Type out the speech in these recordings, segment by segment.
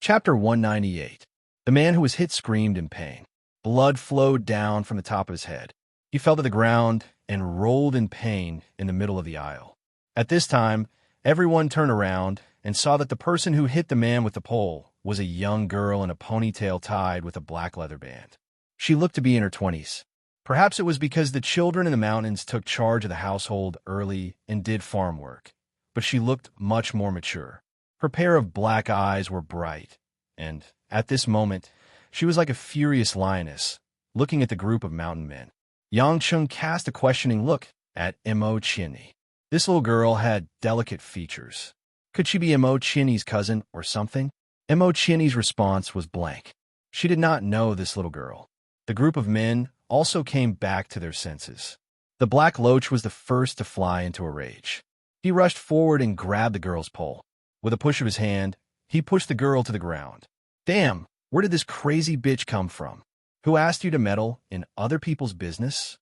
Chapter 198. The man who was hit screamed in pain. Blood flowed down from the top of his head. He fell to the ground and rolled in pain in the middle of the aisle. At this time, everyone turned around and saw that the person who hit the man with the pole was a young girl in a ponytail tied with a black leather band. She looked to be in her 20s. Perhaps it was because the children in the mountains took charge of the household early and did farm work, but she looked much more mature. Her pair of black eyes were bright, and, at this moment, she was like a furious lioness, looking at the group of mountain men. Yang Chung cast a questioning look at Mo Chinny. This little girl had delicate features. Could she be Mo Chinny's cousin or something? Mo Chinny's response was blank. She did not know this little girl. The group of men also came back to their senses. The black loach was the first to fly into a rage. He rushed forward and grabbed the girl's pole. With a push of his hand, he pushed the girl to the ground. Damn, where did this crazy bitch come from? Who asked you to meddle in other people's business?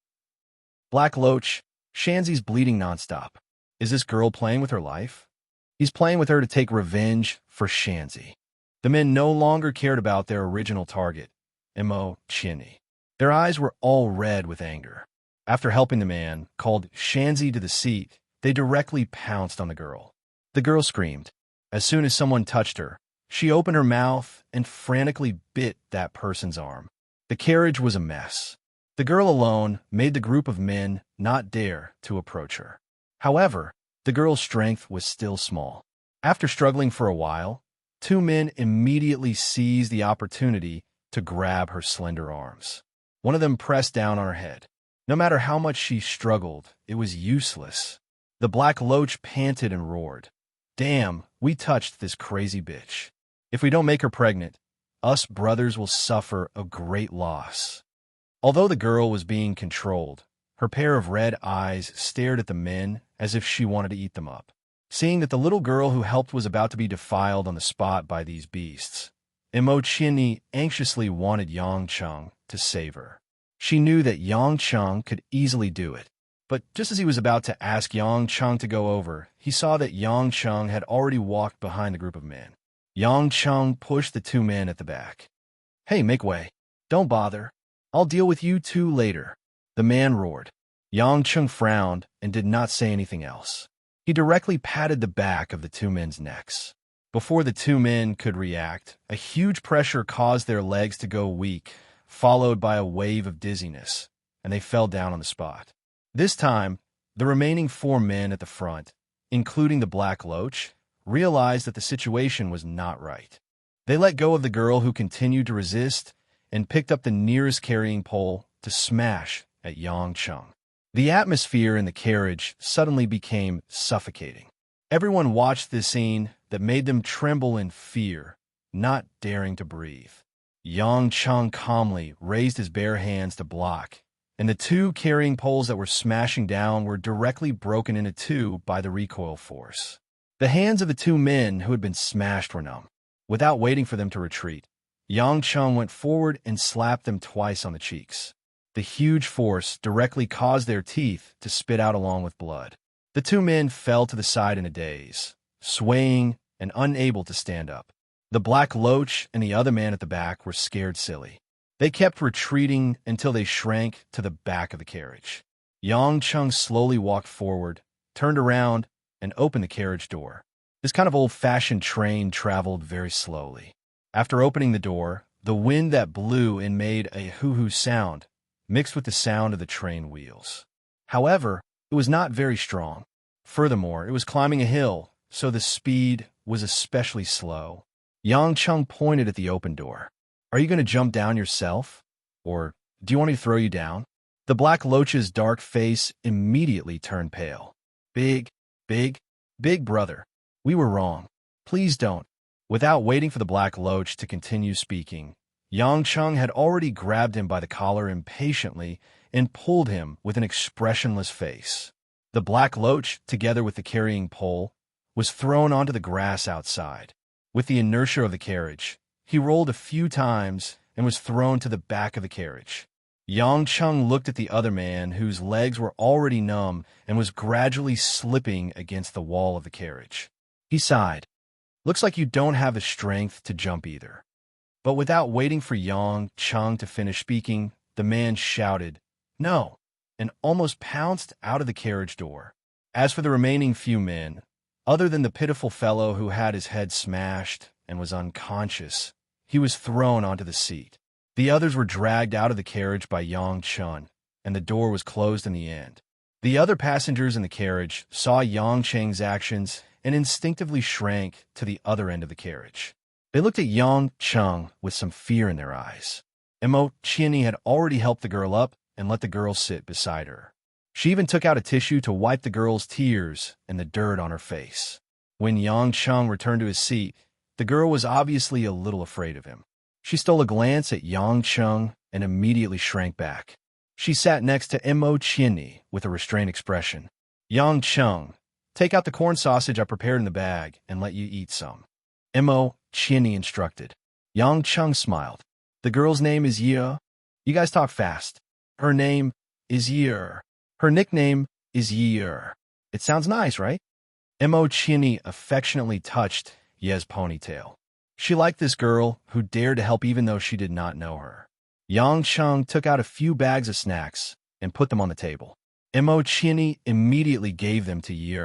Black Loach, Shanzi's bleeding nonstop. Is this girl playing with her life? He's playing with her to take revenge for Shanzi. The men no longer cared about their original target, Mo Chinny. Their eyes were all red with anger. After helping the man, called Shanzi to the seat, they directly pounced on the girl. The girl screamed. As soon as someone touched her, she opened her mouth and frantically bit that person's arm. The carriage was a mess. The girl alone made the group of men not dare to approach her. However, the girl's strength was still small. After struggling for a while, two men immediately seized the opportunity to grab her slender arms. One of them pressed down on her head. No matter how much she struggled, it was useless. The black loach panted and roared. Damn, we touched this crazy bitch. If we don't make her pregnant, us brothers will suffer a great loss. Although the girl was being controlled, her pair of red eyes stared at the men as if she wanted to eat them up. Seeing that the little girl who helped was about to be defiled on the spot by these beasts, Mo Chinny anxiously wanted Yang Chung to save her. She knew that Yang Chung could easily do it. But just as he was about to ask Yang Chung to go over, he saw that Yang Chung had already walked behind the group of men. Yang Chung pushed the two men at the back. Hey, make way. Don't bother. I'll deal with you two later. The man roared. Yang Chung frowned and did not say anything else. He directly patted the back of the two men's necks. Before the two men could react, a huge pressure caused their legs to go weak, followed by a wave of dizziness, and they fell down on the spot. This time, the remaining four men at the front, including the black loach, realized that the situation was not right. They let go of the girl who continued to resist and picked up the nearest carrying pole to smash at Yang Chung. The atmosphere in the carriage suddenly became suffocating. Everyone watched this scene that made them tremble in fear, not daring to breathe. Yang Chung calmly raised his bare hands to block, and the two carrying poles that were smashing down were directly broken into two by the recoil force. The hands of the two men who had been smashed were numb. Without waiting for them to retreat, Yang Chung went forward and slapped them twice on the cheeks. The huge force directly caused their teeth to spit out along with blood. The two men fell to the side in a daze, swaying and unable to stand up. The black loach and the other man at the back were scared silly. They kept retreating until they shrank to the back of the carriage. Yang Chung slowly walked forward, turned around, and opened the carriage door. This kind of old-fashioned train traveled very slowly. After opening the door, the wind that blew and made a hoo-hoo sound mixed with the sound of the train wheels. However, it was not very strong. Furthermore, it was climbing a hill, so the speed was especially slow. Yang Chung pointed at the open door. Are you going to jump down yourself? Or do you want me to throw you down? The black loach's dark face immediately turned pale. Big brother. We were wrong. Please don't. Without waiting for the black loach to continue speaking, Yang Chung had already grabbed him by the collar impatiently and pulled him with an expressionless face. The black loach, together with the carrying pole, was thrown onto the grass outside. With the inertia of the carriage, he rolled a few times and was thrown to the back of the carriage. Yang Chung looked at the other man, whose legs were already numb and was gradually slipping against the wall of the carriage. He sighed. Looks like you don't have the strength to jump either. But without waiting for Yang Cheng to finish speaking, the man shouted, "No," and almost pounced out of the carriage door. As for the remaining few men, other than the pitiful fellow who had his head smashed and was unconscious, he was thrown onto the seat. The others were dragged out of the carriage by Yang Cheng, and the door was closed in the end. The other passengers in the carriage saw Yang Cheng's actions and instinctively shrank to the other end of the carriage. They looked at Yang Cheng with some fear in their eyes. Mo Chiani had already helped the girl up and let the girl sit beside her. She even took out a tissue to wipe the girl's tears and the dirt on her face. When Yang Cheng returned to his seat, the girl was obviously a little afraid of him. She stole a glance at Yang Cheng and immediately shrank back. She sat next to Mo Chiani with a restrained expression. "Yang Cheng, take out the corn sausage I prepared in the bag and let you eat some," Mo Chiani instructed. Yang Cheng smiled. "The girl's name is Ye. You guys talk fast. Her name is Ye. Her nickname is Ye. It sounds nice, right?" Mo Chiani affectionately touched Ye's ponytail. She liked this girl who dared to help even though she did not know her. Yang Cheng took out a few bags of snacks and put them on the table. Mo Chiani immediately gave them to Ye.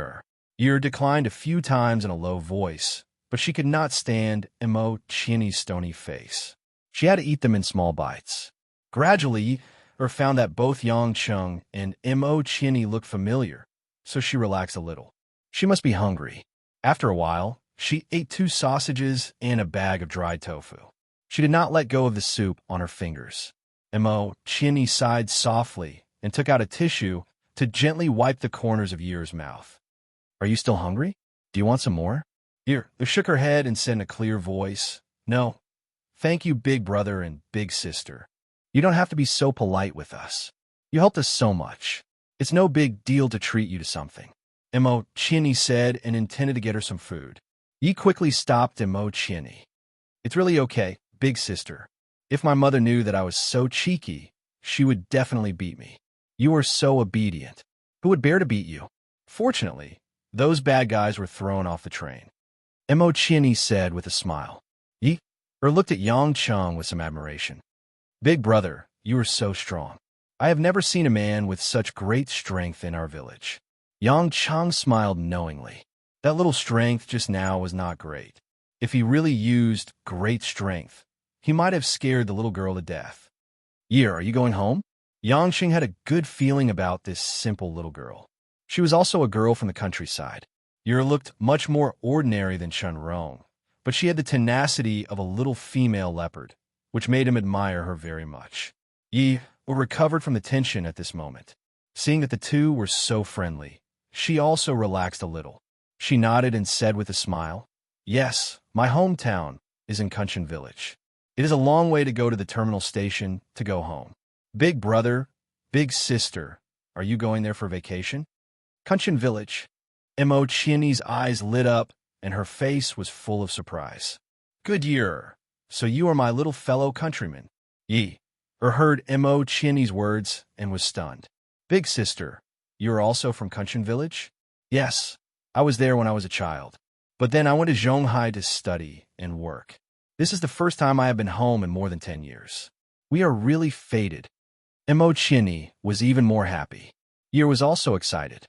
Ye declined a few times in a low voice, but she could not stand Mo Chiani's stony face. She had to eat them in small bites. Gradually, Ye found that both Yang Cheng and Mo Chiani looked familiar, so she relaxed a little. She must be hungry. After a while, she ate 2 sausages and a bag of dried tofu. She did not let go of the soup on her fingers. Mo Chiani sighed softly and took out a tissue to gently wipe the corners of Ye's mouth. "Are you still hungry? Do you want some more?" Ye shook her head and said in a clear voice, "No, thank you, big brother and big sister. You don't have to be so polite with us. You helped us so much. It's no big deal to treat you to something," Mo Chiani said and intended to get her some food. Ye quickly stopped Mo Chiani. "It's really okay, big sister. If my mother knew that I was so cheeky, she would definitely beat me. You are so obedient. Who would bear to beat you?" Fortunately, those bad guys were thrown off the train. Mo Chiani said with a smile. Ye looked at Yang Cheng with some admiration. "Big brother, you are so strong. I have never seen a man with such great strength in our village." Yang Cheng smiled knowingly. That little strength just now was not great. If he really used great strength, he might have scared the little girl to death. "Ye, are you going home?" Yang Cheng had a good feeling about this simple little girl. She was also a girl from the countryside. Ye looked much more ordinary than Shen Rong, but she had the tenacity of a little female leopard, which made him admire her very much. Ye recovered from the tension at this moment. Seeing that the two were so friendly, she also relaxed a little. She nodded and said with a smile, "Yes, my hometown is in Kunshan village. It is a long way to go to the terminal station to go home." "Big brother, big sister, are you going there for vacation?" "Kunshan village." Mo Chiani's eyes lit up and her face was full of surprise. "Good year. So you are my little fellow countryman." Ye heard Mo Chiani's words and was stunned. "Big sister, you are also from Kunshan village?" "Yes, I was there when I was a child. But then I went to Zhonghai to study and work. This is the first time I have been home in more than 10 years. We are really fated." Mo Chiani was even more happy. Ye was also excited.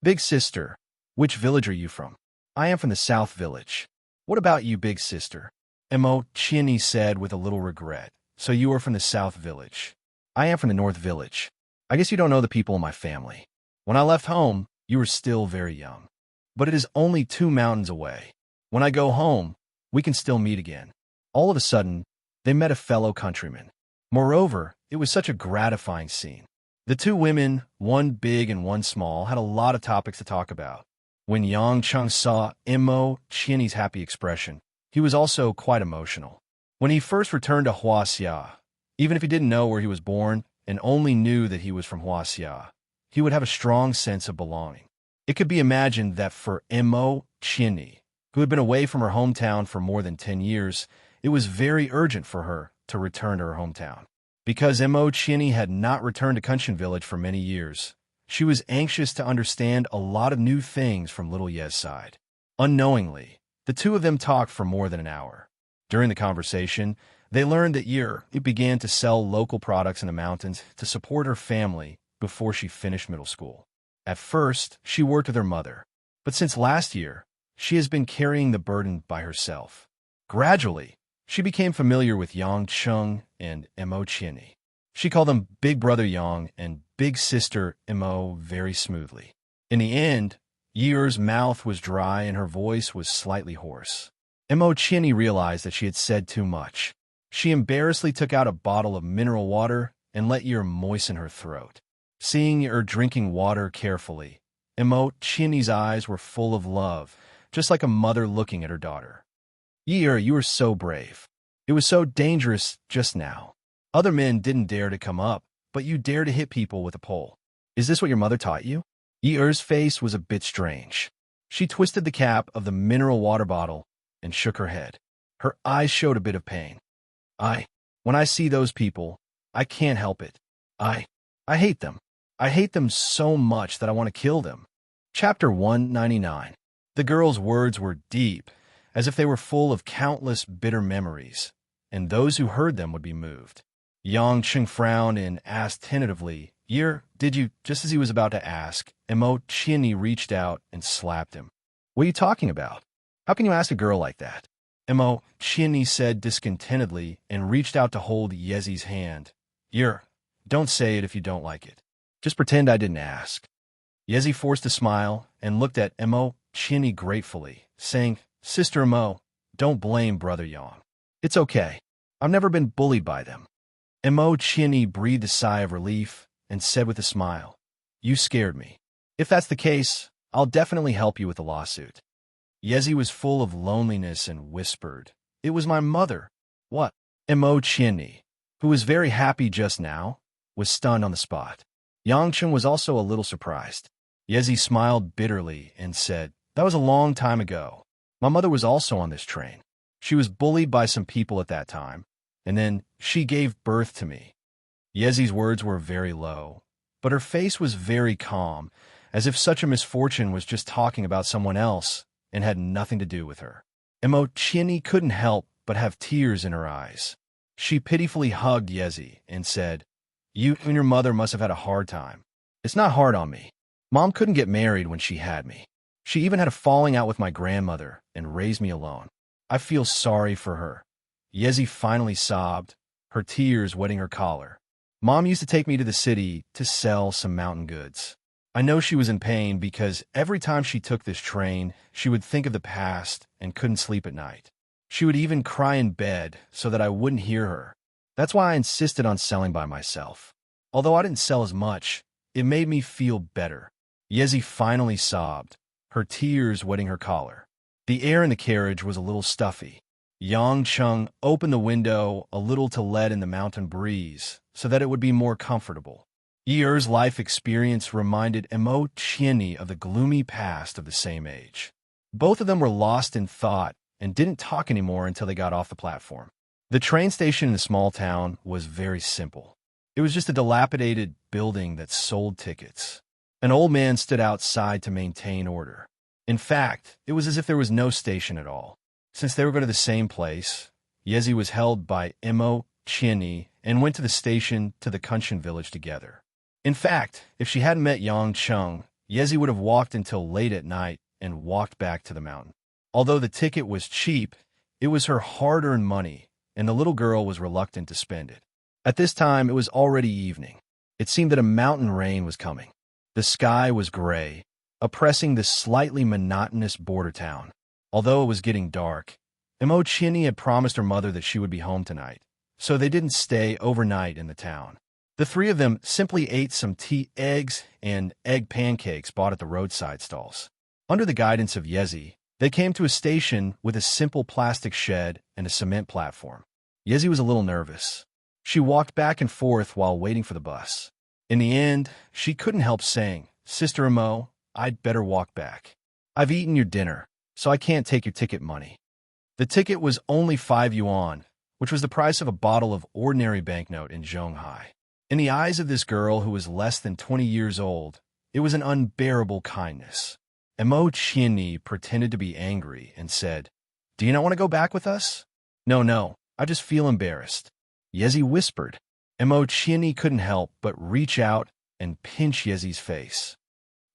"Big sister, which village are you from?" "I am from the South village." "What about you, big sister?" Mo Chiani said with a little regret. "So you are from the South village." "I am from the North village. I guess you don't know the people in my family. When I left home, you were still very young. But it is only 2 mountains away. When I go home, we can still meet again." All of a sudden, they met a fellow countryman. Moreover, it was such a gratifying scene. The 2 women, one big and one small, had a lot of topics to talk about. When Yang Cheng saw Mo Chiani's happy expression, he was also quite emotional. When he first returned to Huaxia, even if he didn't know where he was born and only knew that he was from Huaxia, he would have a strong sense of belonging. It could be imagined that for Mo Chiani, who had been away from her hometown for more than 10 years, it was very urgent for her to return to her hometown. Because Mo Chiani had not returned to Kunshan village for many years, she was anxious to understand a lot of new things from little Ye's side. Unknowingly, The two of them talked for more than an hour. During the conversation, they learned that it began to sell local products in the mountains to support her family before she finished middle school. At first, she worked with her mother, but since last year, she has been carrying the burden by herself. Gradually, she became familiar with Yang Chung and Mo Chinny. She called them Big Brother Yang and Big Sister Mo very smoothly. In the end, Year's mouth was dry and her voice was slightly hoarse. Mo Chinny realized that she had said too much. She embarrassedly took out a bottle of mineral water and let Year moisten her throat. Seeing Year drinking water carefully, Mo Chinny's eyes were full of love, just like a mother looking at her daughter. Year, you were so brave. It was so dangerous just now. Other men didn't dare to come up, but you dared to hit people with a pole. Is this what your mother taught you? Year's face was a bit strange. She twisted the cap of the mineral water bottle and shook her head. Her eyes showed a bit of pain. When I see those people, I can't help it. I hate them. I hate them so much that I want to kill them. Chapter 199. The girl's words were deep, as if they were full of countless bitter memories, and those who heard them would be moved. Yang Chung frowned and asked tentatively, Year, did you? Just as he was about to ask, Mo Chinny reached out and slapped him. What are you talking about? How can you ask a girl like that? Mo Chinny said discontentedly and reached out to hold Yezi's hand. Year, don't say it if you don't like it. Just pretend I didn't ask. Yezi forced a smile and looked at Mo Chinny gratefully, saying, Sister Mo, don't blame Brother Yang. It's okay. I've never been bullied by them. Mo Chinny breathed a sigh of relief and said with a smile, You scared me. If that's the case, I'll definitely help you with the lawsuit. Yezi was full of loneliness and whispered, It was my mother. What? Mo Chinny, who was very happy just now, was stunned on the spot. Yang Chung was also a little surprised. Yezi smiled bitterly and said, That was a long time ago. My mother was also on this train. She was bullied by some people at that time, and then she gave birth to me. Yezi's words were very low, but her face was very calm, as if such a misfortune was just talking about someone else and had nothing to do with her. Mo Chinny couldn't help but have tears in her eyes. She pitifully hugged Yezi and said, You and your mother must have had a hard time. It's not hard on me. Mom couldn't get married when she had me. She even had a falling out with my grandmother and raised me alone. I feel sorry for her. Yezi finally sobbed, her tears wetting her collar. Mom used to take me to the city to sell some mountain goods. I know she was in pain because every time she took this train, she would think of the past and couldn't sleep at night. She would even cry in bed so that I wouldn't hear her. That's why I insisted on selling by myself. Although I didn't sell as much, it made me feel better. Yezi finally sobbed, her tears wetting her collar. The air in the carriage was a little stuffy. Yang Chung opened the window a little to let in the mountain breeze so that it would be more comfortable. Year's life experience reminded Mo Chinny of the gloomy past of the same age. Both of them were lost in thought and didn't talk anymore until they got off the platform. The train station in the small town was very simple. It was just a dilapidated building that sold tickets. An old man stood outside to maintain order. In fact, it was as if there was no station at all. Since they were going to the same place, Yezi was held by Mo Chinny and went to the station to the Kunshan village together. In fact, if she hadn't met Yang Chung, Yezi would have walked until late at night and walked back to the mountain. Although the ticket was cheap, it was her hard-earned money, and the little girl was reluctant to spend it. At this time, it was already evening. It seemed that a mountain rain was coming. The sky was gray, oppressing the slightly monotonous border town. Although it was getting dark, Mo Chinny had promised her mother that she would be home tonight, so they didn't stay overnight in the town. The three of them simply ate some eggs and egg pancakes bought at the roadside stalls. Under the guidance of Yezi, they came to a station with a simple plastic shed and a cement platform. Yezi was a little nervous. She walked back and forth while waiting for the bus. In the end, she couldn't help saying, Sister Mo, I'd better walk back. I've eaten your dinner, so I can't take your ticket money. The ticket was only 5 yuan, which was the price of a bottle of ordinary banknote in Zhonghai. In the eyes of this girl who was less than 20 years old, it was an unbearable kindness. Chini pretended to be angry and said, "Do you not want to go back with us?" No, I just feel embarrassed." Yezi whispered. Chini couldn't help but reach out and pinch Yezi's face.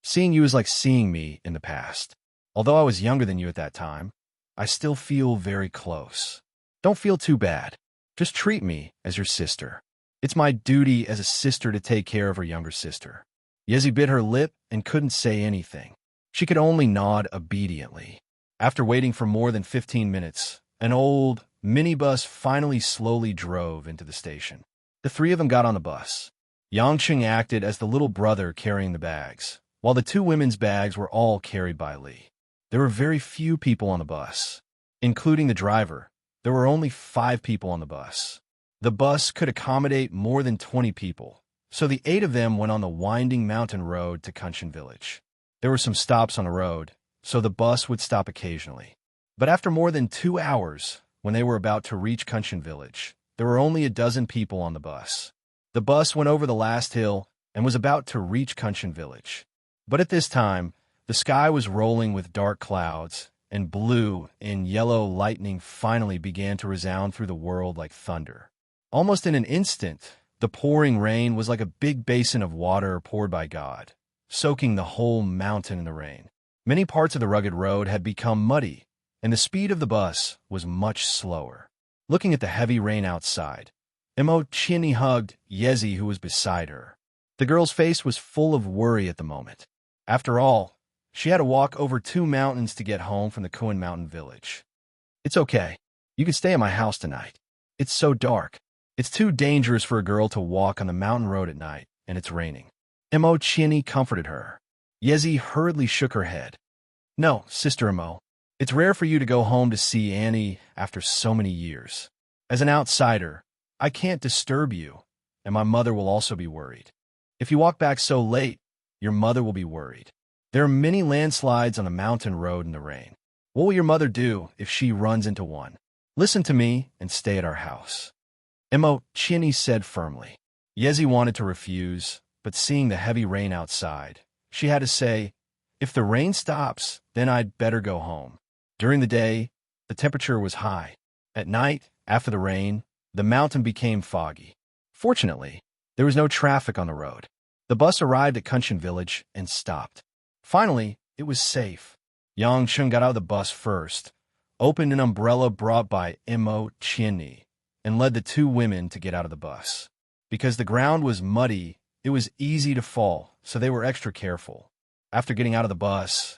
"Seeing you is like seeing me in the past. Although I was younger than you at that time, I still feel very close. Don't feel too bad. Just treat me as your sister. It's my duty as a sister to take care of her younger sister." Yezi bit her lip and couldn't say anything. She could only nod obediently. After waiting for more than 15 minutes, an old minibus finally slowly drove into the station. The three of them got on the bus. Yangcheng acted as the little brother carrying the bags, while the two women's bags were all carried by Li. There were very few people on the bus. Including the driver, there were only 5 people on the bus. The bus could accommodate more than 20 people, so the 8 of them went on the winding mountain road to Kunshan village. There were some stops on the road, so the bus would stop occasionally. But after more than 2 hours, when they were about to reach Kunshan village, there were only a dozen people on the bus. The bus went over the last hill and was about to reach Kunshan village. But at this time, the sky was rolling with dark clouds, and blue and yellow lightning finally began to resound through the world like thunder. Almost in an instant, the pouring rain was like a big basin of water poured by God, soaking the whole mountain in the rain. Many parts of the rugged road had become muddy, and the speed of the bus was much slower. Looking at the heavy rain outside, Chini hugged Yezi, who was beside her. The girl's face was full of worry at the moment. After all, she had to walk over 2 mountains to get home from the Kuan Mountain village. "It's okay. You can stay at my house tonight. It's so dark. It's too dangerous for a girl to walk on the mountain road at night, and it's raining." Chini comforted her. Yezi hurriedly shook her head. "No, Sister Imo. It's rare for you to go home to see Annie after so many years. As an outsider, I can't disturb you, and my mother will also be worried. If you walk back so late, your mother will be worried. There are many landslides on the mountain road in the rain. What will your mother do if she runs into one? Listen to me and stay at our house." Chini said firmly. Yezi wanted to refuse, but seeing the heavy rain outside, she had to say, "If the rain stops, then I'd better go home." During the day, the temperature was high. At night, after the rain, the mountain became foggy. Fortunately, there was no traffic on the road. The bus arrived at Kunshan village and stopped. Finally, it was safe. Yangcheng got out of the bus first, opened an umbrella brought by Chini, and led the 2 women to get out of the bus. Because the ground was muddy, it was easy to fall, so they were extra careful. After getting out of the bus,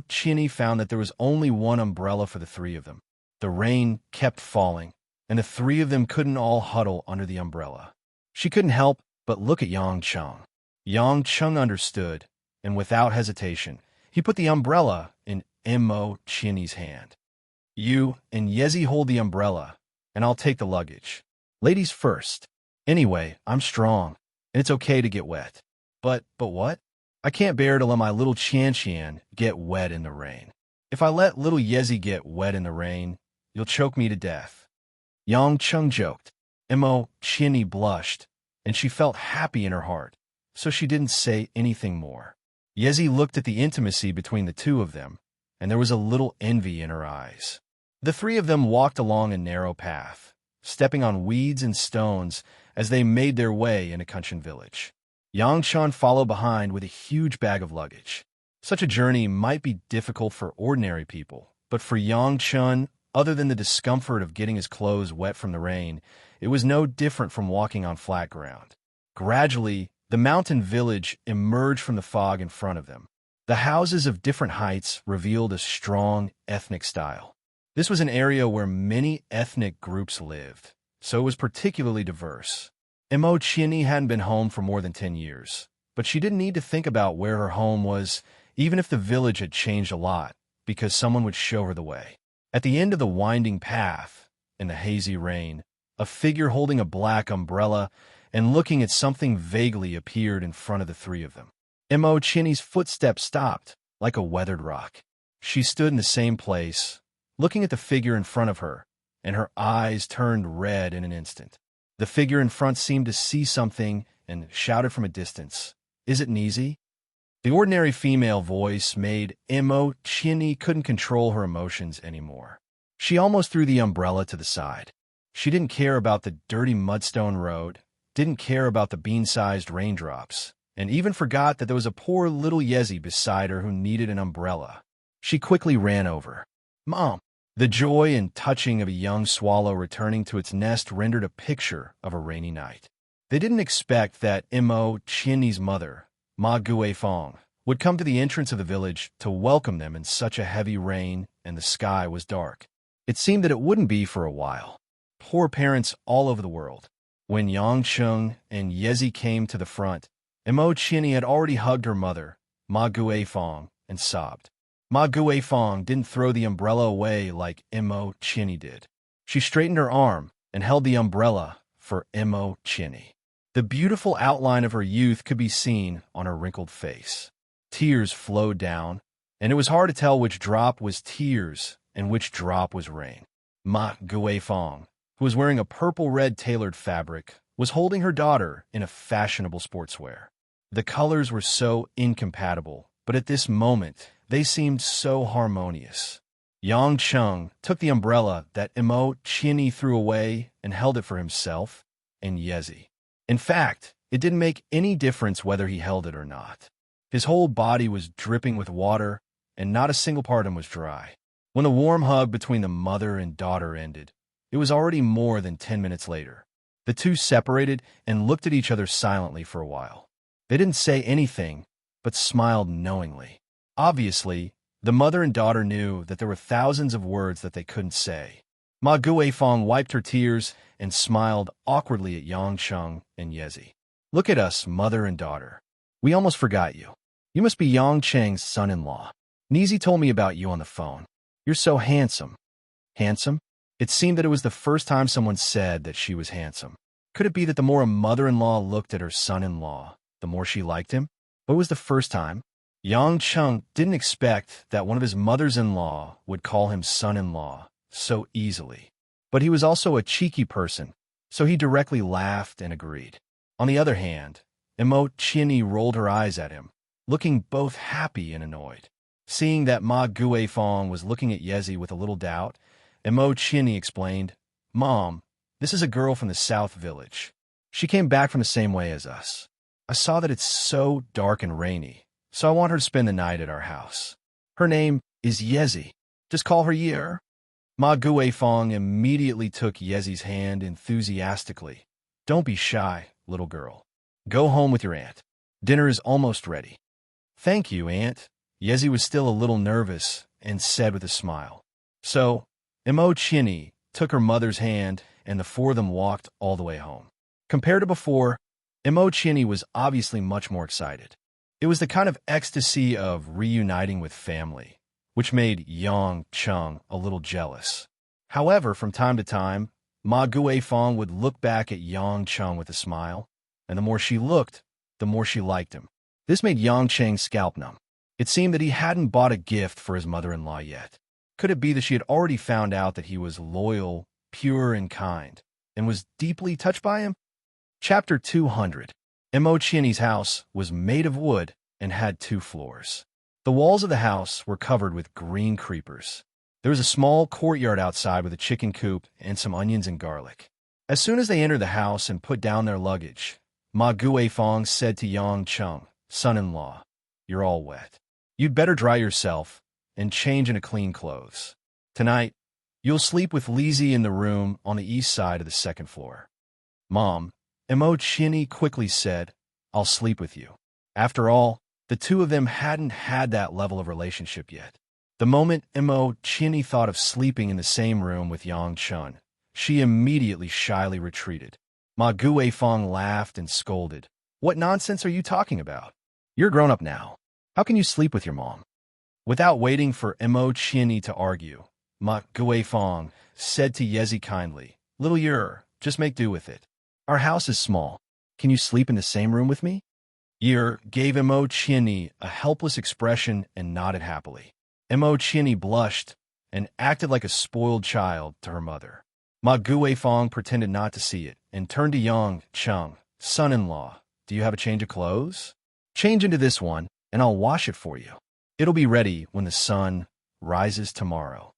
Chini found that there was only one umbrella for the 3 of them. The rain kept falling, and the 3 of them couldn't all huddle under the umbrella. She couldn't help but look at Yangcheng. Yangcheng understood, and without hesitation, he put the umbrella in Chini's hand. "You and Yezi hold the umbrella, and I'll take the luggage. Ladies first. Anyway, I'm strong, and it's okay to get wet. But what? I can't bear to let my little Qian get wet in the rain. If I let little Yezi get wet in the rain, you'll choke me to death." Yangcheng joked. Chini blushed, and she felt happy in her heart, so she didn't say anything more. Yezi looked at the intimacy between the 2 of them, and there was a little envy in her eyes. The 3 of them walked along a narrow path, stepping on weeds and stones as they made their way into Kunshan village. Yangcheng followed behind with a huge bag of luggage. Such a journey might be difficult for ordinary people, but for Yangcheng, other than the discomfort of getting his clothes wet from the rain, it was no different from walking on flat ground. Gradually, the mountain village emerged from the fog in front of them. The houses of different heights revealed a strong ethnic style. This was an area where many ethnic groups lived, so it was particularly diverse. Chini hadn't been home for more than 10 years, but she didn't need to think about where her home was, even if the village had changed a lot, because someone would show her the way. At the end of the winding path, in the hazy rain, a figure holding a black umbrella and looking at something vaguely appeared in front of the 3 of them. Chini's footsteps stopped, like a weathered rock. She stood in the same place, looking at the figure in front of her, and her eyes turned red in an instant. The figure in front seemed to see something and shouted from a distance, "Is it Nizi?" The ordinary female voice made Mo Chinny couldn't control her emotions anymore. She almost threw the umbrella to the side. She didn't care about the dirty mudstone road, didn't care about the bean-sized raindrops, and even forgot that there was a poor little Yezi beside her who needed an umbrella. She quickly ran over. "Mom!" The joy and touching of a young swallow returning to its nest rendered a picture of a rainy night. They didn't expect that Mo Chinny's mother, Ma Guifeng, would come to the entrance of the village to welcome them in such a heavy rain, and the sky was dark. It seemed that it wouldn't be for a while. Poor parents all over the world. When Yang Cheng and Yezi came to the front, Mo Chinny had already hugged her mother, Ma Guifeng, and sobbed. Ma Guifeng didn't throw the umbrella away like Mo Chinny did. She straightened her arm and held the umbrella for Mo Chinny. The beautiful outline of her youth could be seen on her wrinkled face. Tears flowed down, and it was hard to tell which drop was tears and which drop was rain. Ma Guifeng, who was wearing a purple-red tailored fabric, was holding her daughter in a fashionable sportswear. The colors were so incompatible, but at this moment, they seemed so harmonious. Yang Cheng took the umbrella that Mo Chinny threw away and held it for himself and Yezi. In fact, it didn't make any difference whether he held it or not. His whole body was dripping with water, and not a single part of him was dry. When the warm hug between the mother and daughter ended, it was already more than 10 minutes later. The two separated and looked at each other silently for a while. They didn't say anything, but smiled knowingly. Obviously, the mother and daughter knew that there were thousands of words that they couldn't say. Ma Guifeng wiped her tears and smiled awkwardly at Yang Cheng and Yezi. "Look at us, mother and daughter. We almost forgot you. You must be Yang Cheng's son-in-law. Nizi told me about you on the phone. You're so handsome." Handsome? It seemed that it was the first time someone said that she was handsome. Could it be that the more a mother-in-law looked at her son-in-law, the more she liked him? But it was the first time. Yang Cheng didn't expect that one of his mothers-in-law would call him son-in-law so easily. But he was also a cheeky person, so he directly laughed and agreed. On the other hand, Mo Chinny rolled her eyes at him, looking both happy and annoyed. Seeing that Ma Guifeng was looking at Yezi with a little doubt, Mo Chinny explained, "Mom, this is a girl from the South Village. She came back from the same way as us. I saw that it's so dark and rainy, so I want her to spend the night at our house. Her name is Yezi. Just call her Yer." Ma Guifeng immediately took Yezi's hand enthusiastically. "Don't be shy, little girl. Go home with your aunt. Dinner is almost ready." "Thank you, Aunt." Yezi was still a little nervous and said with a smile. So, Mo Chinny took her mother's hand, and the four of them walked all the way home. Compared to before, Mo Chinny was obviously much more excited. It was the kind of ecstasy of reuniting with family, which made Yang Cheng a little jealous. However, from time to time, Ma Guifeng would look back at Yang Cheng with a smile, and the more she looked, the more she liked him. This made Yang Cheng's scalp numb. It seemed that he hadn't bought a gift for his mother-in-law yet. Could it be that she had already found out that he was loyal, pure, and kind, and was deeply touched by him? Chapter 200. Mo Chinny's house was made of wood and had 2 floors. The walls of the house were covered with green creepers. There was a small courtyard outside with a chicken coop and some onions and garlic. As soon as they entered the house and put down their luggage, Ma Guifeng said to Yang Cheng, "Son-in-law, you're all wet. You'd better dry yourself and change into clean clothes. Tonight, you'll sleep with Lizzie in the room on the east side of the 2nd floor." "Mom," Mo Chinny quickly said, "I'll sleep with you." After all, the two of them hadn't had that level of relationship yet. The moment Mo Chinny thought of sleeping in the same room with Yang Cheng, she immediately shyly retreated. Ma Guifeng laughed and scolded. "What nonsense are you talking about? You're grown up now. How can you sleep with your mom?" Without waiting for Mo Chinny to argue, Ma Guifeng said to Yezi kindly, "Little Yer, just make do with it. Our house is small. Can you sleep in the same room with me?" Yer gave Mo Chinny a helpless expression and nodded happily. Mo Chinny blushed and acted like a spoiled child to her mother. Ma Guifeng pretended not to see it and turned to Yang Cheng, "Son-in-law, do you have a change of clothes? Change into this one and I'll wash it for you. It'll be ready when the sun rises tomorrow.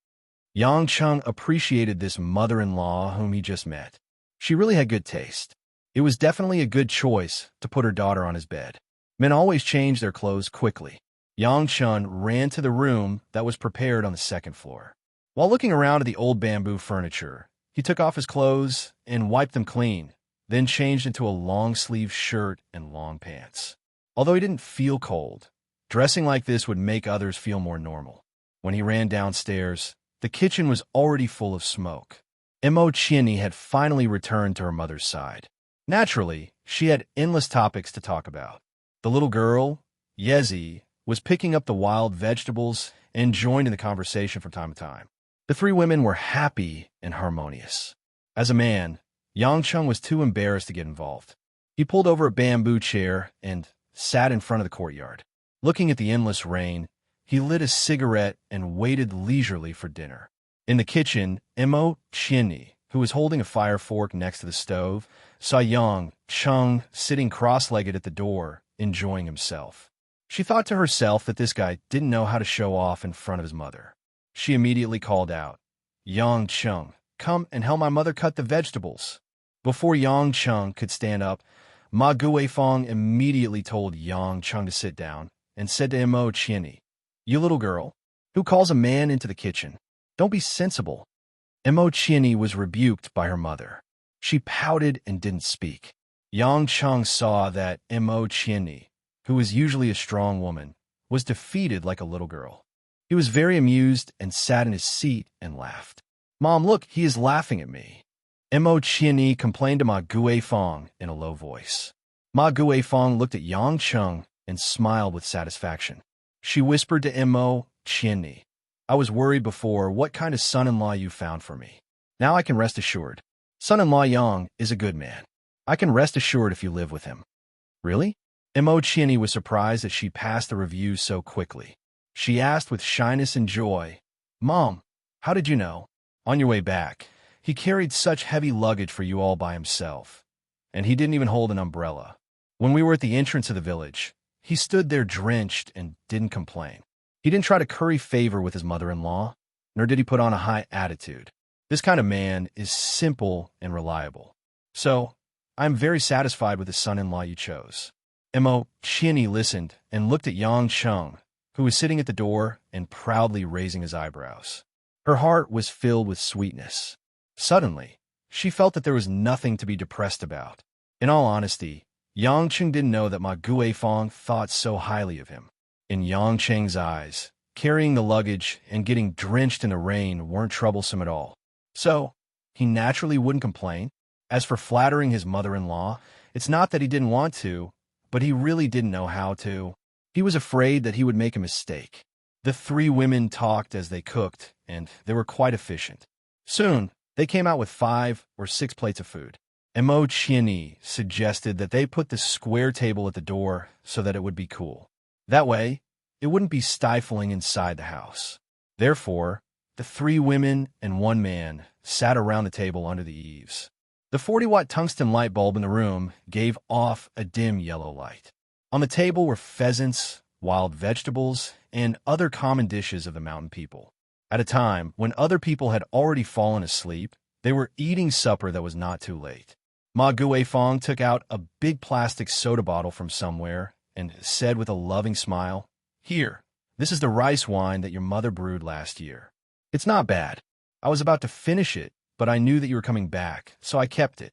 Yang Chung appreciated this mother-in-law whom he just met. She really had good taste. It was definitely a good choice to put her daughter on his bed. Men always change their clothes quickly. Yang Chun ran to the room that was prepared on the second floor. While looking around at the old bamboo furniture, he took off his clothes and wiped them clean, then changed into a long-sleeved shirt and long pants. Although he didn't feel cold, dressing like this would make others feel more normal. When he ran downstairs, the kitchen was already full of smoke. Mo Chieni had finally returned to her mother's side. Naturally, she had endless topics to talk about. The little girl, Yezi, was picking up the wild vegetables and joined in the conversation from time to time. The three women were happy and harmonious. As a man, Yang Chung was too embarrassed to get involved. He pulled over a bamboo chair and sat in front of the courtyard. Looking at the endless rain, he lit a cigarette and waited leisurely for dinner. In the kitchen, Mo Chieni, who was holding a fire fork next to the stove, saw Yang Chung sitting cross-legged at the door, enjoying himself. She thought to herself that this guy didn't know how to show off in front of his mother. She immediately called out, "Yang Chung, come and help my mother cut the vegetables." Before Yang Chung could stand up, Ma Guifeng immediately told Yang Chung to sit down and said to Mo Chieni, "You little girl, who calls a man into the kitchen? Don't be sensible." Mo Chieni was rebuked by her mother. She pouted and didn't speak. Yang Chung saw that Mo Chieni, who was usually a strong woman, was defeated like a little girl. He was very amused and sat in his seat and laughed. "Mom, look, he is laughing at me." Mo Chieni complained to Ma Guifeng in a low voice. Ma Guifeng looked at Yang Chung and smiled with satisfaction. She whispered to Mo Chieni, "I was worried before what kind of son-in-law you found for me. Now I can rest assured. Son-in-law Yang is a good man. I can rest assured if you live with him." "Really?" Mo Chieni was surprised that she passed the review so quickly. She asked with shyness and joy, "Mom, how did you know? On your way back, he carried such heavy luggage for you all by himself, and he didn't even hold an umbrella. When we were at the entrance of the village, he stood there drenched and didn't complain. He didn't try to curry favor with his mother-in-law, nor did he put on a high attitude. This kind of man is simple and reliable. So, I'm very satisfied with the son-in-law you chose." Mo Chieni listened and looked at Yang Chung, who was sitting at the door and proudly raising his eyebrows. Her heart was filled with sweetness. Suddenly, she felt that there was nothing to be depressed about. In all honesty, Yang Chung didn't know that Ma Guifeng thought so highly of him. In Yang Cheng's eyes, carrying the luggage and getting drenched in the rain weren't troublesome at all. So, he naturally wouldn't complain. As for flattering his mother-in-law, it's not that he didn't want to, but he really didn't know how to. He was afraid that he would make a mistake. The three women talked as they cooked, and they were quite efficient. Soon, they came out with 5 or 6 plates of food. Mo Chieni suggested that they put the square table at the door so that it would be cool. That way, it wouldn't be stifling inside the house. Therefore, the 3 women and 1 man sat around the table under the eaves. The 40-watt tungsten light bulb in the room gave off a dim yellow light. On the table were pheasants, wild vegetables, and other common dishes of the mountain people. At a time when other people had already fallen asleep, they were eating supper that was not too late. Ma Guifeng took out a big plastic soda bottle from somewhere and said with a loving smile, "Here, this is the rice wine that your mother brewed last year. It's not bad. I was about to finish it, but I knew that you were coming back, so I kept it."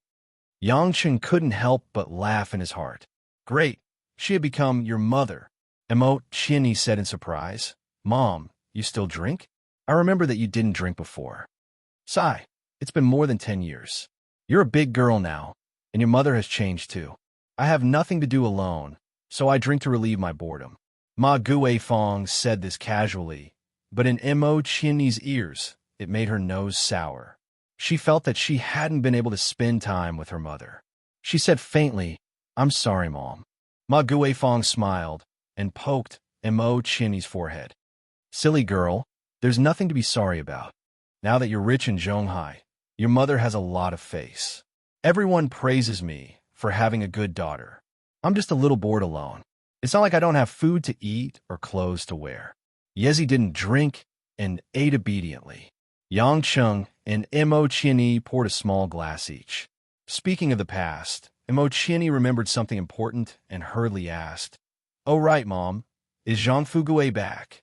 Yang Chen couldn't help but laugh in his heart. "Great, she had become your mother." Mo Chieni said in surprise, "Mom, you still drink? I remember that you didn't drink before." "Sigh, it's been more than 10 years. You're a big girl now, and your mother has changed too. I have nothing to do alone, so I drink to relieve my boredom." Ma Guifeng said this casually, but in Mo Chieni's ears, it made her nose sour. She felt that she hadn't been able to spend time with her mother. She said faintly, "I'm sorry, Mom." Ma Guifeng smiled and poked Mo Chieni's forehead. "Silly girl, there's nothing to be sorry about. Now that you're rich in Zhonghai, your mother has a lot of face. Everyone praises me for having a good daughter. I'm just a little bored alone. It's not like I don't have food to eat or clothes to wear. Yezi didn't drink and ate obediently. Yang Chung and Mo Chini poured a small glass each. Speaking of the past, Mo Chini remembered something important and hurriedly asked, "Oh right, Mom, is Jean Fugue back?"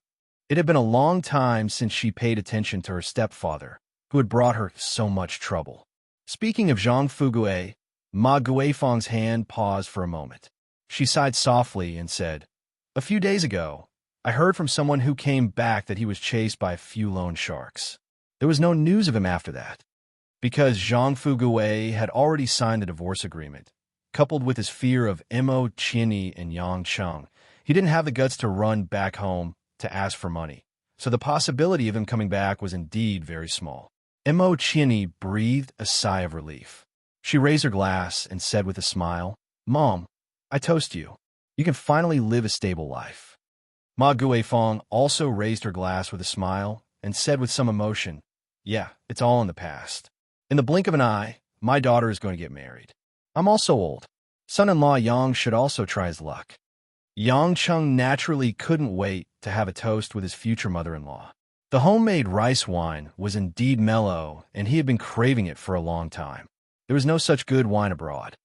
It had been a long time since she paid attention to her stepfather, who had brought her so much trouble. Speaking of Zhang Fugue, Ma Guifeng's hand paused for a moment. She sighed softly and said, "A few days ago, I heard from someone who came back that he was chased by a few loan sharks. There was no news of him after that. Because Zhang Fugue had already signed the divorce agreement, coupled with his fear of Mo Chini and Yang Chung, he didn't have the guts to run back home to ask for money, so the possibility of him coming back was indeed very small." Mo Chini breathed a sigh of relief. She raised her glass and said with a smile, "Mom, I toast you. You can finally live a stable life." Ma Guifeng also raised her glass with a smile and said with some emotion, "Yeah, it's all in the past. In the blink of an eye, my daughter is going to get married. I'm also old. Son-in-law Yang should also try his luck." Yang Chung naturally couldn't wait to have a toast with his future mother-in-law. The homemade rice wine was indeed mellow, and he had been craving it for a long time. There was no such good wine abroad.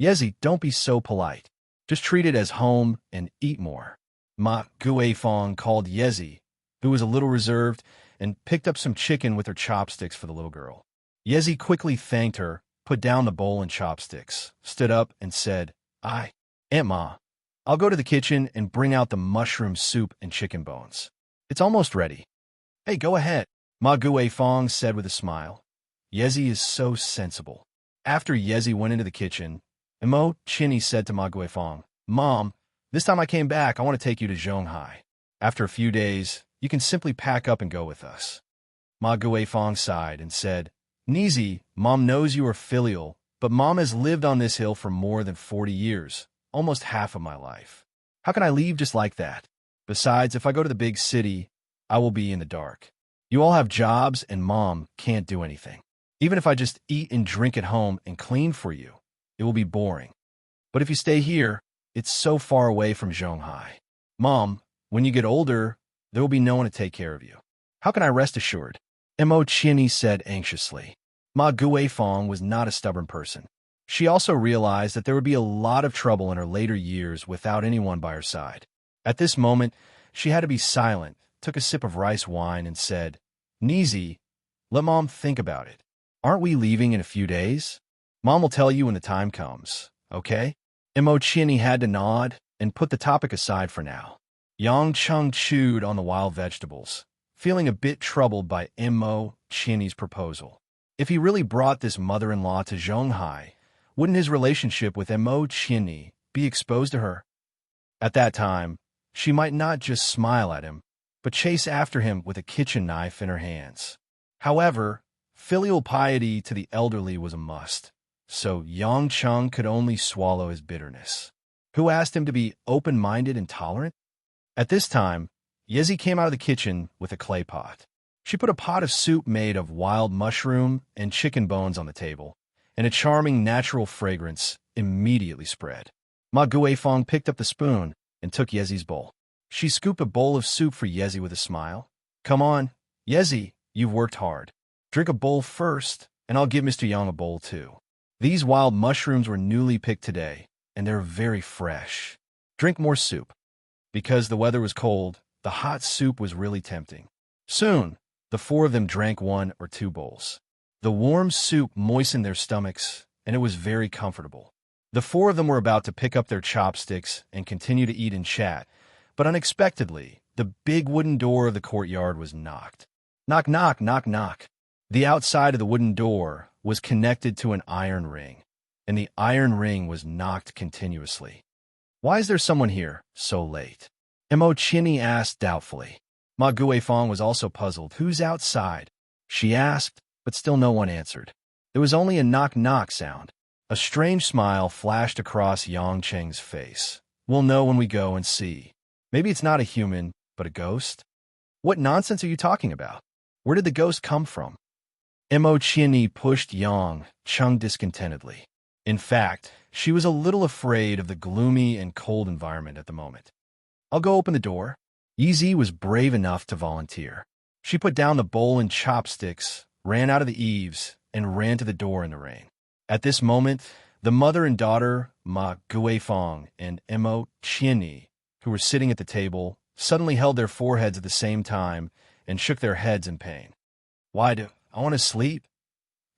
"Yezi, don't be so polite. Just treat it as home and eat more." Ma Guifeng called Yezi, who was a little reserved, and picked up some chicken with her chopsticks for the little girl. Yezi quickly thanked her, put down the bowl and chopsticks, stood up, and said, Aunt Ma, I'll go to the kitchen and bring out the mushroom soup and chicken bones. It's almost ready." "Hey, go ahead," Ma Guifeng said with a smile. Yezi is so sensible. After Yezi went into the kitchen, Mo Chini said to Ma Guifeng, "Mom, this time I came back, I want to take you to Zhonghai. After a few days, you can simply pack up and go with us." Ma Guifeng sighed and said, "Nizi, Mom knows you are filial, but Mom has lived on this hill for more than 40 years, almost half of my life. How can I leave just like that? Besides, if I go to the big city, I will be in the dark. You all have jobs and Mom can't do anything. Even if I just eat and drink at home and clean for you, it will be boring. But if you stay here, it's so far away from Zhonghai. Mom, when you get older, there will be no one to take care of you. How can I rest assured?" Mo Chini said anxiously. Ma Guifeng was not a stubborn person. She also realized that there would be a lot of trouble in her later years without anyone by her side. At this moment, she had to be silent, took a sip of rice wine, and said, "Nizi, let Mom think about it. Aren't we leaving in a few days? Mom will tell you when the time comes, okay?" Mo Chini had to nod and put the topic aside for now. Yang Chung chewed on the wild vegetables, feeling a bit troubled by Mo Chini's proposal. If he really brought this mother-in-law to Zhonghai, wouldn't his relationship with Mo Chini be exposed to her? At that time, she might not just smile at him, but chase after him with a kitchen knife in her hands. However, filial piety to the elderly was a must, so Yang Chung could only swallow his bitterness. Who asked him to be open-minded and tolerant? At this time, Yezi came out of the kitchen with a clay pot. She put a pot of soup made of wild mushroom and chicken bones on the table, and a charming natural fragrance immediately spread. Ma Guifeng picked up the spoon and took Yezi's bowl. She scooped a bowl of soup for Yezi with a smile. "Come on, Yezi, you've worked hard. Drink a bowl first, and I'll give Mr. Yang a bowl too. These wild mushrooms were newly picked today, and they're very fresh. Drink more soup." Because the weather was cold, the hot soup was really tempting. Soon, the four of them drank 1 or 2 bowls. The warm soup moistened their stomachs, and it was very comfortable. The four of them were about to pick up their chopsticks and continue to eat and chat, but unexpectedly, the big wooden door of the courtyard was knocked. Knock, knock, knock, knock. The outside of the wooden door was connected to an iron ring, and the iron ring was knocked continuously. "Why is there someone here so late?" Mo Chini asked doubtfully. Ma Guifeng was also puzzled. "Who's outside?" she asked, but still no one answered. There was only a knock-knock sound. A strange smile flashed across Yang Cheng's face. "We'll know when we go and see. Maybe it's not a human, but a ghost?" "What nonsense are you talking about? Where did the ghost come from?" Mo Chini pushed Yang Cheng discontentedly. In fact, she was a little afraid of the gloomy and cold environment at the moment. I'll go open the door. Yizi was brave enough to volunteer. She put down the bowl and chopsticks, ran out of the eaves, and ran to the door in the rain. At this moment, the mother and daughter, Ma Guifeng and Emo Qianni, who were sitting at the table, suddenly held their foreheads at the same time and shook their heads in pain. "Why do I want to sleep?"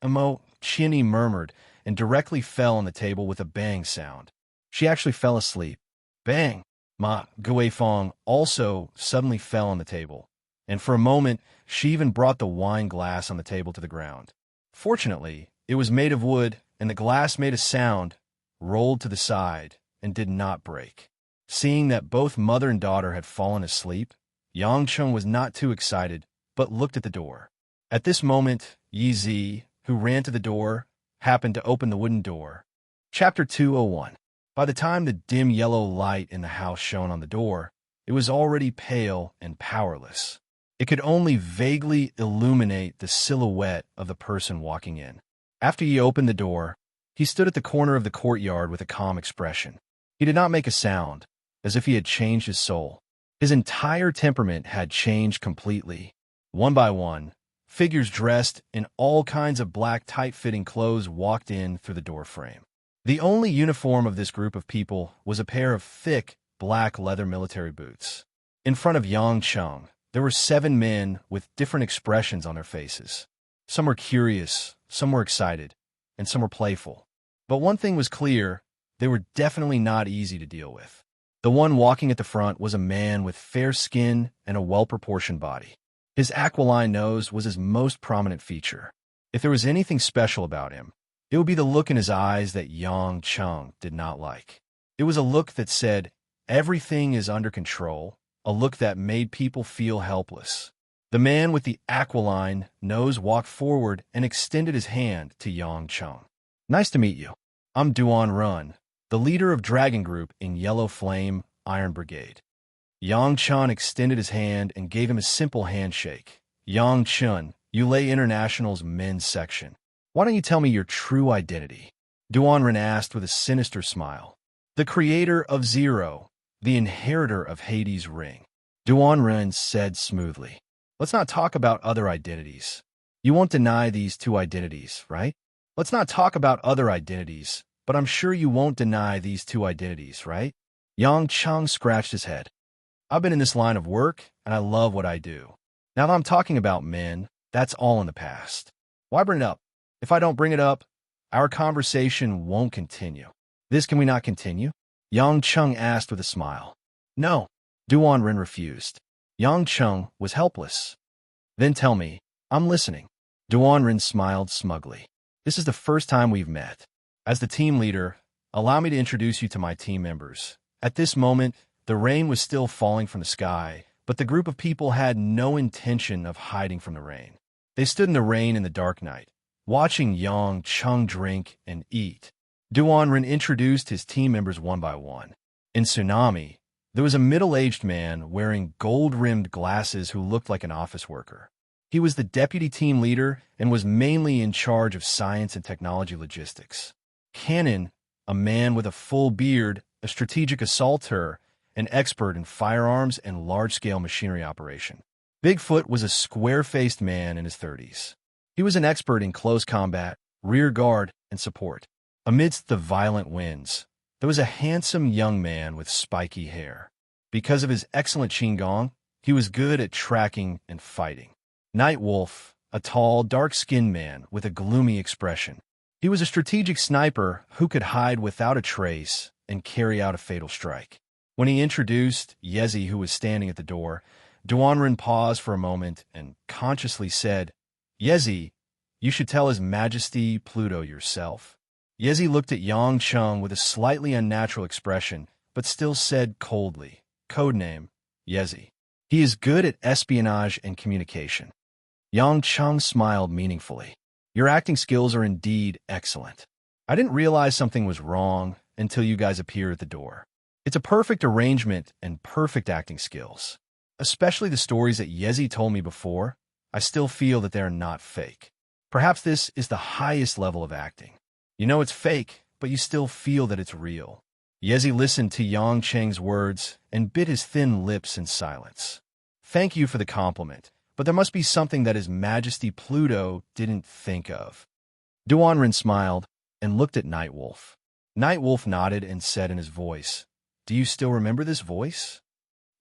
Emo Qianni murmured and directly fell on the table with a bang sound. She actually fell asleep. Bang! Ma Guifeng also suddenly fell on the table, and for a moment she even brought the wine glass on the table to the ground. Fortunately, it was made of wood, and the glass made a sound, rolled to the side, and did not break. Seeing that both mother and daughter had fallen asleep, Yang Cheng was not too excited, but looked at the door. At this moment, Yizi, who ran to the door, happened to open the wooden door. Chapter 201. By the time the dim yellow light in the house shone on the door, it was already pale and powerless. It could only vaguely illuminate the silhouette of the person walking in. After he opened the door, he stood at the corner of the courtyard with a calm expression. He did not make a sound, as if he had changed his soul. His entire temperament had changed completely. One by one, figures dressed in all kinds of black tight-fitting clothes walked in through the doorframe. The only uniform of this group of people was a pair of thick, black leather military boots. In front of Yang Cheng, there were 7 men with different expressions on their faces. Some were curious, some were excited, and some were playful. But one thing was clear, they were definitely not easy to deal with. The one walking at the front was a man with fair skin and a well-proportioned body. His aquiline nose was his most prominent feature. If there was anything special about him, it would be the look in his eyes that Yang Cheng did not like. It was a look that said, "Everything is under control," a look that made people feel helpless. The man with the aquiline nose walked forward and extended his hand to Yang Cheng. "Nice to meet you. I'm Duan Run, the leader of Dragon Group in Yellow Flame Iron Brigade." Yang Cheng extended his hand and gave him a simple handshake. "Yang Cheng, Yulei International's men's section. Why don't you tell me your true identity?" Duan Ren asked with a sinister smile. "The creator of Zero, the inheritor of Hades' ring," Duan Ren said smoothly. "Let's not talk about other identities. You won't deny these 2 identities, right? Let's not talk about other identities, but I'm sure you won't deny these 2 identities, right?" Yang Cheng scratched his head. "I've been in this line of work, and I love what I do. Now that I'm talking about men, that's all in the past. Why bring it up? If I don't bring it up, our conversation won't continue." Can we not continue?" Yang Cheng asked with a smile. "No," Duan Ren refused. Yang Cheng was helpless. "Then tell me. I'm listening." Duan Ren smiled smugly. "This is the first time we've met. As the team leader, allow me to introduce you to my team members." At this moment, the rain was still falling from the sky, but the group of people had no intention of hiding from the rain. They stood in the rain in the dark night, watching Yang Cheng drink and eat. Duan Ren introduced his team members one by one. In Tsunami, there was a middle-aged man wearing gold-rimmed glasses who looked like an office worker. He was the deputy team leader and was mainly in charge of science and technology logistics. Cannon, a man with a full beard, a strategic assaulter, an expert in firearms and large-scale machinery operation. Bigfoot was a square-faced man in his 30s. He was an expert in close combat, rear guard, and support. Amidst the violent winds, there was a handsome young man with spiky hair. Because of his excellent qigong, he was good at tracking and fighting. Night Wolf, a tall, dark-skinned man with a gloomy expression. He was a strategic sniper who could hide without a trace and carry out a fatal strike. When he introduced Yezi, who was standing at the door, Duanren paused for a moment and consciously said, "Yezi, you should tell His Majesty Pluto yourself." Yezi looked at Yang Cheng with a slightly unnatural expression, but still said coldly, "Codename, Yezi. He is good at espionage and communication." Yang Cheng smiled meaningfully. "Your acting skills are indeed excellent. I didn't realize something was wrong until you guys appeared at the door. It's a perfect arrangement and perfect acting skills. Especially the stories that Yezi told me before, I still feel that they're not fake. Perhaps this is the highest level of acting. You know it's fake, but you still feel that it's real. Yezi listened to Yang Cheng's words and bit his thin lips in silence. Thank you for the compliment, but there must be something that His Majesty Pluto didn't think of. Duanren smiled and looked at Nightwolf. Nightwolf nodded and said in his voice, "Do you still remember this voice?"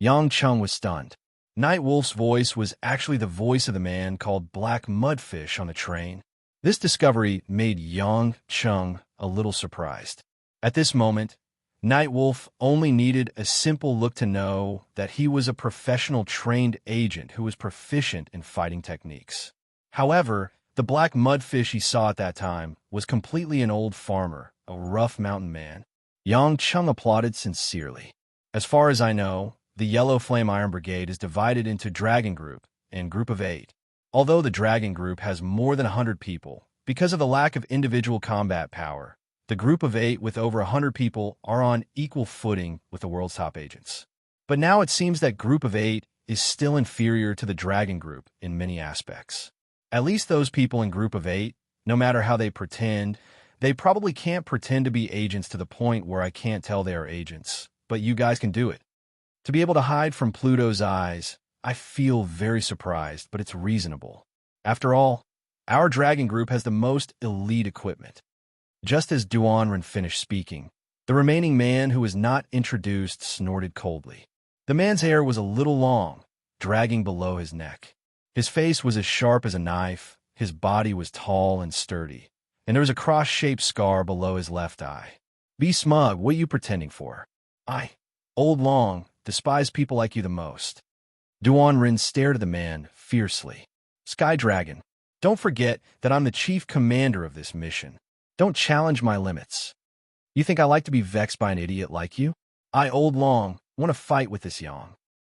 Yang Cheng was stunned. Nightwolf's voice was actually the voice of the man called Black Mudfish on the train. This discovery made Yang Cheng a little surprised. At this moment, Nightwolf only needed a simple look to know that he was a professional trained agent who was proficient in fighting techniques. However, the black mudfish he saw at that time was completely an old farmer, a rough mountain man. Yang Cheng applauded sincerely. As far as I know, the Yellow Flame Iron Brigade is divided into Dragon Group and Group of 8. Although the Dragon Group has more than 100 people, because of the lack of individual combat power, the Group of 8 with over 100 people are on equal footing with the world's top agents. But now it seems that Group of 8 is still inferior to the Dragon Group in many aspects. At least those people in Group of 8, no matter how they pretend, they probably can't pretend to be agents to the point where I can't tell they are agents, but you guys can do it. To be able to hide from Pluto's eyes, I feel very surprised, but it's reasonable. After all, our Dragon Group has the most elite equipment. Just as Duanren finished speaking, the remaining man who was not introduced snorted coldly. The man's hair was a little long, dragging below his neck. His face was as sharp as a knife, his body was tall and sturdy, and there was a cross-shaped scar below his left eye. Be smug, what are you pretending for? I, Old Long, despise people like you the most. Duanren stared at the man fiercely. Sky Dragon, don't forget that I'm the chief commander of this mission. Don't challenge my limits. You think I like to be vexed by an idiot like you? I, Old Long, want to fight with this Yang.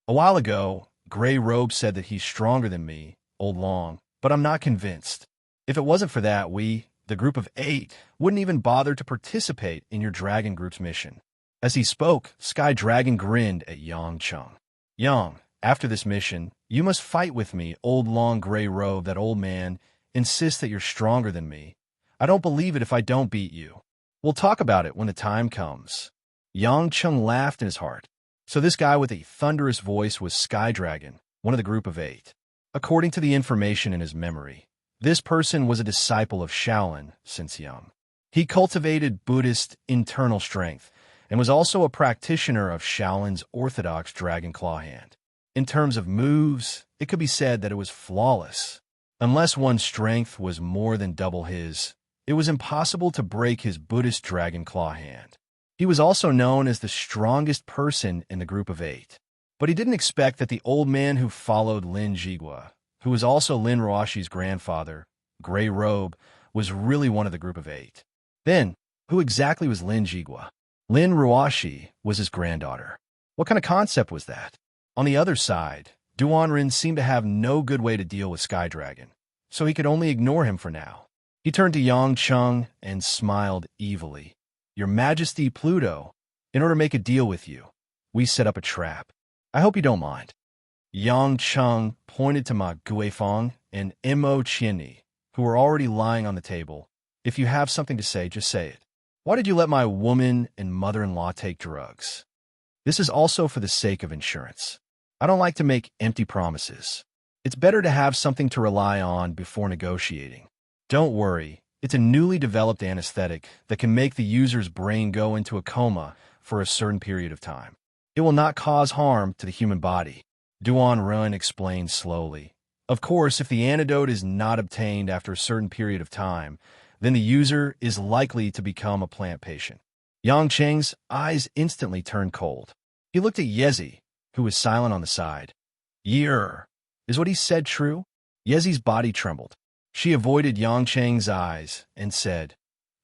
A while ago, Grey Robe said that he's stronger than me, Old Long, but I'm not convinced. If it wasn't for that, we, the Group of 8, wouldn't even bother to participate in your Dragon Group's mission. As he spoke, Sky Dragon grinned at Yang Cheng. Yang, after this mission, you must fight with me, Old Long Grey Robe. That old man insists that you're stronger than me. I don't believe it if I don't beat you. We'll talk about it when the time comes. Yang Cheng laughed in his heart. So this guy with a thunderous voice was Sky Dragon, one of the Group of 8. According to the information in his memory, this person was a disciple of Shaolin since young. He cultivated Buddhist internal strength and was also a practitioner of Shaolin's orthodox Dragon Claw hand. In terms of moves, it could be said that it was flawless. Unless one's strength was more than double his, it was impossible to break his Buddhist Dragon Claw hand. He was also known as the strongest person in the Group of 8. But he didn't expect that the old man who followed Lin Jigua, who was also Lin Ruoshi's grandfather, Grey Robe, was really one of the Group of 8. Then, who exactly was Lin Jigua? Lin Ruoshi was his granddaughter. What kind of concept was that? On the other side, Duanren seemed to have no good way to deal with Sky Dragon, so he could only ignore him for now. He turned to Yang Cheng and smiled evilly. Your Majesty Pluto, in order to make a deal with you, we set up a trap. I hope you don't mind. Yang Cheng pointed to Ma Guifeng and Mo Qianni, who were already lying on the table. If you have something to say, just say it. Why did you let my woman and mother-in-law take drugs? This is also for the sake of insurance. I don't like to make empty promises. It's better to have something to rely on before negotiating. Don't worry, it's a newly developed anesthetic that can make the user's brain go into a coma for a certain period of time. It will not cause harm to the human body. Duanren explained slowly. Of course, if the antidote is not obtained after a certain period of time, then the user is likely to become a plant patient. Yang Cheng's eyes instantly turned cold. He looked at Yezi, who was silent on the side. Year, is what he said true? Yezi's body trembled. She avoided Yang Cheng's eyes and said,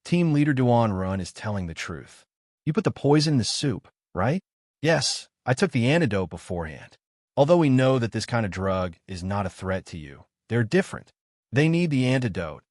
Team Leader Duanren is telling the truth. You put the poison in the soup, right? Yes, I took the antidote beforehand. Although we know that this kind of drug is not a threat to you, they're different. They need the antidote,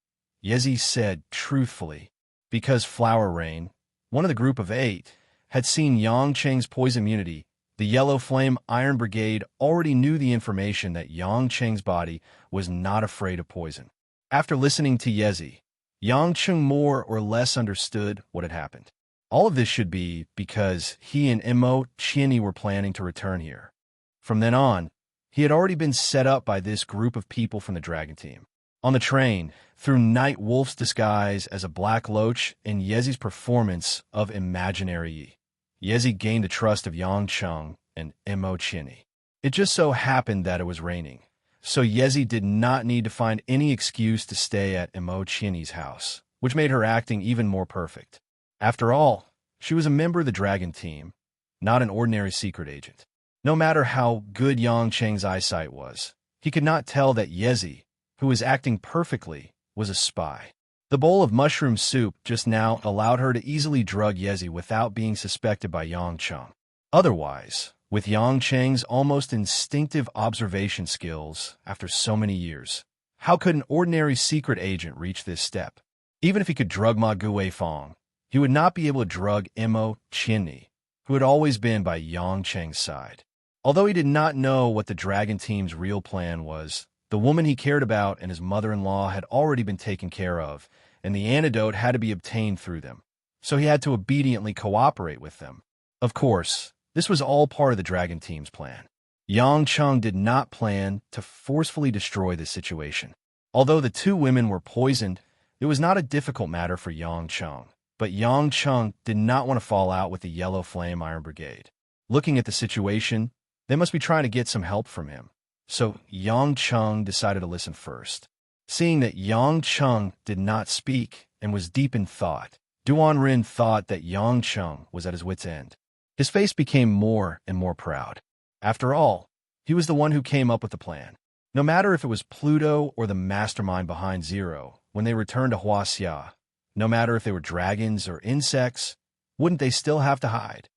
Yezi said truthfully, because Flower Rain, one of the Group of 8, had seen Yang Cheng's poison immunity. The Yellow Flame Iron Brigade already knew the information that Yang Cheng's body was not afraid of poison. After listening to Yezi, Yangcheng more or less understood what had happened. All of this should be because he and Imo Chini were planning to return here. From then on, he had already been set up by this group of people from the Dragon Team. On the train, through Night Wolf's disguise as a Black Loach and Yezi's performance of Imaginary Yi, Yezi gained the trust of Yangcheng and Imo Chini. It just so happened that it was raining, so Yezi did not need to find any excuse to stay at Imo Chini's house, which made her acting even more perfect. After all, she was a member of the Dragon Team, not an ordinary secret agent. No matter how good Yangcheng's eyesight was, he could not tell that Yezi, who was acting perfectly, was a spy. The bowl of mushroom soup just now allowed her to easily drug Yezi without being suspected by Yangcheng. Otherwise, with Yangcheng's almost instinctive observation skills after so many years, how could an ordinary secret agent reach this step? Even if he could drug Ma Guifeng, he would not be able to drug Imo Chini, who had always been by Yangcheng's side. Although he did not know what the Dragon Team's real plan was, the woman he cared about and his mother-in-law had already been taken care of, and the antidote had to be obtained through them, so he had to obediently cooperate with them. Of course, this was all part of the Dragon Team's plan. Yangcheng did not plan to forcefully destroy this situation. Although the two women were poisoned, it was not a difficult matter for Yangcheng, but Yangcheng did not want to fall out with the Yellow Flame Iron Brigade. Looking at the situation, they must be trying to get some help from him. So Yangcheng decided to listen first. Seeing that Yangcheng did not speak and was deep in thought, Duanren thought that Yangcheng was at his wit's end. His face became more and more proud. After all, he was the one who came up with the plan. No matter if it was Pluto or the mastermind behind Zero, when they returned to Huaxia, no matter if they were dragons or insects, wouldn't they still have to hide?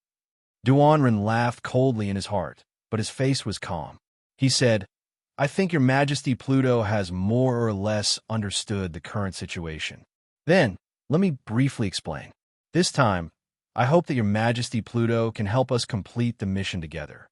Duanren laughed coldly in his heart, but his face was calm. He said, "I think Your Majesty Pluto has more or less understood the current situation. Then, let me briefly explain. This time, I hope that Your Majesty Pluto can help us complete the mission together."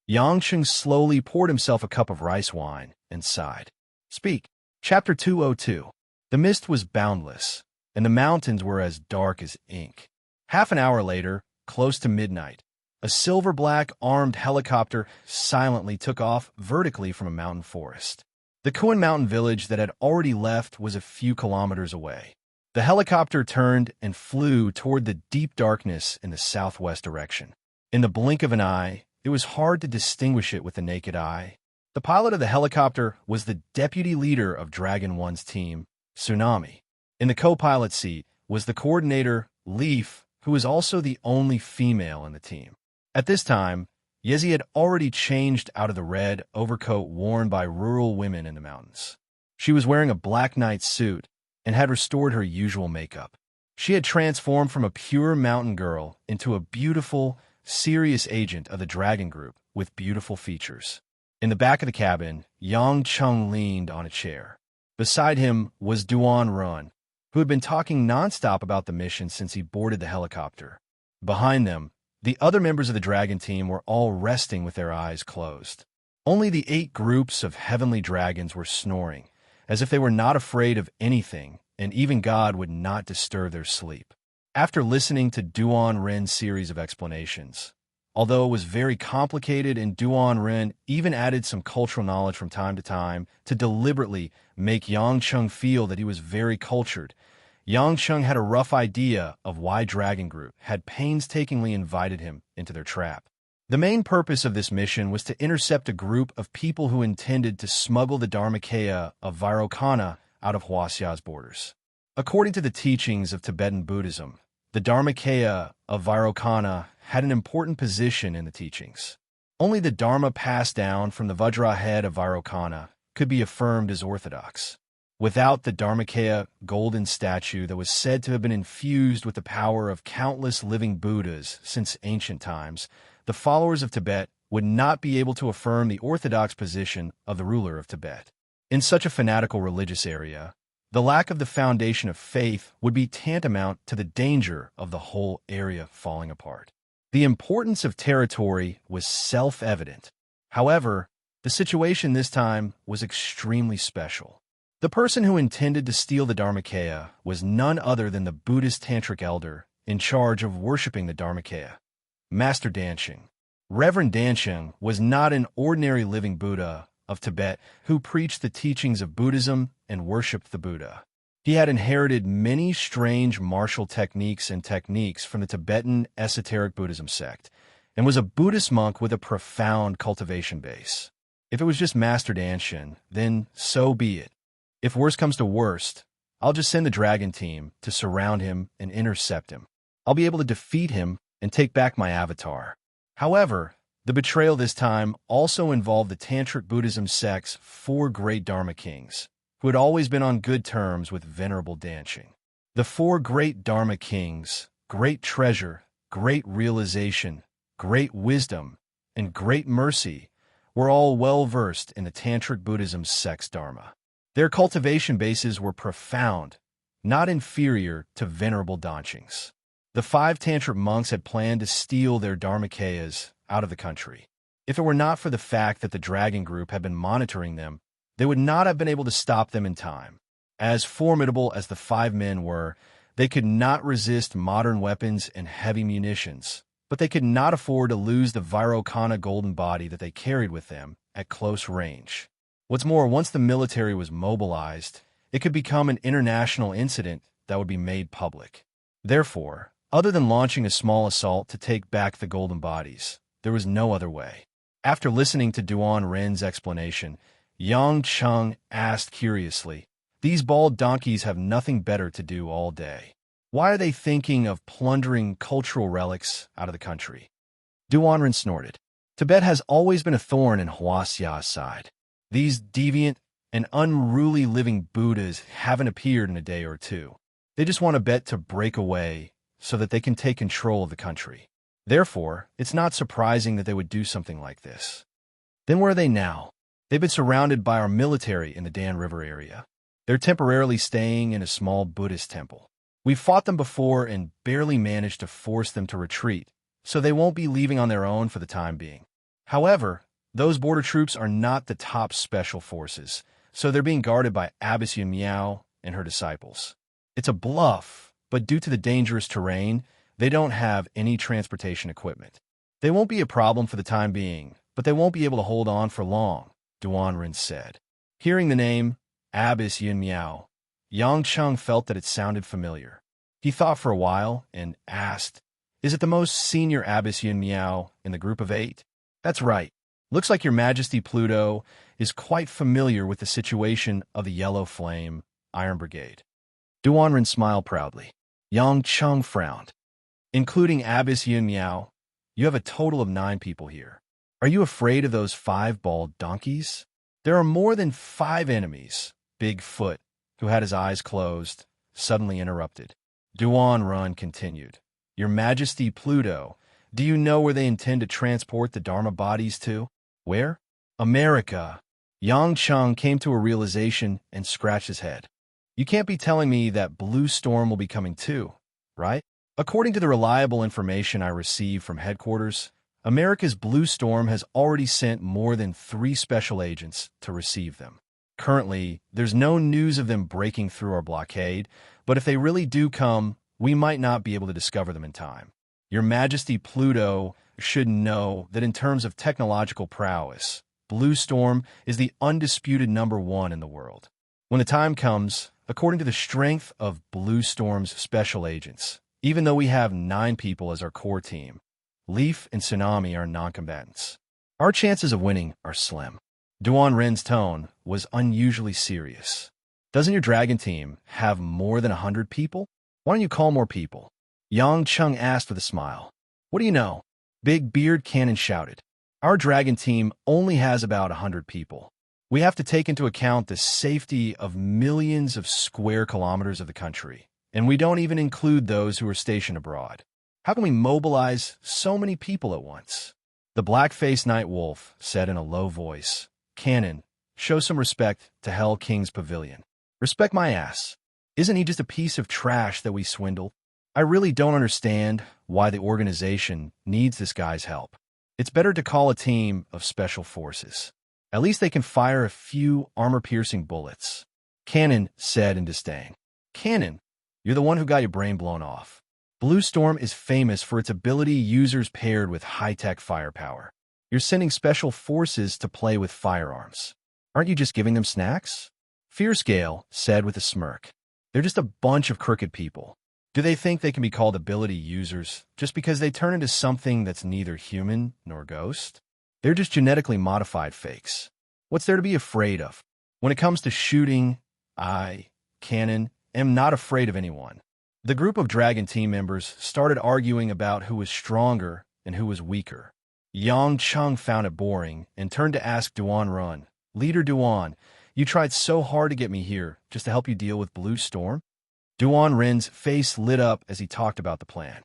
Yangcheng slowly poured himself a cup of rice wine and sighed. Speak. Chapter 202. The mist was boundless, and the mountains were as dark as ink. Half an hour later, close to midnight, a silver-black armed helicopter silently took off vertically from a mountain forest. The Kuan Mountain village that had already left was a few kilometers away. The helicopter turned and flew toward the deep darkness in the southwest direction. In the blink of an eye, it was hard to distinguish it with the naked eye. The pilot of the helicopter was the deputy leader of Dragon One's team, Tsunami. In the co-pilot seat was the coordinator, Leaf, who was also the only female in the team. At this time, Yezi had already changed out of the red overcoat worn by rural women in the mountains. She was wearing a black night suit and had restored her usual makeup. She had transformed from a pure mountain girl into a beautiful, serious agent of the Dragon Group with beautiful features. In the back of the cabin, Yangcheng leaned on a chair. Beside him was Duanren, who had been talking nonstop about the mission since he boarded the helicopter. Behind them, the other members of the Dragon Team were all resting with their eyes closed. Only the 8 groups of heavenly dragons were snoring, as if they were not afraid of anything, and even God would not disturb their sleep. After listening to Duanren's series of explanations, although it was very complicated and Duanren even added some cultural knowledge from time to deliberately make Yangcheng feel that he was very cultured, Yangcheng had a rough idea of why Dragon Group had painstakingly invited him into their trap. The main purpose of this mission was to intercept a group of people who intended to smuggle the Dharmakaya of Vairocana out of Huaxia's borders. According to the teachings of Tibetan Buddhism, the Dharmakaya of Vairocana had an important position in the teachings. Only the Dharma passed down from the Vajra head of Vairocana could be affirmed as orthodox. Without the Dharmakaya golden statue that was said to have been infused with the power of countless living Buddhas since ancient times, the followers of Tibet would not be able to affirm the orthodox position of the ruler of Tibet. In such a fanatical religious area, the lack of the foundation of faith would be tantamount to the danger of the whole area falling apart. The importance of territory was self-evident. However, the situation this time was extremely special. The person who intended to steal the Dharmakaya was none other than the Buddhist tantric elder in charge of worshipping the Dharmakaya, Master Dansheng. Reverend Dansheng was not an ordinary living Buddha of Tibet who preached the teachings of Buddhism and worshipped the Buddha. He had inherited many strange martial techniques from the Tibetan esoteric Buddhism sect, and was a Buddhist monk with a profound cultivation base. If it was just Master Dansheng, then so be it. If worst comes to worst, I'll just send the dragon team to surround him and intercept him. I'll be able to defeat him and take back my avatar. However, the betrayal this time also involved the Tantric Buddhism sect's 4 great Dharma kings, who had always been on good terms with Venerable Dansheng. The 4 great Dharma kings, great treasure, great realization, great wisdom, and great mercy, were all well-versed in the Tantric Buddhism sect's Dharma. Their cultivation bases were profound, not inferior to Venerable Dansheng's. The 5 Tantric monks had planned to steal their Dharmakayas out of the country. If it were not for the fact that the Dragon Group had been monitoring them, they would not have been able to stop them in time. As formidable as the 5 men were, they could not resist modern weapons and heavy munitions, but they could not afford to lose the Vairocana golden body that they carried with them at close range. What's more, once the military was mobilized, it could become an international incident that would be made public. Therefore, other than launching a small assault to take back the golden bodies, there was no other way. After listening to Duan Ren's explanation, Yang Cheng asked curiously, "These bald donkeys have nothing better to do all day. Why are they thinking of plundering cultural relics out of the country?" Duan Ren snorted. "Tibet has always been a thorn in Huasia's side. These deviant and unruly living Buddhas haven't appeared in a day or two. They just want a bet to break away so that they can take control of the country. Therefore, it's not surprising that they would do something like this." "Then where are they now?" "They've been surrounded by our military in the Dan River area. They're temporarily staying in a small Buddhist temple. We've fought them before and barely managed to force them to retreat, so they won't be leaving on their own for the time being. However, those border troops are not the top special forces, so they're being guarded by Abbess Yun Miao and her disciples. It's a bluff, but due to the dangerous terrain, they don't have any transportation equipment. They won't be a problem for the time being, but they won't be able to hold on for long," Duan Ren said. Hearing the name, Abbess Yun Miao, Yang Cheng felt that it sounded familiar. He thought for a while and asked, "Is it the most senior Abbess Yun Miao in the group of 8? "That's right. Looks like Your Majesty Pluto is quite familiar with the situation of the Yellow Flame Iron Brigade." Duan Ren smiled proudly. Yang Cheng frowned. "Including Abbess Yun Miao, you have a total of 9 people here. Are you afraid of those 5 bald donkeys?" "There are more than 5 enemies," Big Foot, who had his eyes closed, suddenly interrupted. Duan Ren continued, "Your Majesty Pluto, do you know where they intend to transport the Dharma bodies to?" "Where?" "America." Yang Cheng came to a realization and scratched his head. "You can't be telling me that Blue Storm will be coming too, right?" "According to the reliable information I received from headquarters, America's Blue Storm has already sent more than 3 special agents to receive them. Currently, there's no news of them breaking through our blockade, but if they really do come, we might not be able to discover them in time. Your Majesty Pluto should know that in terms of technological prowess, Blue Storm is the undisputed #1 in the world. When the time comes, according to the strength of Blue Storm's special agents, even though we have 9 people as our core team, Leaf and Tsunami are non-combatants. Our chances of winning are slim." Duan Ren's tone was unusually serious. "Doesn't your dragon team have more than 100 people? Why don't you call more people?" Yang Cheng asked with a smile. "What do you know?" Big Beard Cannon shouted. "Our dragon team only has about 100 people. We have to take into account the safety of millions of square kilometers of the country, and we don't even include those who are stationed abroad. How can we mobilize so many people at once?" The black-faced Night Wolf said in a low voice, "Cannon, show some respect to Hell King's pavilion." "Respect my ass. Isn't he just a piece of trash that we swindled? I really don't understand why the organization needs this guy's help. It's better to call a team of special forces. At least they can fire a few armor-piercing bullets." Cannon said in disdain. Cannon, you're the one who got your brain blown off. Blue Storm is famous for its ability users paired with high-tech firepower. You're sending special forces to play with firearms. Aren't you just giving them snacks? Fearscale said with a smirk. They're just a bunch of crooked people. Do they think they can be called ability users just because they turn into something that's neither human nor ghost? They're just genetically modified fakes. What's there to be afraid of? When it comes to shooting, I, Cannon, am not afraid of anyone. The group of Dragon team members started arguing about who was stronger and who was weaker. Yang Chung found it boring and turned to ask Duan Run, Leader Duan, you tried so hard to get me here just to help you deal with Blue Storm? Duan Ren's face lit up as he talked about the plan.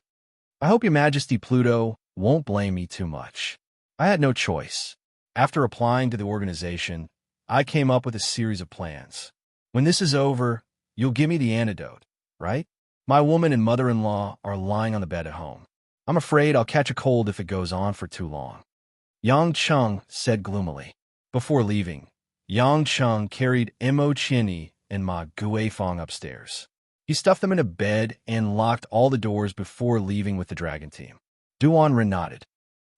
I hope Your Majesty Pluto won't blame me too much. I had no choice. After applying to the organization, I came up with a series of plans. When this is over, you'll give me the antidote, right? My woman and mother-in-law are lying on the bed at home. I'm afraid I'll catch a cold if it goes on for too long. Yang Chung said gloomily. Before leaving, Yang Chung carried Mo Chinny and Ma Guifeng upstairs. He stuffed them in a bed and locked all the doors before leaving with the Dragon team. Duan Ren nodded.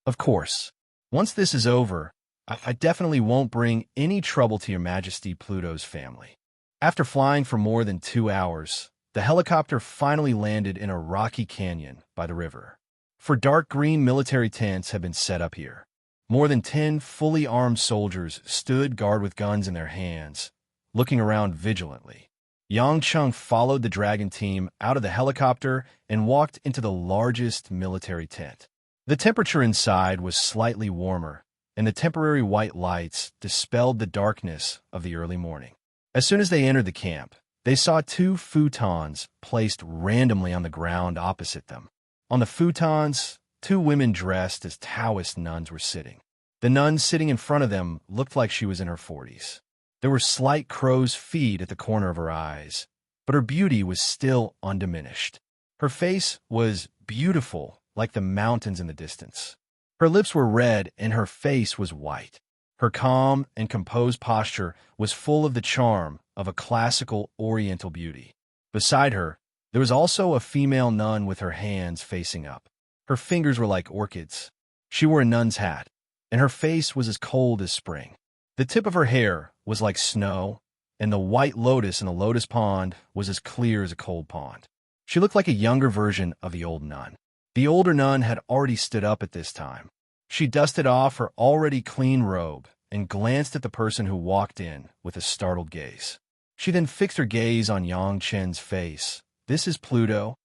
Of course. Once this is over, I definitely won't bring any trouble to Your Majesty Pluto's family. After flying for more than 2 hours, the helicopter finally landed in a rocky canyon by the river. For dark green military tents had been set up here. More than 10 fully armed soldiers stood guard with guns in their hands, looking around vigilantly. Yang Chung followed the Dragon team out of the helicopter and walked into the largest military tent. The temperature inside was slightly warmer, and the temporary white lights dispelled the darkness of the early morning. As soon as they entered the camp, they saw 2 futons placed randomly on the ground opposite them. On the futons, 2 women dressed as Taoist nuns were sitting. The nun sitting in front of them looked like she was in her 40s. There were slight crow's feet at the corner of her eyes, but her beauty was still undiminished. Her face was beautiful, like the mountains in the distance. Her lips were red and her face was white. Her calm and composed posture was full of the charm of a classical Oriental beauty. Beside her, there was also a female nun with her hands facing up. Her fingers were like orchids. She wore a nun's hat, and her face was as cold as spring. The tip of her hair was like snow, and the white lotus in the lotus pond was as clear as a cold pond. She looked like a younger version of the old nun. The older nun had already stood up at this time. She dusted off her already clean robe and glanced at the person who walked in with a startled gaze. She then fixed her gaze on Yang Chen's face. This is Pluto.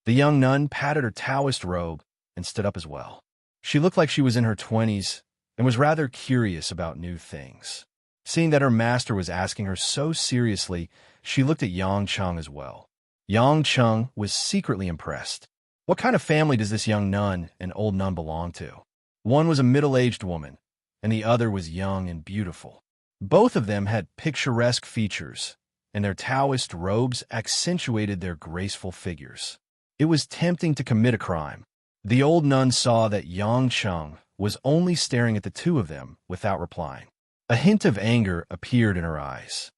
The young nun patted her Taoist robe and stood up as well. She looked like she was in her 20s and was rather curious about new things. Seeing that her master was asking her so seriously, she looked at Yang Chung as well. Yang Chung was secretly impressed. What kind of family does this young nun and old nun belong to? One was a middle-aged woman, and the other was young and beautiful. Both of them had picturesque features, and their Taoist robes accentuated their graceful figures. It was tempting to commit a crime. The old nun saw that Yang Chung was only staring at the 2 of them without replying. A hint of anger appeared in her eyes.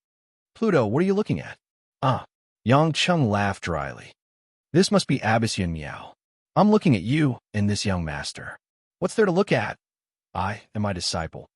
Pluto, what are you looking at? Yang Chung laughed dryly. This must be Abbess Yun Miao. I'm looking at you and this young master. What's there to look at? I and my disciple.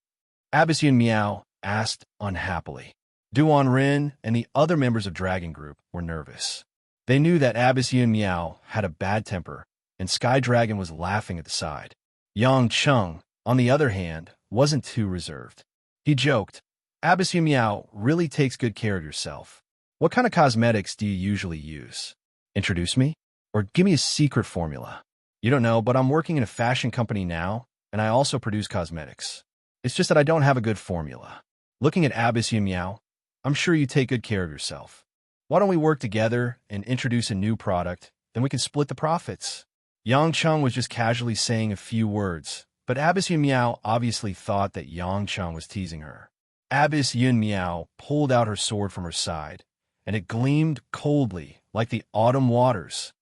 Abbess Yun Miao asked unhappily. Duan Ren and the other members of Dragon Group were nervous. They knew that Abbess Yun Miao had a bad temper, and Sky Dragon was laughing at the side. Yang Chung, on the other hand, wasn't too reserved. He joked, Abbess Yun Miao really takes good care of yourself. What kind of cosmetics do you usually use? Introduce me? Or give me a secret formula? You don't know, but I'm working in a fashion company now, and I also produce cosmetics. It's just that I don't have a good formula. Looking at Abbess Yun Miao, I'm sure you take good care of yourself. Why don't we work together and introduce a new product, then we can split the profits? Yang Chung was just casually saying a few words, but Abbess Yun Miao obviously thought that Yang Chung was teasing her. Abbess Yun Miao pulled out her sword from her side, and it gleamed coldly like the autumn waters.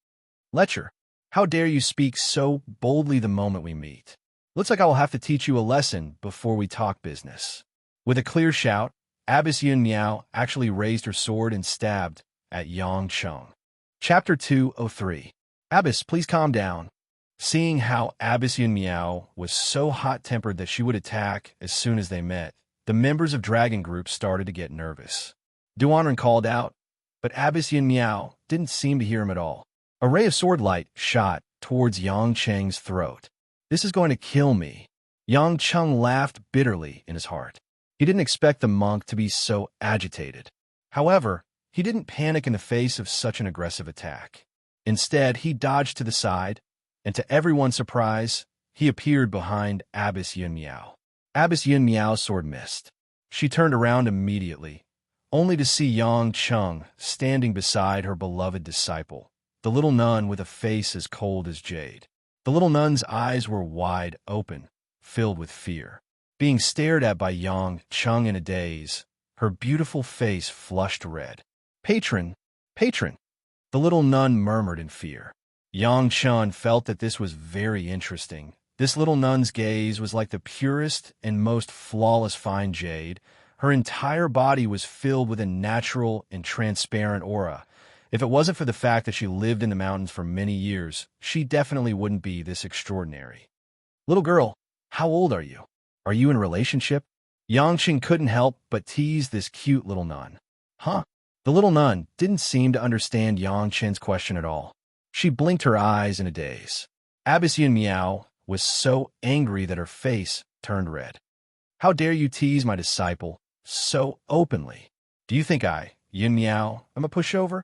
Lecher, how dare you speak so boldly the moment we meet? Looks like I will have to teach you a lesson before we talk business. With a clear shout, Abbess Yun Miao actually raised her sword and stabbed at Yang Chung. Chapter 203. Abbess, please calm down. Seeing how Abbess Yun Miao was so hot-tempered that she would attack as soon as they met, the members of Dragon Group started to get nervous. Duanren called out, but Abbess Yun Miao didn't seem to hear him at all. A ray of sword light shot towards Yang Cheng's throat. This is going to kill me. Yang Chung laughed bitterly in his heart. He didn't expect the monk to be so agitated. However, he didn't panic in the face of such an aggressive attack. Instead, he dodged to the side, and to everyone's surprise, he appeared behind Abbess Yun Miao. Abbess Yun Miao's sword missed. She turned around immediately, only to see Yang Chung standing beside her beloved disciple, the little nun with a face as cold as jade. The little nun's eyes were wide open, filled with fear. Being stared at by Yang Chung in a daze, her beautiful face flushed red. "Patron, patron," the little nun murmured in fear. Yang Chung felt that this was very interesting. This little nun's gaze was like the purest and most flawless fine jade. Her entire body was filled with a natural and transparent aura. If it wasn't for the fact that she lived in the mountains for many years, she definitely wouldn't be this extraordinary. "Little girl, how old are you? Are you in a relationship?" Yang Qing couldn't help but tease this cute little nun. Huh? The little nun didn't seem to understand Yang Qing's question at all. She blinked her eyes in a daze. Abbess Yun Miao was so angry that her face turned red. "How dare you tease my disciple so openly? Do you think Yun Miao, am a pushover?"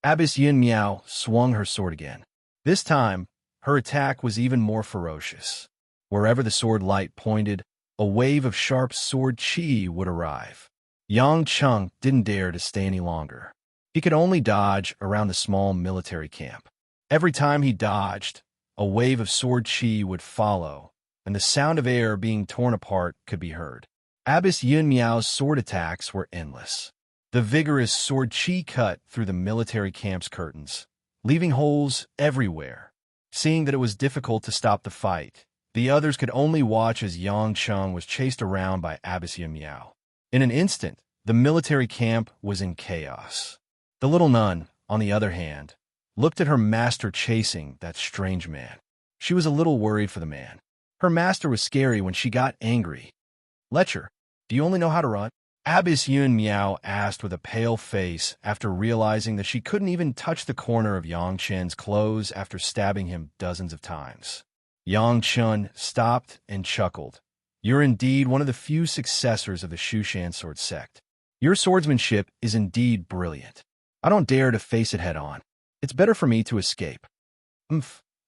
Abbess Yun Miao swung her sword again. This time, her attack was even more ferocious. Wherever the sword light pointed, a wave of sharp sword chi would arrive. Yang Chung didn't dare to stay any longer. He could only dodge around the small military camp. Every time he dodged, a wave of sword chi would follow, and the sound of air being torn apart could be heard. Abbess Yun Miao's sword attacks were endless. The vigorous sword chi cut through the military camp's curtains, leaving holes everywhere. Seeing that it was difficult to stop the fight, the others could only watch as Yang Chung was chased around by Abbess Yun Miao. In an instant, the military camp was in chaos. The little nun, on the other hand, looked at her master chasing that strange man. She was a little worried for the man. Her master was scary when she got angry. "Lecher, do you only know how to run?" Abbess Yun Miao asked with a pale face after realizing that she couldn't even touch the corner of Yang Chen's clothes after stabbing him dozens of times. Yang Chen stopped and chuckled. "You're indeed one of the few successors of the Shushan sword sect. Your swordsmanship is indeed brilliant. I don't dare to face it head-on. It's better for me to escape."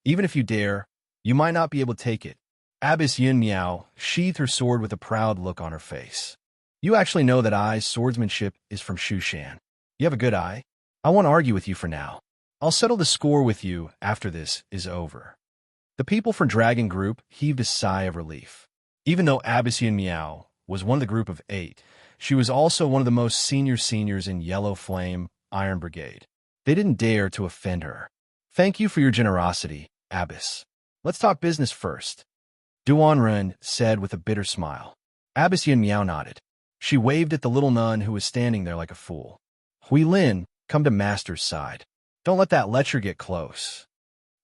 Even if you dare, you might not be able to take it." Abbess Yun Miao sheathed her sword with a proud look on her face. "You actually know that I's swordsmanship is from Shushan. You have a good eye. I won't argue with you for now. I'll settle the score with you after this is over." The people from Dragon Group heaved a sigh of relief. Even though Abbess Yun Miao was one of the group of 8, she was also one of the most seniors in Yellow Flame Iron Brigade. They didn't dare to offend her. "Thank you for your generosity, Abbess. Let's talk business first," Duanren said with a bitter smile. Abbess Yun Miao nodded. She waved at the little nun who was standing there like a fool. "Hui Lin, come to Master's side. Don't let that lecher get close."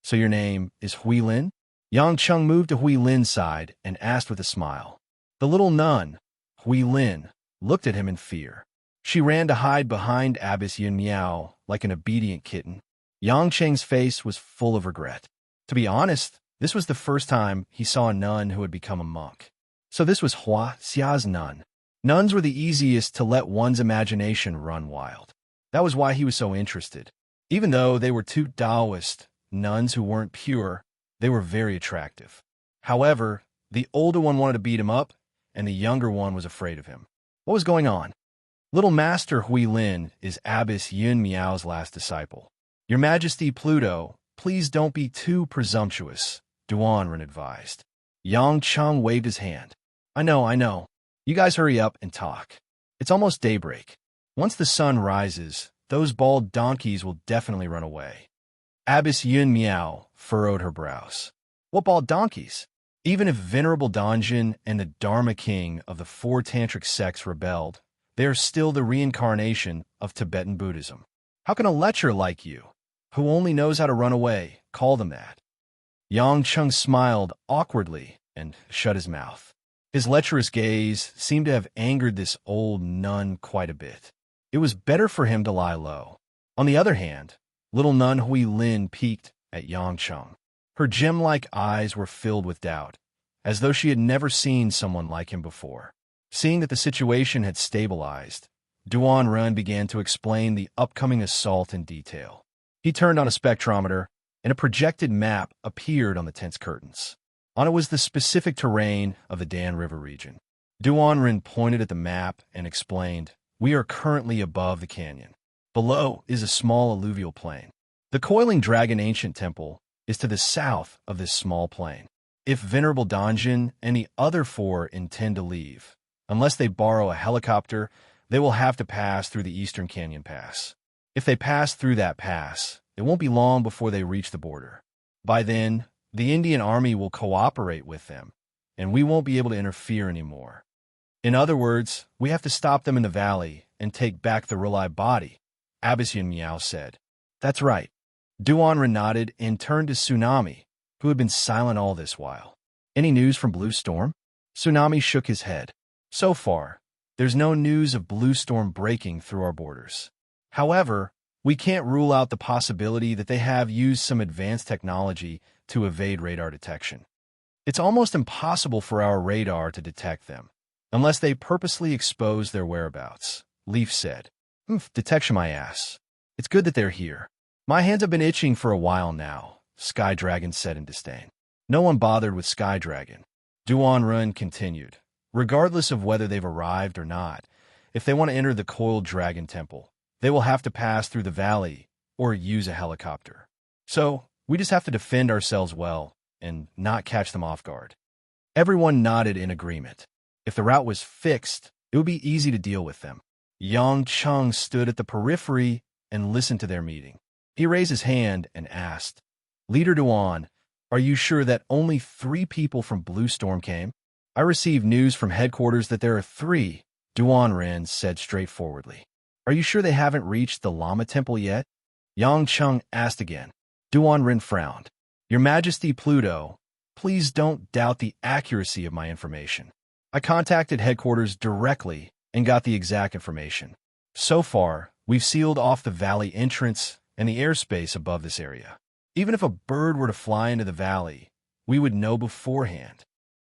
"So your name is Hui Lin?" Yang Chung moved to Hui Lin's side and asked with a smile. The little nun, Hui Lin, looked at him in fear. She ran to hide behind Abbess Yun Miao like an obedient kitten. Yang Cheng's face was full of regret. To be honest, this was the first time he saw a nun who had become a monk. So this was Hua Xia's nun. Nuns were the easiest to let one's imagination run wild. That was why he was so interested. Even though they were two Taoist nuns who weren't pure, they were very attractive. However, the older one wanted to beat him up, and the younger one was afraid of him. What was going on? Little Master Hui Lin is Abbess Yun Miao's last disciple. Your Majesty Pluto, please don't be too presumptuous, Duanren advised. Yang Chung waved his hand. I know. You guys hurry up and talk. It's almost daybreak. Once the sun rises, those bald donkeys will definitely run away. Abbess Yun Miao furrowed her brows. What bald donkeys? Even if Venerable Donjin and the Dharma King of the 4 tantric sects rebelled, They are still the reincarnation of Tibetan Buddhism. How can a lecher like you, who only knows how to run away, call them that? Yang Chung smiled awkwardly and shut his mouth. His lecherous gaze seemed to have angered this old nun quite a bit. It was better for him to lie low. On the other hand, little nun Hui Lin peeked at Yang Chung. Her gem-like eyes were filled with doubt, as though she had never seen someone like him before. Seeing that the situation had stabilized, Duan Run began to explain the upcoming assault in detail. He turned on a spectrometer, and a projected map appeared on the tent's curtains. On it was the specific terrain of the Dan River region. Duan Rin pointed at the map and explained, "We are currently above the canyon. Below is a small alluvial plain. The Coiling Dragon Ancient Temple is to the south of this small plain. If Venerable Donjin and the other four intend to leave, unless they borrow a helicopter, they will have to pass through the Eastern Canyon Pass. If they pass through that pass, it won't be long before they reach the border. By then, the Indian Army will cooperate with them, and we won't be able to interfere anymore. In other words, we have to stop them in the valley and take back the Rilai body," Abbas Yin Miao said. "That's right." Duan Ren nodded and turned to Tsunami, who had been silent all this while. "Any news from Blue Storm?" Tsunami shook his head. "So far, there's no news of Blue Storm breaking through our borders. However, we can't rule out the possibility that they have used some advanced technology to evade radar detection. It's almost impossible for our radar to detect them, unless they purposely expose their whereabouts," Leaf said. Detection my ass. It's good that they're here. My hands have been itching for a while now," Sky Dragon said in disdain. No one bothered with Sky Dragon. Duan Run continued. "Regardless of whether they've arrived or not, if they want to enter the Coiled Dragon Temple, they will have to pass through the valley or use a helicopter. So, we just have to defend ourselves well and not catch them off guard." Everyone nodded in agreement. If the route was fixed, it would be easy to deal with them. Yang Chung stood at the periphery and listened to their meeting. He raised his hand and asked, "Leader Duan, are you sure that only 3 people from Blue Storm came?" "I received news from headquarters that there are 3, Duan Ren said straightforwardly. "Are you sure they haven't reached the Lama Temple yet?" Yang Chung asked again. Duan Ren frowned. "Your Majesty Pluto, please don't doubt the accuracy of my information. I contacted headquarters directly and got the exact information. So far, we've sealed off the valley entrance and the airspace above this area. Even if a bird were to fly into the valley, we would know beforehand."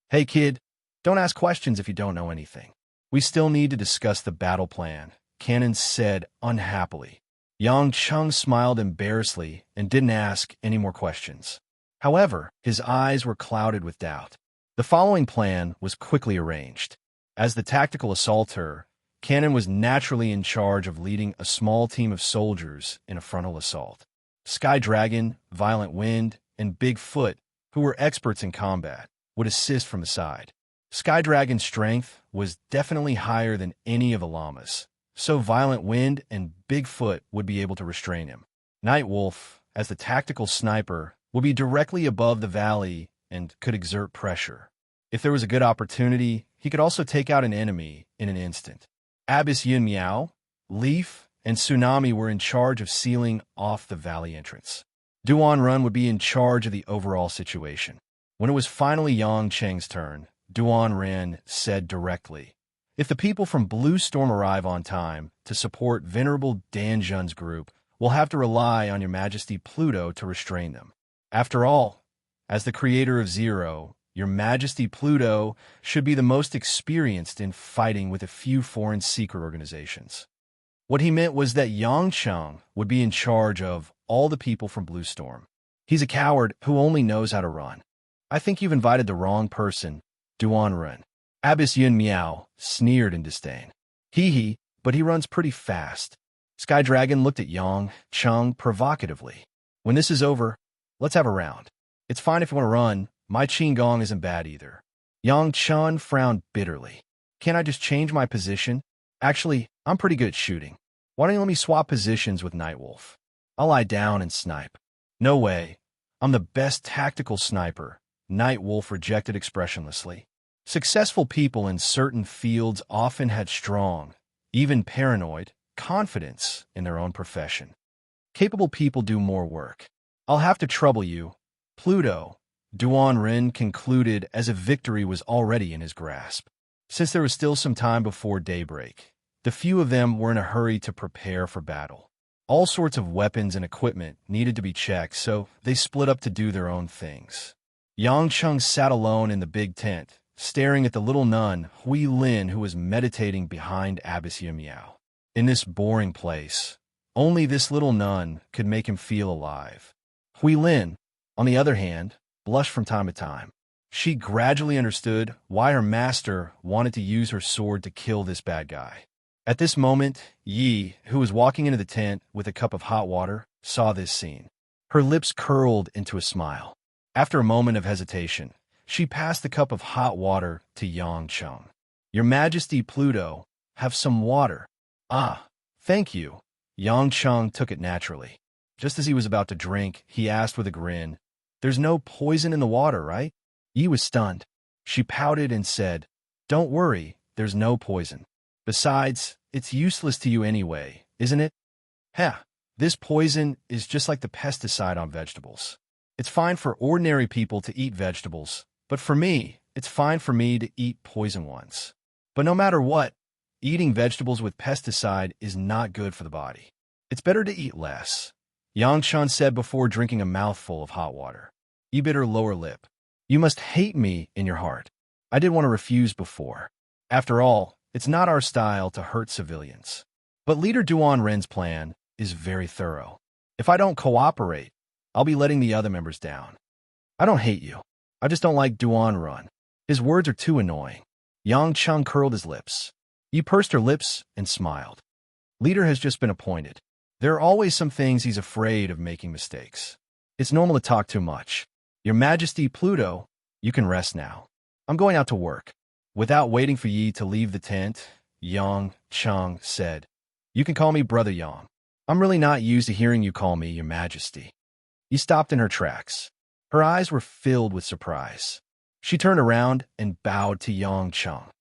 "Hey kid, don't ask questions if you don't know anything. We still need to discuss the battle plan," Cannon said unhappily. Yang Chung smiled embarrassedly and didn't ask any more questions. However, his eyes were clouded with doubt. The following plan was quickly arranged. As the tactical assaulter, Cannon was naturally in charge of leading a small team of soldiers in a frontal assault. Sky Dragon, Violent Wind, and Bigfoot, who were experts in combat, would assist from the side. Sky Dragon's strength was definitely higher than any of the llamas, so Violent Wind and Bigfoot would be able to restrain him. Nightwolf, as the tactical sniper, would be directly above the valley and could exert pressure. If there was a good opportunity, he could also take out an enemy in an instant. Abbas Yin Miao, Leaf, and Tsunami were in charge of sealing off the valley entrance. Duan Run would be in charge of the overall situation. When it was finally Yang Cheng's turn, Duan Ren said directly, "If the people from Blue Storm arrive on time to support Venerable Danjun's group, we'll have to rely on Your Majesty Pluto to restrain them. After all, as the creator of Zero, Your Majesty Pluto should be the most experienced in fighting with a few foreign secret organizations." What he meant was that Yang Cheng would be in charge of all the people from Blue Storm. "He's a coward who only knows how to run. I think you've invited the wrong person," Duan Ren. Abbas Yun Miao sneered in disdain. "Hee, but he runs pretty fast." Sky Dragon looked at Yang Cheng provocatively. "When this is over, let's have a round. It's fine if you want to run. My Qigong isn't bad either." Yang Cheng frowned bitterly. "Can't I just change my position? Actually, I'm pretty good at shooting. Why don't you let me swap positions with Nightwolf? I'll lie down and snipe." "No way. I'm the best tactical sniper," Nightwolf rejected expressionlessly. Successful people in certain fields often had strong, even paranoid, confidence in their own profession. Capable people do more work. I'll have to trouble you, Pluto, Duan Rin concluded as if victory was already in his grasp. Since there was still some time before daybreak, the few of them were in a hurry to prepare for battle. All sorts of weapons and equipment needed to be checked, so they split up to do their own things. Yang Cheng sat alone in the big tent, staring at the little nun, Hui Lin, who was meditating behind Abbess Yin Miao. In this boring place, only this little nun could make him feel alive. Hui Lin, on the other hand, blushed from time to time. She gradually understood why her master wanted to use her sword to kill this bad guy. At this moment, Yi, who was walking into the tent with a cup of hot water, saw this scene. Her lips curled into a smile. After a moment of hesitation, she passed the cup of hot water to Yang Cheng. "Your Majesty Pluto, have some water." "Ah, thank you." Yang Cheng took it naturally. Just as he was about to drink, he asked with a grin, "There's no poison in the water, right?" Yi was stunned. She pouted and said, "Don't worry, there's no poison. Besides, it's useless to you anyway, isn't it?" "Heh, this poison is just like the pesticide on vegetables. It's fine for ordinary people to eat vegetables, but for me, it's fine for me to eat poison ones. But no matter what, eating vegetables with pesticide is not good for the body. It's better to eat less," Yang Cheng said before drinking a mouthful of hot water. Yi bit her lower lip. "You must hate me in your heart. I didn't want to refuse before. After all, it's not our style to hurt civilians. But Leader Duan Ren's plan is very thorough. If I don't cooperate, I'll be letting the other members down. I don't hate you. I just don't like Duan Ren. His words are too annoying." Yang Cheng curled his lips. Yi pursed her lips and smiled. Leader has just been appointed. There are always some things he's afraid of making mistakes. It's normal to talk too much. "Your Majesty Pluto, you can rest now. I'm going out to work." Without waiting for Yi to leave the tent, Yang Cheng said, "You can call me Brother Yang. I'm really not used to hearing you call me Your Majesty." Yi stopped in her tracks. Her eyes were filled with surprise. She turned around and bowed to Yang Cheng.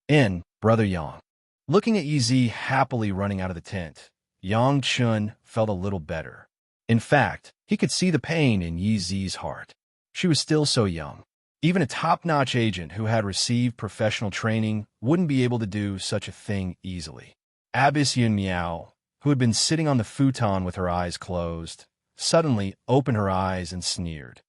"In, Brother Yang." Looking at Yi Zi happily running out of the tent, Yang Chun felt a little better. In fact, he could see the pain in Yi Zi's heart. She was still so young. Even a top-notch agent who had received professional training wouldn't be able to do such a thing easily. Abbess Yin Miao, who had been sitting on the futon with her eyes closed, suddenly opened her eyes and sneered.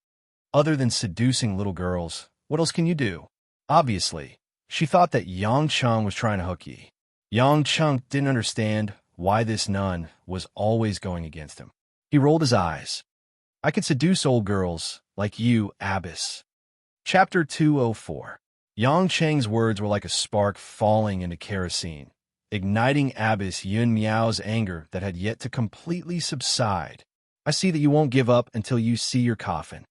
"Other than seducing little girls, what else can you do?" Obviously, she thought that Yang Cheng was trying to hook Yi. Yang Cheng didn't understand why this nun was always going against him. He rolled his eyes. "I could seduce old girls like you, Abbess." Chapter 204. Yang Cheng's words were like a spark falling into kerosene, igniting Abbess Yun Miao's anger that had yet to completely subside. "I see that you won't give up until you see your coffin."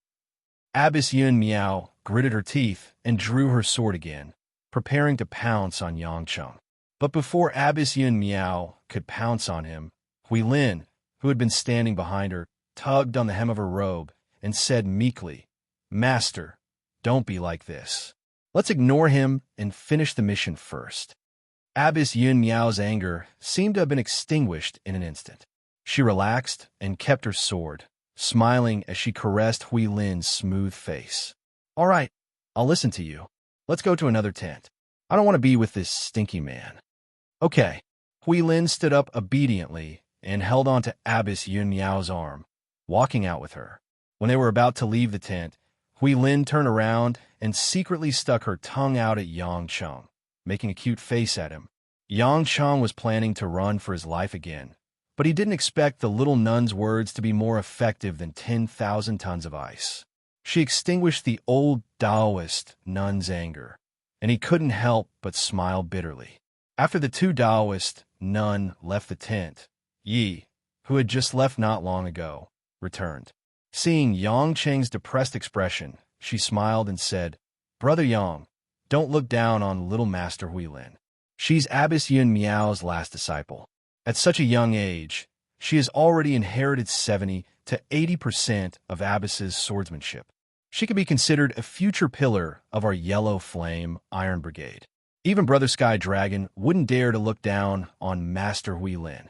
Abbess Yun Miao gritted her teeth and drew her sword again, preparing to pounce on Yang Cheng. But before Abbess Yun Miao could pounce on him, Hui Lin, who had been standing behind her, tugged on the hem of her robe and said meekly, "Master, don't be like this. Let's ignore him and finish the mission first." Abbess Yun Miao's anger seemed to have been extinguished in an instant. She relaxed and kept her sword, smiling as she caressed Hui Lin's smooth face. "All right, I'll listen to you. Let's go to another tent. I don't want to be with this stinky man." "Okay." Hui Lin stood up obediently and held on to Abbess Yun Miao's arm, walking out with her. When they were about to leave the tent, Hui Lin turned around and secretly stuck her tongue out at Yang Cheng, making a cute face at him. Yang Cheng was planning to run for his life again, but he didn't expect the little nun's words to be more effective than 10,000 tons of ice. She extinguished the old Taoist nun's anger, and he couldn't help but smile bitterly. After the two Taoist nun left the tent, Yi, who had just left not long ago, returned. Seeing Yang Cheng's depressed expression, she smiled and said, "Brother Yang, don't look down on little Master Hui Lin. She's Abbess Yun Miao's last disciple. At such a young age, she has already inherited 70 to 80% of Abbess's swordsmanship. She could be considered a future pillar of our Yellow Flame Iron Brigade." Even Brother Sky Dragon wouldn't dare to look down on Master Huilin.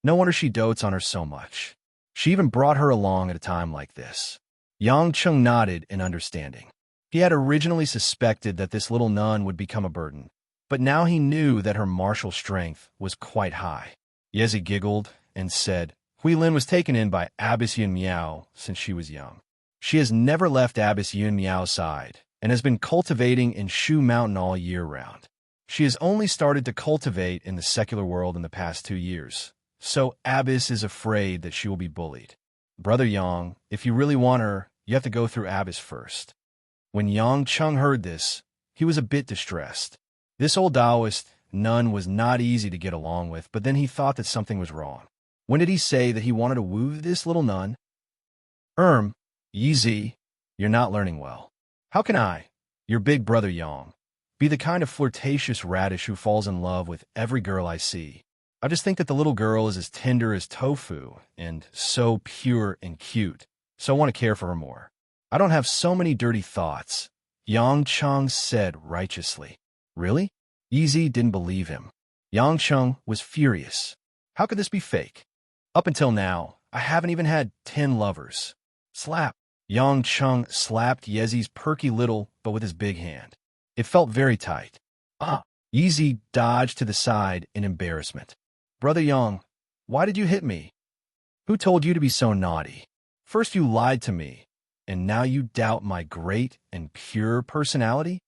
No wonder she dotes on her so much. She even brought her along at a time like this. Yang Cheng nodded in understanding. He had originally suspected that this little nun would become a burden, but now he knew that her martial strength was quite high. Yezi giggled and said, Huilin was taken in by Abbess Yun Miao since she was young. She has never left Abbess Yun Miao's side and has been cultivating in Shu Mountain all year round. She has only started to cultivate in the secular world in the past 2 years, so Abbess is afraid that she will be bullied. Brother Yang, if you really want her, you have to go through Abbess first. When Yang Cheng heard this, he was a bit distressed. This old Taoist nun was not easy to get along with, but then he thought that something was wrong. When did he say that he wanted to woo this little nun? Yizi, you're not learning well. How can I, your big brother Yang, be the kind of flirtatious radish who falls in love with every girl I see? I just think that the little girl is as tender as tofu and so pure and cute, so I want to care for her more. I don't have so many dirty thoughts, Yang Cheng said righteously. Really? Yizi didn't believe him. Yang Cheng was furious. How could this be fake? Up until now, I haven't even had 10 lovers. Slap. Yang Cheng slapped Yezi's perky little but with his big hand. It felt very tight. Yizi dodged to the side in embarrassment. Brother Yang, why did you hit me? Who told you to be so naughty? First you lied to me, and now you doubt my great and pure personality?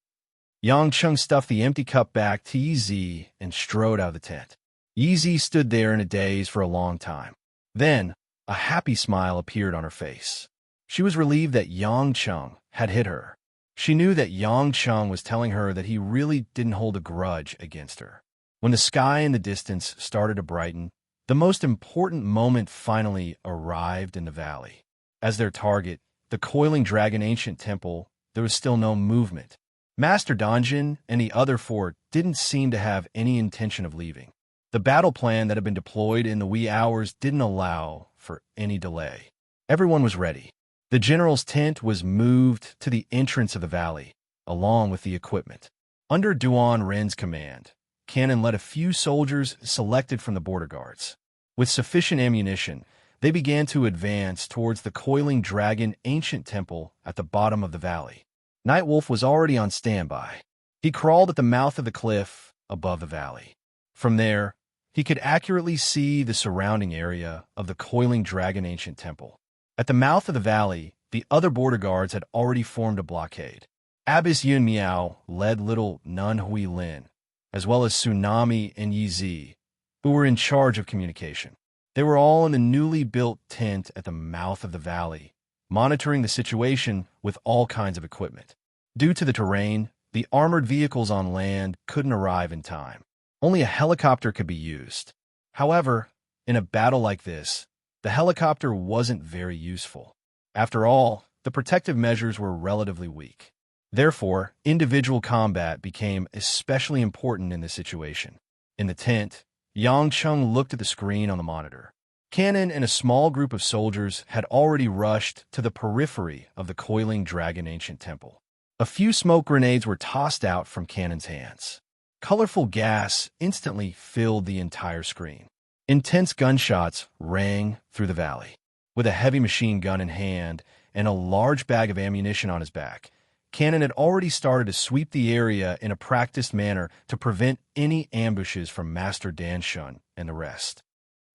Yang Cheng stuffed the empty cup back to Yizi and strode out of the tent. Yizi stood there in a daze for a long time. Then, a happy smile appeared on her face. She was relieved that Yang Cheng had hit her. She knew that Yang Cheng was telling her that he really didn't hold a grudge against her. When the sky in the distance started to brighten, the most important moment finally arrived in the valley. As their target, the coiling dragon ancient temple, there was still no movement. Master Donjin and the other 4 didn't seem to have any intention of leaving. The battle plan that had been deployed in the wee hours didn't allow for any delay. Everyone was ready. The general's tent was moved to the entrance of the valley, along with the equipment. Under Duan Ren's command, Cannon led a few soldiers selected from the border guards. With sufficient ammunition, they began to advance towards the coiling dragon ancient temple at the bottom of the valley. Nightwolf was already on standby. He crawled at the mouth of the cliff above the valley. From there, he could accurately see the surrounding area of the coiling dragon ancient temple. At the mouth of the valley, the other border guards had already formed a blockade. Abbess Yun Miao led little Nun Huilin, as well as Tsunami and Yizi, who were in charge of communication. They were all in the newly built tent at the mouth of the valley, monitoring the situation with all kinds of equipment. Due to the terrain, the armored vehicles on land couldn't arrive in time. Only a helicopter could be used. However, in a battle like this, the helicopter wasn't very useful. After all, the protective measures were relatively weak. Therefore, individual combat became especially important in this situation. In the tent, Yang Cheng looked at the screen on the monitor. Cannon and a small group of soldiers had already rushed to the periphery of the coiling dragon ancient temple. A few smoke grenades were tossed out from Cannon's hands. Colorful gas instantly filled the entire screen. Intense gunshots rang through the valley. With a heavy machine gun in hand and a large bag of ammunition on his back, Cannon had already started to sweep the area in a practiced manner to prevent any ambushes from Master Danshun and the rest.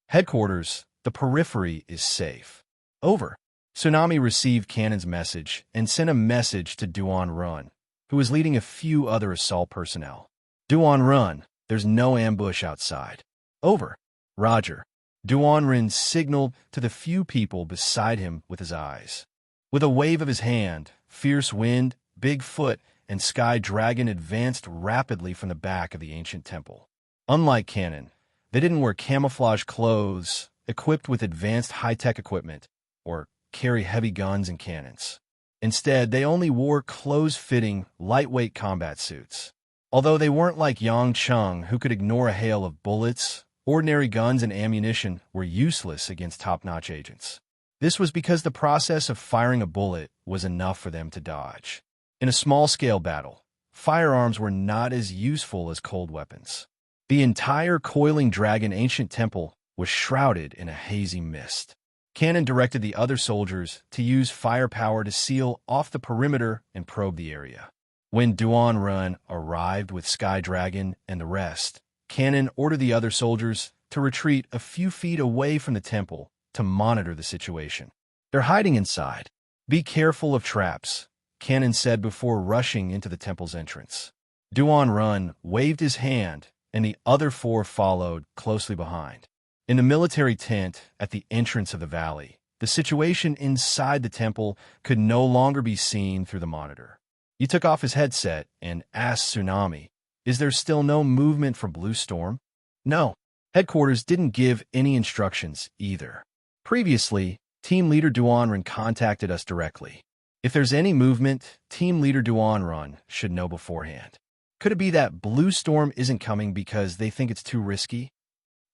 Headquarters, the periphery is safe. Over. Tsunami received Cannon's message and sent a message to Duan Run, who was leading a few other assault personnel. Duan Run, there's no ambush outside. Over. Roger. Duan Rin signaled to the few people beside him with his eyes. With a wave of his hand, Fierce Wind, Bigfoot, and Sky Dragon advanced rapidly from the back of the ancient temple. Unlike Cannon, they didn't wear camouflage clothes, equipped with advanced high-tech equipment, or carry heavy guns and cannons. Instead, they only wore close-fitting, lightweight combat suits. Although they weren't like Yang Cheng, who could ignore a hail of bullets, ordinary guns and ammunition were useless against top-notch agents. This was because the process of firing a bullet was enough for them to dodge. In a small-scale battle, firearms were not as useful as cold weapons. The entire coiling dragon ancient temple was shrouded in a hazy mist. Cannon directed the other soldiers to use firepower to seal off the perimeter and probe the area. When Duan Run arrived with Sky Dragon and the rest, Cannon ordered the other soldiers to retreat a few feet away from the temple to monitor the situation. "They're hiding inside. Be careful of traps," Cannon said before rushing into the temple's entrance. Duan Run waved his hand, and the other four followed closely behind. In the military tent at the entrance of the valley, the situation inside the temple could no longer be seen through the monitor. He took off his headset and asked Tsunami, "Is there still no movement from Blue Storm?" "No. Headquarters didn't give any instructions either. Previously, Team Leader Duanrun contacted us directly. If there's any movement, Team Leader Duanrun should know beforehand. Could it be that Blue Storm isn't coming because they think it's too risky?"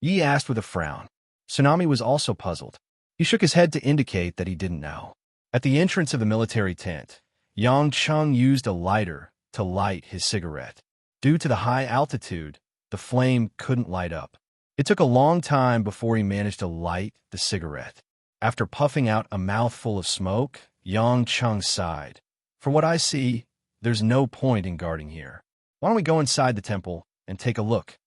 Yi asked with a frown. Tsunami was also puzzled. He shook his head to indicate that he didn't know. At the entrance of the military tent, Yang Chung used a lighter to light his cigarette. Due to the high altitude, the flame couldn't light up. It took a long time before he managed to light the cigarette. After puffing out a mouthful of smoke, Yang Chung sighed. "For what I see, there's no point in guarding here. Why don't we go inside the temple and take a look?"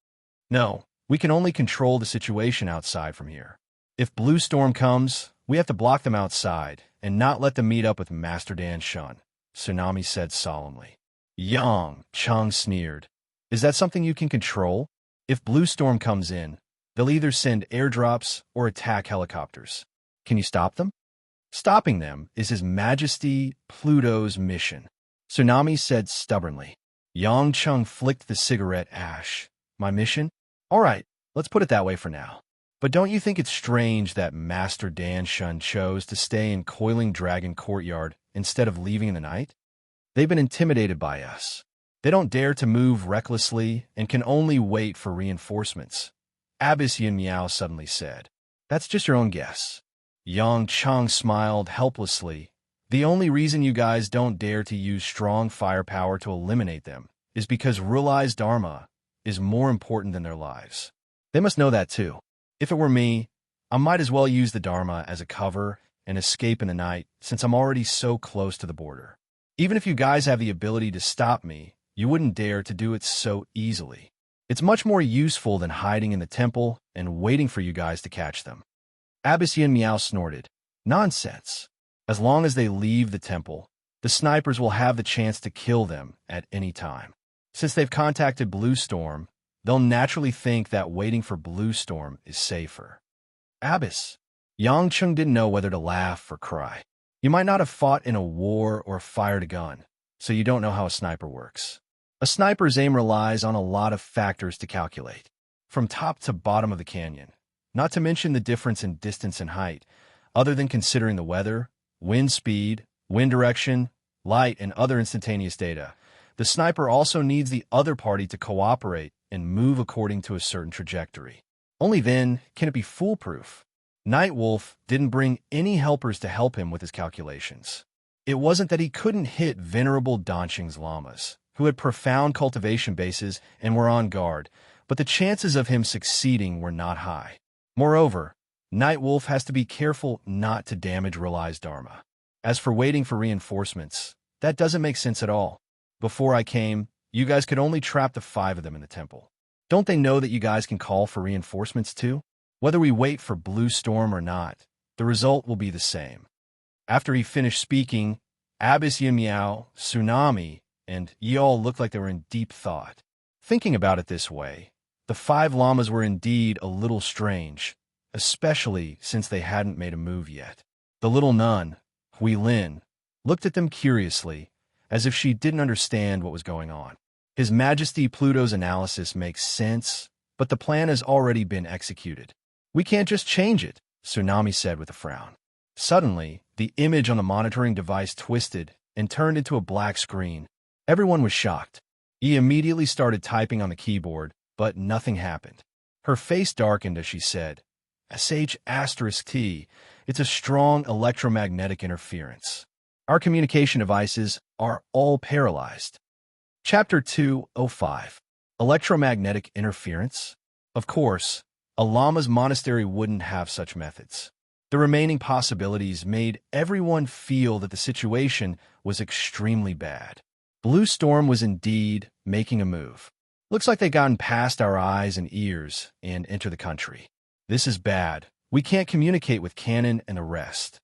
"No, we can only control the situation outside from here. If Blue Storm comes, we have to block them outside and not let them meet up with Master Dan Shun," Tsunami said solemnly. Yang Chung sneered. "Is that something you can control? If Blue Storm comes in, they'll either send airdrops or attack helicopters. Can you stop them?" "Stopping them is His Majesty Pluto's mission," Tsunami said stubbornly. Yang Chung flicked the cigarette ash. "My mission? All right, let's put it that way for now. But don't you think it's strange that Master Dan Shun chose to stay in Coiling Dragon Courtyard instead of leaving in the night? They've been intimidated by us. They don't dare to move recklessly and can only wait for reinforcements," Abyss Yin Miao suddenly said. "That's just your own guess." Yang Chung smiled helplessly. "The only reason you guys don't dare to use strong firepower to eliminate them is because Rulai's Dharma is more important than their lives. They must know that too. If it were me, I might as well use the Dharma as a cover and escape in the night since I'm already so close to the border. Even if you guys have the ability to stop me, you wouldn't dare to do it so easily. It's much more useful than hiding in the temple and waiting for you guys to catch them." Abyss Yin Miao snorted. "Nonsense. As long as they leave the temple, the snipers will have the chance to kill them at any time. Since they've contacted Blue Storm, they'll naturally think that waiting for Blue Storm is safer." "Abyss." Yang Chung didn't know whether to laugh or cry. You might not have fought in a war or fired a gun, so you don't know how a sniper works. A sniper's aim relies on a lot of factors to calculate, from top to bottom of the canyon, not to mention the difference in distance and height, other than considering the weather, wind speed, wind direction, light, and other instantaneous data. The sniper also needs the other party to cooperate and move according to a certain trajectory. Only then can it be foolproof. Nightwolf didn't bring any helpers to help him with his calculations. It wasn't that he couldn't hit venerable Donqing's llamas, who had profound cultivation bases and were on guard, but the chances of him succeeding were not high. Moreover, Nightwolf has to be careful not to damage Rulai's Dharma. As for waiting for reinforcements, that doesn't make sense at all. Before I came, you guys could only trap the 5 of them in the temple. Don't they know that you guys can call for reinforcements too? Whether we wait for Blue Storm or not, the result will be the same." After he finished speaking, Abyss Yin Miao, Tsunami, and Yi all looked like they were in deep thought. Thinking about it this way, the 5 llamas were indeed a little strange, especially since they hadn't made a move yet. The little nun, Hui Lin, looked at them curiously, as if she didn't understand what was going on. His Majesty Pluto's analysis makes sense, but the plan has already been executed. "We can't just change it," Tsunami said with a frown. Suddenly, the image on the monitoring device twisted and turned into a black screen. Everyone was shocked. He immediately started typing on the keyboard, but nothing happened. Her face darkened as she said, "SH*T, it's a strong electromagnetic interference. Our communication devices are all paralyzed." Chapter 205. Electromagnetic Interference. Of course, a Lama's monastery wouldn't have such methods. The remaining possibilities made everyone feel that the situation was extremely bad. Blue Storm was indeed making a move. Looks like they've gotten past our eyes and ears and enter the country. This is bad. We can't communicate with Cannon and the rest.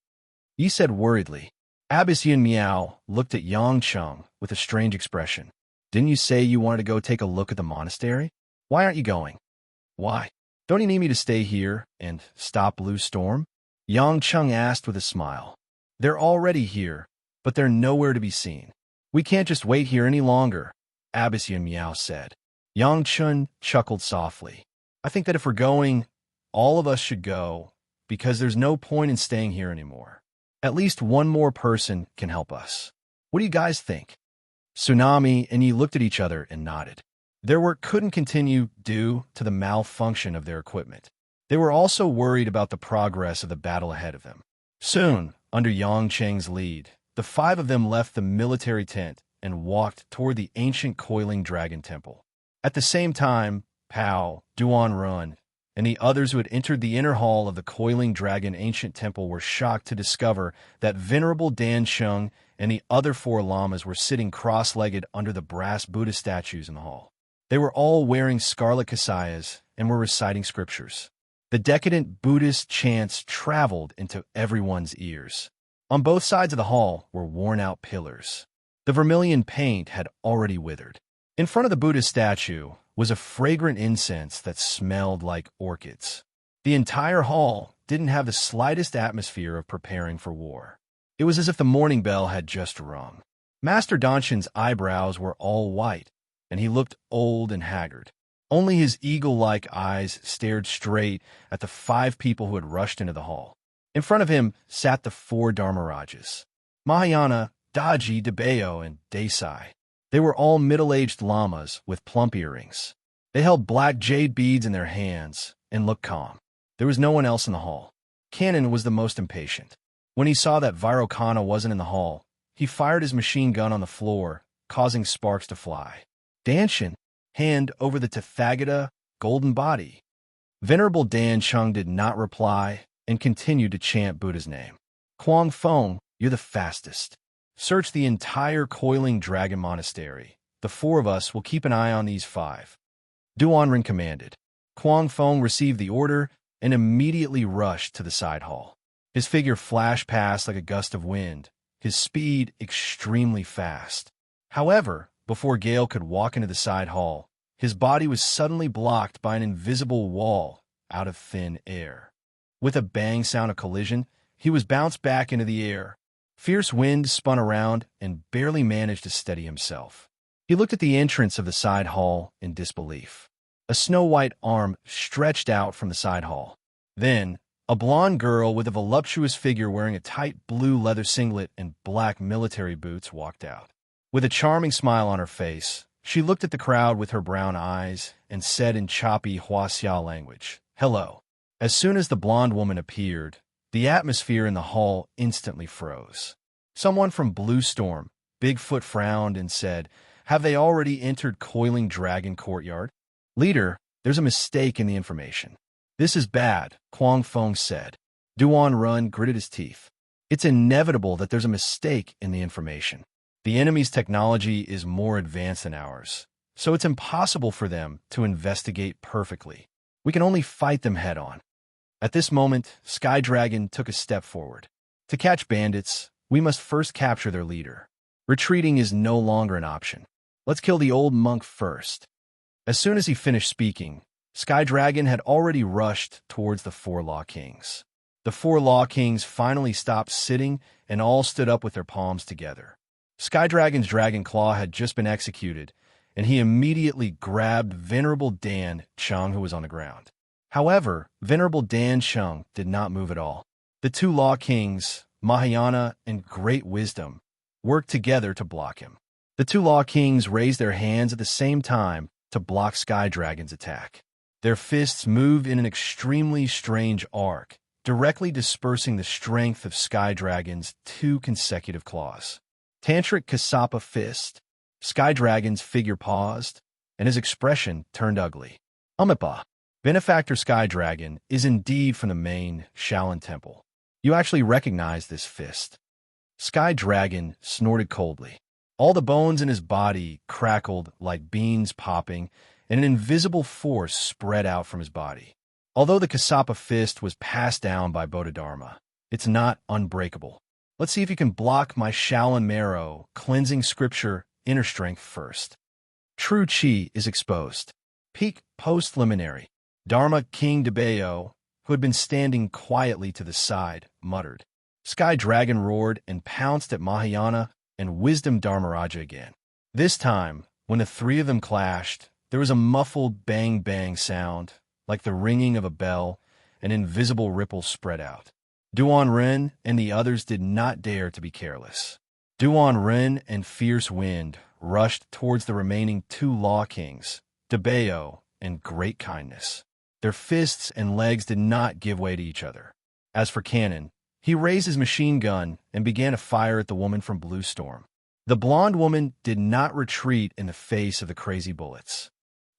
Yi said worriedly. Abbess Yin Miao looked at Yang Chung with a strange expression. Didn't you say you wanted to go take a look at the monastery? Why aren't you going? Why? Don't you need me to stay here and stop Blue Storm? Yang Chung asked with a smile. They're already here, but they're nowhere to be seen. We can't just wait here any longer, Abbess Yin Miao said. Yang Chun chuckled softly. I think that if we're going, all of us should go, because there's no point in staying here anymore. At least one more person can help us. What do you guys think? Tsunami and Yi looked at each other and nodded. Their work couldn't continue due to the malfunction of their equipment. They were also worried about the progress of the battle ahead of them. Soon, under Yang Cheng's lead, the five of them left the military tent and walked toward the ancient coiling dragon temple. At the same time, Pao, Duan Run, and the others who had entered the inner hall of the coiling dragon ancient temple were shocked to discover that Venerable Dan Sheng and the other four lamas were sitting cross-legged under the brass Buddha statues in the hall. They were all wearing scarlet kasayas and were reciting scriptures. The decadent Buddhist chants traveled into everyone's ears. On both sides of the hall were worn-out pillars. The vermilion paint had already withered. In front of the Buddha statue was a fragrant incense that smelled like orchids. The entire hall didn't have the slightest atmosphere of preparing for war. It was as if the morning bell had just rung. Master Danshin's eyebrows were all white, and he looked old and haggard. Only his eagle-like eyes stared straight at the five people who had rushed into the hall. In front of him sat the four Dharmarajas, Mahayana, Daji, Debeo, and Desai. They were all middle-aged lamas with plump earrings. They held black jade beads in their hands and looked calm. There was no one else in the hall. Cannon was the most impatient. When he saw that Vairocana wasn't in the hall, he fired his machine gun on the floor, causing sparks to fly. Danshin, hand over the Tathagata golden body. Venerable Dan Chung did not reply and continued to chant Buddha's name. Kuang Feng, you're the fastest. Search the entire coiling dragon monastery. The four of us will keep an eye on these five. Duanren commanded. Kuang Feng received the order and immediately rushed to the side hall. His figure flashed past like a gust of wind, his speed extremely fast. However, before Gale could walk into the side hall, his body was suddenly blocked by an invisible wall out of thin air. With a bang sound of collision, he was bounced back into the air. Fierce wind spun around and barely managed to steady himself. He looked at the entrance of the side hall in disbelief. A snow-white arm stretched out from the side hall. Then, a blonde girl with a voluptuous figure wearing a tight blue leather singlet and black military boots walked out. With a charming smile on her face, she looked at the crowd with her brown eyes and said in choppy Huaxia language, "Hello." As soon as the blonde woman appeared, the atmosphere in the hall instantly froze. Someone from Blue Storm, Bigfoot, frowned and said, "Have they already entered Coiling Dragon Courtyard?" "Leader, there's a mistake in the information." "This is bad," Kuang Feng said. Duan Run gritted his teeth. "It's inevitable that there's a mistake in the information. The enemy's technology is more advanced than ours, so it's impossible for them to investigate perfectly. We can only fight them head-on." At this moment, Sky Dragon took a step forward. "To catch bandits, we must first capture their leader. Retreating is no longer an option. Let's kill the old monk first." As soon as he finished speaking, Sky Dragon had already rushed towards the four Law Kings. The four Law Kings finally stopped sitting and all stood up with their palms together. Sky Dragon's Dragon Claw had just been executed, and he immediately grabbed Venerable Dan Chung, who was on the ground. However, Venerable Dan Chung did not move at all. The two Law Kings, Mahayana and Great Wisdom, worked together to block him. The two Law Kings raised their hands at the same time to block Sky Dragon's attack. Their fists moved in an extremely strange arc, directly dispersing the strength of Sky Dragon's two consecutive claws. Tantric Kasapa Fist. Sky Dragon's figure paused, and his expression turned ugly. Umipa, Benefactor Sky Dragon is indeed from the main Shaolin Temple. You actually recognize this fist. Sky Dragon snorted coldly. All the bones in his body crackled like beans popping, and an invisible force spread out from his body. Although the Kasapa fist was passed down by Bodhidharma, it's not unbreakable. Let's see if you can block my Shaolin Marrow, cleansing scripture, inner strength first. True Chi is exposed. Peak post-liminary. Dharma King Debeo, who had been standing quietly to the side, muttered. Sky Dragon roared and pounced at Mahayana and Wisdom Dharmaraja again. This time, when the three of them clashed, there was a muffled bang-bang sound, like the ringing of a bell. An invisible ripple spread out. Duan Ren and the others did not dare to be careless. Duan Ren and Fierce Wind rushed towards the remaining two Law Kings, Debeo and Great Kindness. Their fists and legs did not give way to each other. As for Cannon, he raised his machine gun and began to fire at the woman from Blue Storm. The blonde woman did not retreat in the face of the crazy bullets.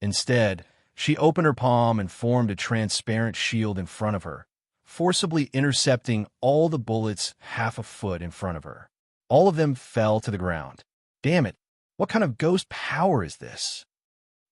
Instead, she opened her palm and formed a transparent shield in front of her, forcibly intercepting all the bullets half a foot in front of her. All of them fell to the ground. Damn it, what kind of ghost power is this?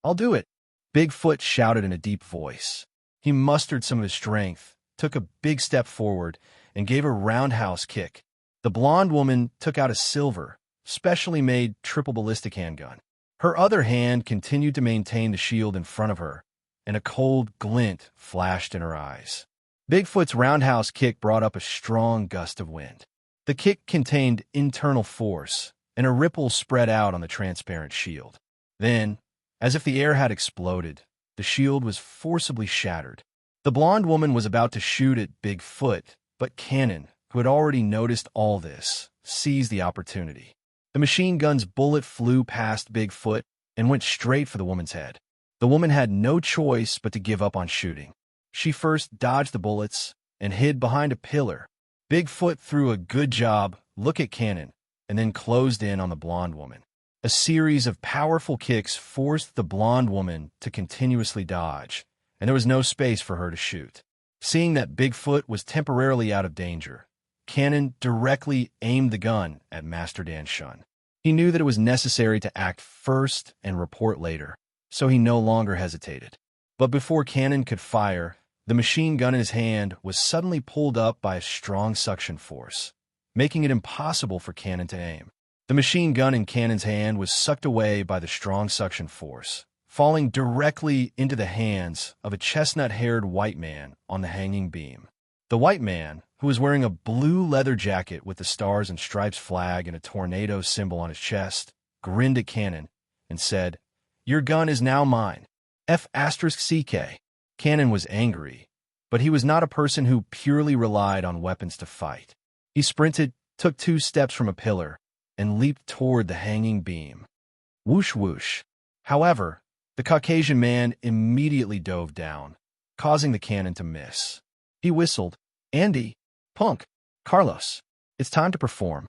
I'll do it, Bigfoot shouted in a deep voice. He mustered some of his strength, took a big step forward, and gave a roundhouse kick. The blonde woman took out a silver, specially made triple ballistic handgun. Her other hand continued to maintain the shield in front of her, and a cold glint flashed in her eyes. Bigfoot's roundhouse kick brought up a strong gust of wind. The kick contained internal force, and a ripple spread out on the transparent shield. Then, as if the air had exploded, the shield was forcibly shattered. The blonde woman was about to shoot at Bigfoot, but Cannon, who had already noticed all this, seized the opportunity. The machine gun's bullet flew past Bigfoot and went straight for the woman's head. The woman had no choice but to give up on shooting. She first dodged the bullets and hid behind a pillar. Bigfoot threw a good job look at Cannon and then closed in on the blonde woman. A series of powerful kicks forced the blonde woman to continuously dodge, and there was no space for her to shoot. Seeing that Bigfoot was temporarily out of danger, Cannon directly aimed the gun at Master Dan Shun. He knew that it was necessary to act first and report later, so he no longer hesitated. But before Cannon could fire, the machine gun in his hand was suddenly pulled up by a strong suction force, making it impossible for Cannon to aim. The machine gun in Cannon's hand was sucked away by the strong suction force, falling directly into the hands of a chestnut-haired white man on the hanging beam. The white man, who was wearing a blue leather jacket with the Stars and Stripes flag and a tornado symbol on his chest, grinned at Cannon and said, "Your gun is now mine. F*CK. Cannon was angry, but he was not a person who purely relied on weapons to fight. He sprinted, took 2 steps from a pillar, and leaped toward the hanging beam. Whoosh whoosh. However, the Caucasian man immediately dove down, causing the cannon to miss. He whistled, "Andy, Punk, Carlos, it's time to perform."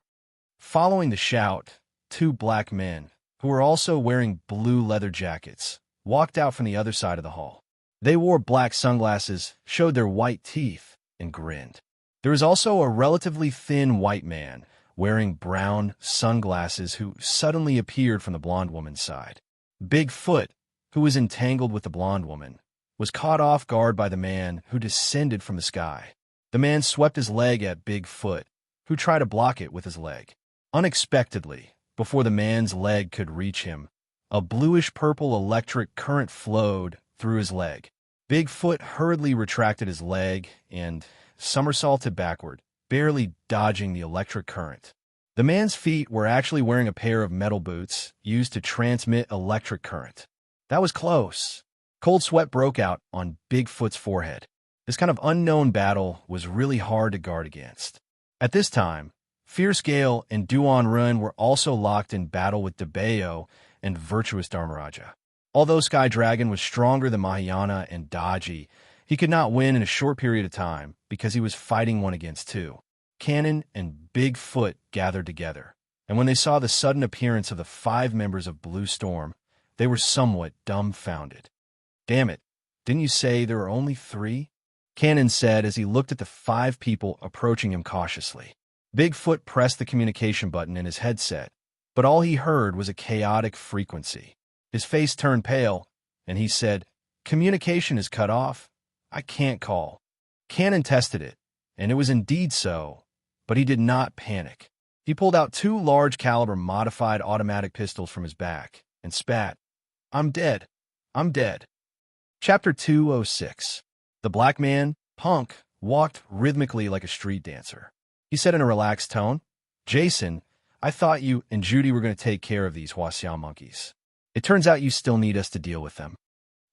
Following the shout, 2 black men, who were also wearing blue leather jackets, walked out from the other side of the hall. They wore black sunglasses, showed their white teeth, and grinned. There was also a relatively thin white man wearing brown sunglasses who suddenly appeared from the blonde woman's side. Bigfoot, who was entangled with the blonde woman, was caught off guard by the man who descended from the sky. The man swept his leg at Bigfoot, who tried to block it with his leg. Unexpectedly, before the man's leg could reach him, a bluish-purple electric current flowed through his leg. Bigfoot hurriedly retracted his leg and somersaulted backward, barely dodging the electric current. The man's feet were actually wearing a pair of metal boots used to transmit electric current. That was close. Cold sweat broke out on Bigfoot's forehead. This kind of unknown battle was really hard to guard against. At this time, Fierce Gale and Duan Run were also locked in battle with Debeo and Virtuous Dharmaraja. Although Sky Dragon was stronger than Mahayana and Daji, he could not win in a short period of time because he was fighting 1 against 2. Cannon and Bigfoot gathered together. and when they saw the sudden appearance of the 5 members of Blue Storm, they were somewhat dumbfounded. "Damn it, didn't you say there were only 3? Cannon said as he looked at the 5 people approaching him cautiously. Bigfoot pressed the communication button in his headset, but all he heard was a chaotic frequency. His face turned pale, and he said, "Communication is cut off. I can't call." Cannon tested it, and it was indeed so, but he did not panic. He pulled out 2 large-caliber modified automatic pistols from his back and spat, "I'm dead. I'm dead." Chapter 206. The black man, Punk, walked rhythmically like a street dancer. He said in a relaxed tone, "Jason, I thought you and Judy were going to take care of these Huaxiao monkeys. It turns out you still need us to deal with them."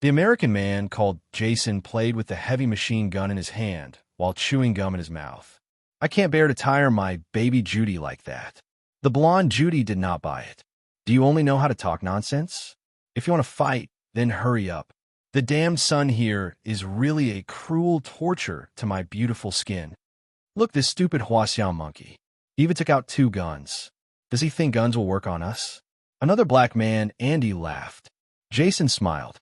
The American man, called Jason, played with the heavy machine gun in his hand while chewing gum in his mouth. "I can't bear to tire my baby Judy like that." The blonde Judy did not buy it. "Do you only know how to talk nonsense? If you want to fight, then hurry up. The damned sun here is really a cruel torture to my beautiful skin. Look, this stupid Huaxiao monkey. He even took out 2 guns. Does he think guns will work on us?" Another black man, Andy, laughed. Jason smiled.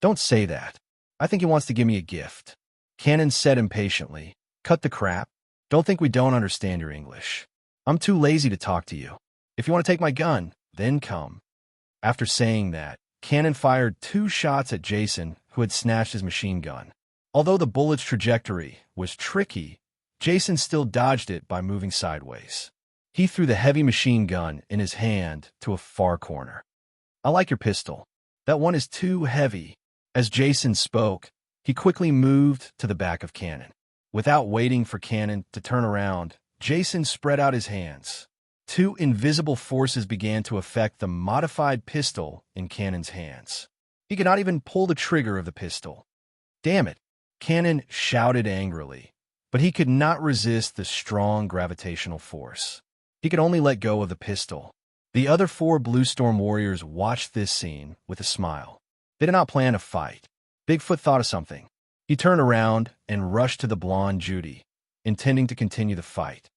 "Don't say that. I think he wants to give me a gift." Cannon said impatiently, "Cut the crap. Don't think we don't understand your English. I'm too lazy to talk to you. If you want to take my gun, then come." After saying that, Cannon fired 2 shots at Jason, who had snatched his machine gun. Although the bullet's trajectory was tricky, Jason still dodged it by moving sideways. He threw the heavy machine gun in his hand to a far corner. "I like your pistol. That one is too heavy." As Jason spoke, he quickly moved to the back of Cannon. Without waiting for Cannon to turn around, Jason spread out his hands. 2 invisible forces began to affect the modified pistol in Cannon's hands. He could not even pull the trigger of the pistol. "Damn it!" Cannon shouted angrily, but he could not resist the strong gravitational force. He could only let go of the pistol. The other 4 Blue Storm warriors watched this scene with a smile. They did not plan a fight. Bigfoot thought of something. He turned around and rushed to the blonde Judy, intending to continue the fight.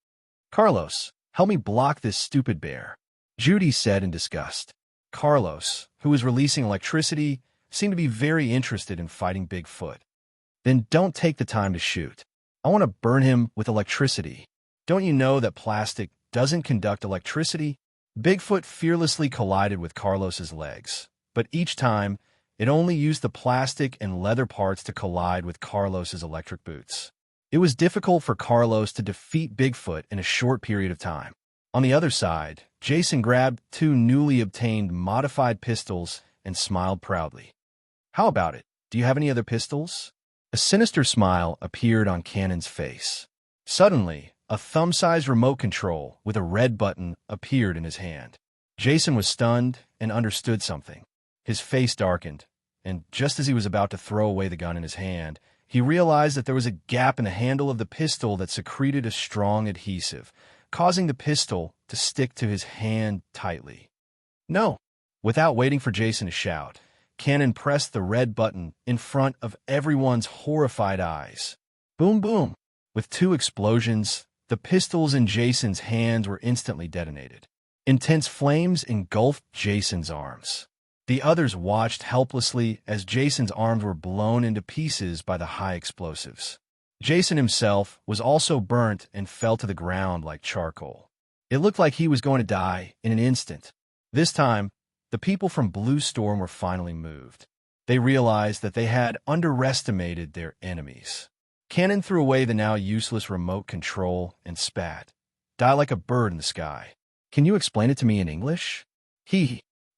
"Carlos, help me block this stupid bear," Judy said in disgust. Carlos, who was releasing electricity, seemed to be very interested in fighting Bigfoot. "Then don't take the time to shoot. I want to burn him with electricity. Don't you know that plastic doesn't conduct electricity?" Bigfoot fearlessly collided with Carlos's legs, but each time, it only used the plastic and leather parts to collide with Carlos's electric boots. It was difficult for Carlos to defeat Bigfoot in a short period of time. On the other side, Jason grabbed 2 newly obtained modified pistols and smiled proudly. "How about it? Do you have any other pistols?" A sinister smile appeared on Cannon's face. Suddenly, a thumb-sized remote control with a red button appeared in his hand. Jason was stunned and understood something. His face darkened, and just as he was about to throw away the gun in his hand, he realized that there was a gap in the handle of the pistol that secreted a strong adhesive, causing the pistol to stick to his hand tightly. "No!" Without waiting for Jason to shout, Cannon pressed the red button in front of everyone's horrified eyes. Boom, boom! With 2 explosions, the pistols in Jason's hands were instantly detonated. Intense flames engulfed Jason's arms. The others watched helplessly as Jason's arms were blown into pieces by the high explosives. Jason himself was also burnt and fell to the ground like charcoal. It looked like he was going to die in an instant. This time, the people from Blue Storm were finally moved. They realized that they had underestimated their enemies. Cannon threw away the now useless remote control and spat. "Die like a bird in the sky. Can you explain it to me in English?"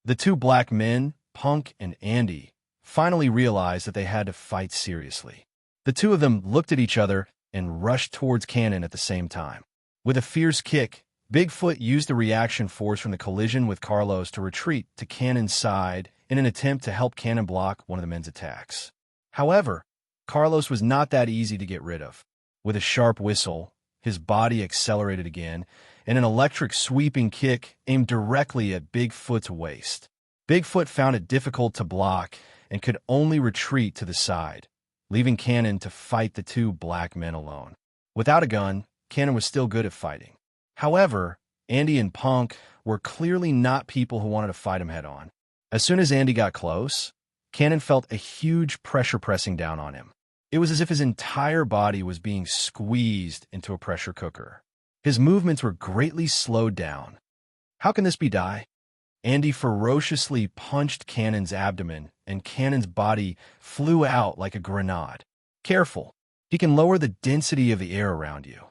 The 2 black men, Punk and Andy, finally realized that they had to fight seriously. The 2 of them looked at each other and rushed towards Cannon at the same time. With a fierce kick, Bigfoot used the reaction force from the collision with Carlos to retreat to Cannon's side in an attempt to help Cannon block one of the men's attacks. However, Carlos was not that easy to get rid of. With a sharp whistle, his body accelerated again, and an electric sweeping kick aimed directly at Bigfoot's waist. Bigfoot found it difficult to block and could only retreat to the side, leaving Cannon to fight the 2 black men alone. Without a gun, Cannon was still good at fighting. However, Andy and Punk were clearly not people who wanted to fight him head-on. As soon as Andy got close, Cannon felt a huge pressure pressing down on him. It was as if his entire body was being squeezed into a pressure cooker. His movements were greatly slowed down. How can this be, Di? Andy ferociously punched Cannon's abdomen, and Cannon's body flew out like a grenade. Careful, he can lower the density of the air around you.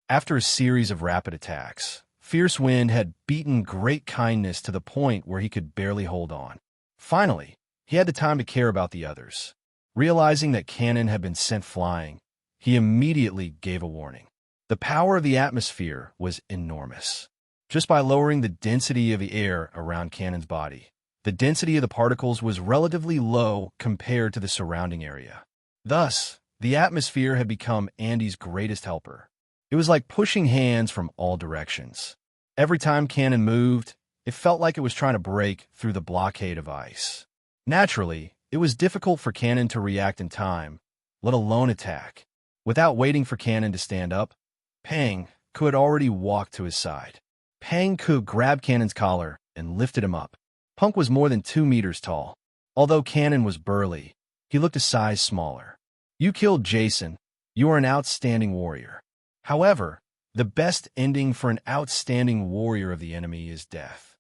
After a series of rapid attacks, Fierce Wind had beaten Great Kindness to the point where he could barely hold on. Finally, he had the time to care about the others. Realizing that Cannon had been sent flying, he immediately gave a warning. The power of the atmosphere was enormous. Just by lowering the density of the air around Cannon's body, the density of the particles was relatively low compared to the surrounding area. Thus, the atmosphere had become Andy's greatest helper. It was like pushing hands from all directions. Every time Cannon moved, it felt like it was trying to break through the blockade of ice. Naturally, it was difficult for Cannon to react in time, let alone attack. Without waiting for Cannon to stand up, Pang Ku had already walked to his side. Pang Ku grabbed Cannon's collar and lifted him up. Punk was more than 2 meters tall. Although Cannon was burly, he looked a size smaller. You killed Jason. You are an outstanding warrior. However, the best ending for an outstanding warrior of the enemy is death.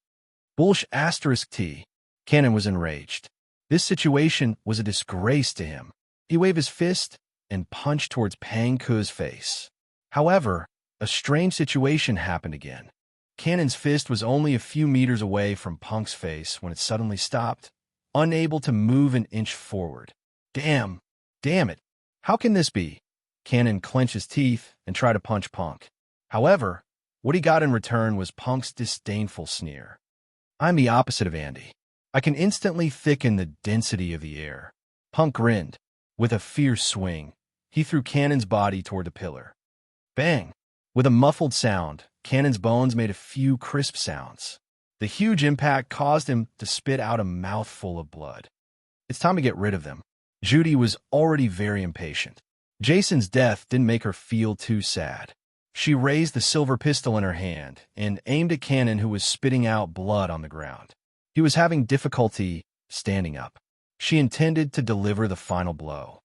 Bullsh ***. Cannon was enraged. This situation was a disgrace to him. He waved his fist and punched towards Pang Ku's face. However, a strange situation happened again. Cannon's fist was only a few meters away from Punk's face when it suddenly stopped, unable to move an inch forward. Damn it. How can this be? Cannon clenched his teeth and tried to punch Punk. However, what he got in return was Punk's disdainful sneer. I'm the opposite of Andy. I can instantly thicken the density of the air. Punk grinned. With a fierce swing, he threw Cannon's body toward the pillar. Bang! With a muffled sound, Cannon's bones made a few crisp sounds. The huge impact caused him to spit out a mouthful of blood. It's time to get rid of them. Judy was already very impatient. Jason's death didn't make her feel too sad. She raised the silver pistol in her hand and aimed at Cannon, who was spitting out blood on the ground. He was having difficulty standing up. She intended to deliver the final blow.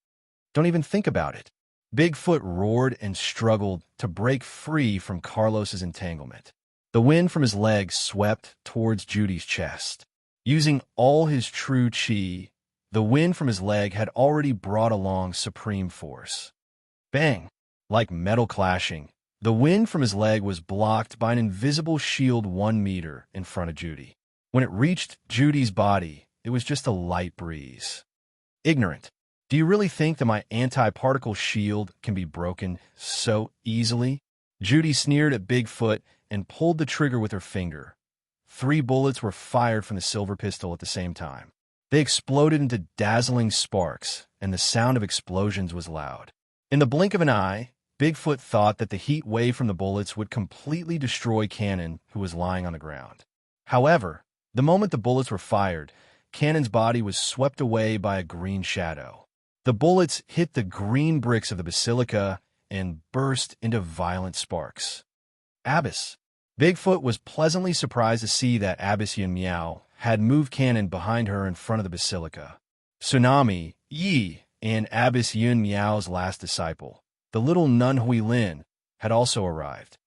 Don't even think about it. Bigfoot roared and struggled to break free from Carlos's entanglement. The wind from his legs swept towards Judy's chest. Using all his true chi, the wind from his leg had already brought along supreme force. Bang! Like metal clashing, the wind from his leg was blocked by an invisible shield 1 meter in front of Judy. When it reached Judy's body, it was just a light breeze. Ignorant. Do you really think that my anti-particle shield can be broken so easily? Judy sneered at Bigfoot and pulled the trigger with her finger. 3 bullets were fired from the silver pistol at the same time. They exploded into dazzling sparks, and the sound of explosions was loud. In the blink of an eye, Bigfoot thought that the heat wave from the bullets would completely destroy Cannon, who was lying on the ground. However, the moment the bullets were fired, Cannon's body was swept away by a green shadow. The bullets hit the green bricks of the basilica and burst into violent sparks. Abyss. Bigfoot was pleasantly surprised to see that Abyss Yun Miao had moved Cannon behind her in front of the basilica. Tsunami, Yi, and Abyss Yun Miao's last disciple, the little nun Hui Lin, had also arrived.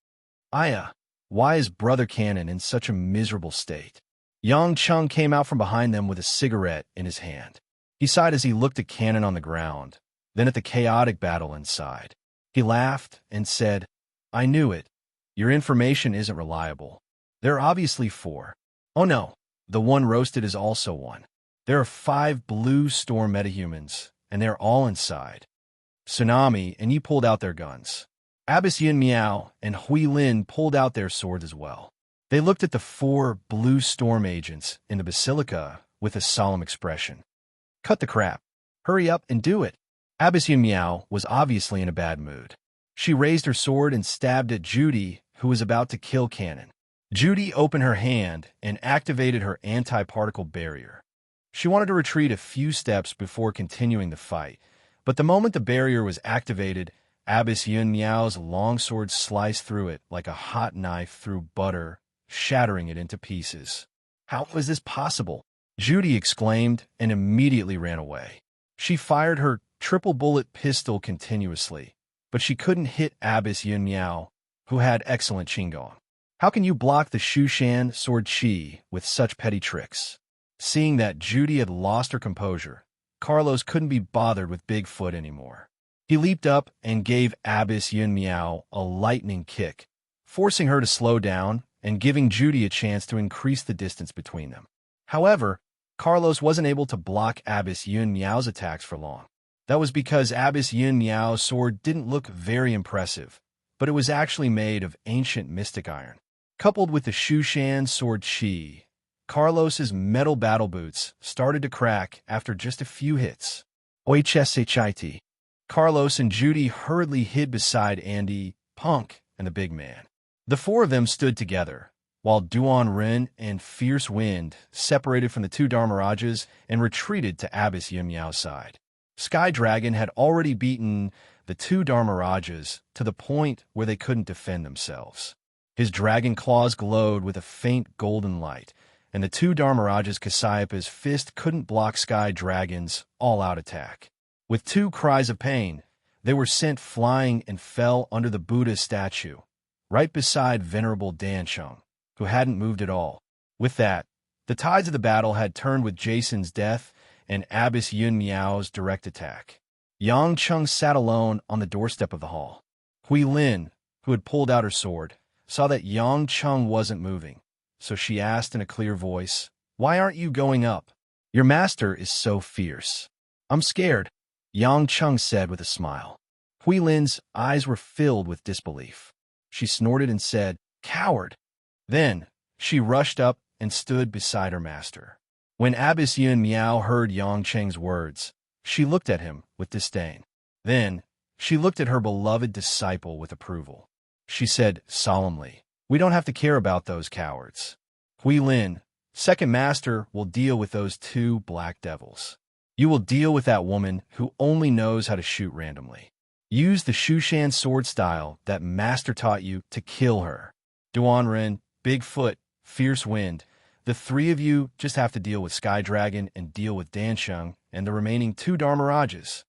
Aya, why is Brother Cannon in such a miserable state? Yang Chung came out from behind them with a cigarette in his hand. He sighed as he looked at Cannon on the ground, then at the chaotic battle inside. He laughed and said, I knew it. Your information isn't reliable. There are obviously 4. Oh no, the one roasted is also one. There are 5 blue storm metahumans, and they're all inside. Tsunami and Yi pulled out their guns. Abyss Yin Miao and Hui Lin pulled out their swords as well. They looked at the 4 blue storm agents in the basilica with a solemn expression. Cut the crap. Hurry up and do it. Abyss Yin Miao was obviously in a bad mood. She raised her sword and stabbed at Judy, who was about to kill Cannon. Judy opened her hand and activated her anti-particle barrier. She wanted to retreat a few steps before continuing the fight, but the moment the barrier was activated, Abyss Yun Miao's longsword sliced through it like a hot knife through butter, shattering it into pieces. How was this possible? Judy exclaimed and immediately ran away. She fired her triple-bullet pistol continuously, but she couldn't hit Abbess Yun Miao, who had excellent Qinggong. How can you block the Shushan sword Qi with such petty tricks? Seeing that Judy had lost her composure, Carlos couldn't be bothered with Bigfoot anymore. He leaped up and gave Abbess Yun Miao a lightning kick, forcing her to slow down and giving Judy a chance to increase the distance between them. However, Carlos wasn't able to block Abbess Yun Miao's attacks for long. That was because Abbess Yun Miao's sword didn't look very impressive, but it was actually made of ancient mystic iron. Coupled with the Shushan sword Qi, Carlos's metal battle boots started to crack after just a few hits. Oicheshit. Carlos and Judy hurriedly hid beside Andy, Punk, and the big man. The four of them stood together, while Duan Ren and Fierce Wind separated from the two Dharmarajas and retreated to Abbess Yun Miao's side. Sky Dragon had already beaten the two Dharmarajas to the point where they couldn't defend themselves. His dragon claws glowed with a faint golden light, and the two Dharmarajas' Kasayapa's fist couldn't block Sky Dragon's all-out attack. With two cries of pain, they were sent flying and fell under the Buddha statue, right beside Venerable Dancheng, who hadn't moved at all. With that, the tides of the battle had turned with Jason's death and Abbess Yun Miao's direct attack. Yang Cheng sat alone on the doorstep of the hall. Hui Lin, who had pulled out her sword, saw that Yang Cheng wasn't moving, so she asked in a clear voice, "Why aren't you going up? Your master is so fierce." "I'm scared," Yang Cheng said with a smile. Hui Lin's eyes were filled with disbelief. She snorted and said, "Coward." Then she rushed up and stood beside her master. When Abbess Yun Miao heard Yang Cheng's words, she looked at him with disdain. Then she looked at her beloved disciple with approval. She said solemnly, "We don't have to care about those cowards. Hui Lin, second master, will deal with those two black devils. You will deal with that woman who only knows how to shoot randomly. Use the Shushan sword style that master taught you to kill her. Duan Ren, Bigfoot, Fierce Wind, the three of you just have to deal with Sky Dragon and deal with Dansheng and the remaining two Dharmarajas."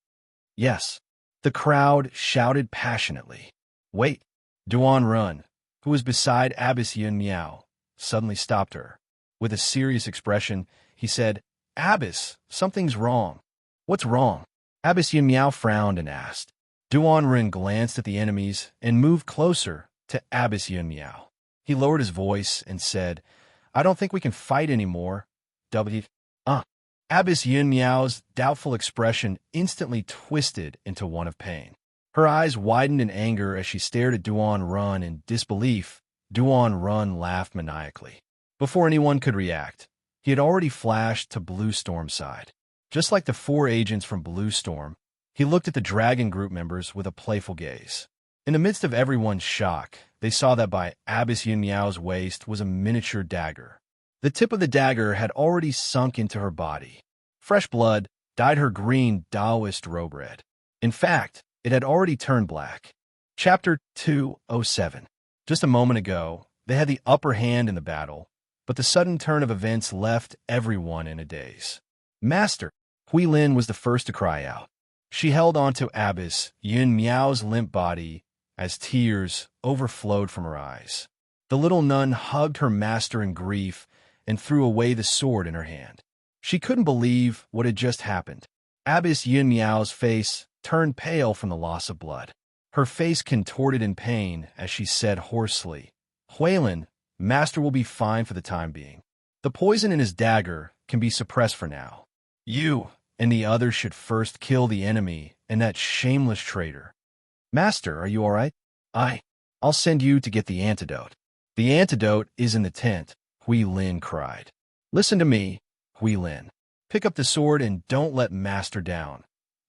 "Yes," the crowd shouted passionately. "Wait." Duan Ren, who was beside Abbess Yun Miao, suddenly stopped her. With a serious expression, he said, "Abbess, something's wrong." "What's wrong?" Abbess Yun Miao frowned and asked. Duan Ren glanced at the enemies and moved closer to Abbess Yun Miao. He lowered his voice and said, "I don't think we can fight anymore. Abbess Yun Miao's doubtful expression instantly twisted into one of pain. Her eyes widened in anger as she stared at Duan Ren in disbelief. Duan Ren laughed maniacally. Before anyone could react, he had already flashed to Blue Storm's side. Just like the four agents from Blue Storm, he looked at the Dragon Group members with a playful gaze. In the midst of everyone's shock, they saw that by Abbess Yun Miao's waist was a miniature dagger. The tip of the dagger had already sunk into her body. Fresh blood dyed her green Taoist robe red. In fact, it had already turned black. Chapter 207. Just a moment ago, they had the upper hand in the battle, but the sudden turn of events left everyone in a daze. "Master!" Hui Lin was the first to cry out. She held onto Abbess Yun Miao's limp body as tears overflowed from her eyes. The little nun hugged her master in grief and threw away the sword in her hand. She couldn't believe what had just happened. Abbess Yun Miao's face turned pale from the loss of blood. Her face contorted in pain as she said hoarsely, "Huilin, master will be fine for the time being. The poison in his dagger can be suppressed for now. You and the others should first kill the enemy and that shameless traitor." "Master, are you all right?" I'll send you to get the antidote." "The antidote is in the tent," Hui Lin cried. "Listen to me, Hui Lin. Pick up the sword and don't let master down."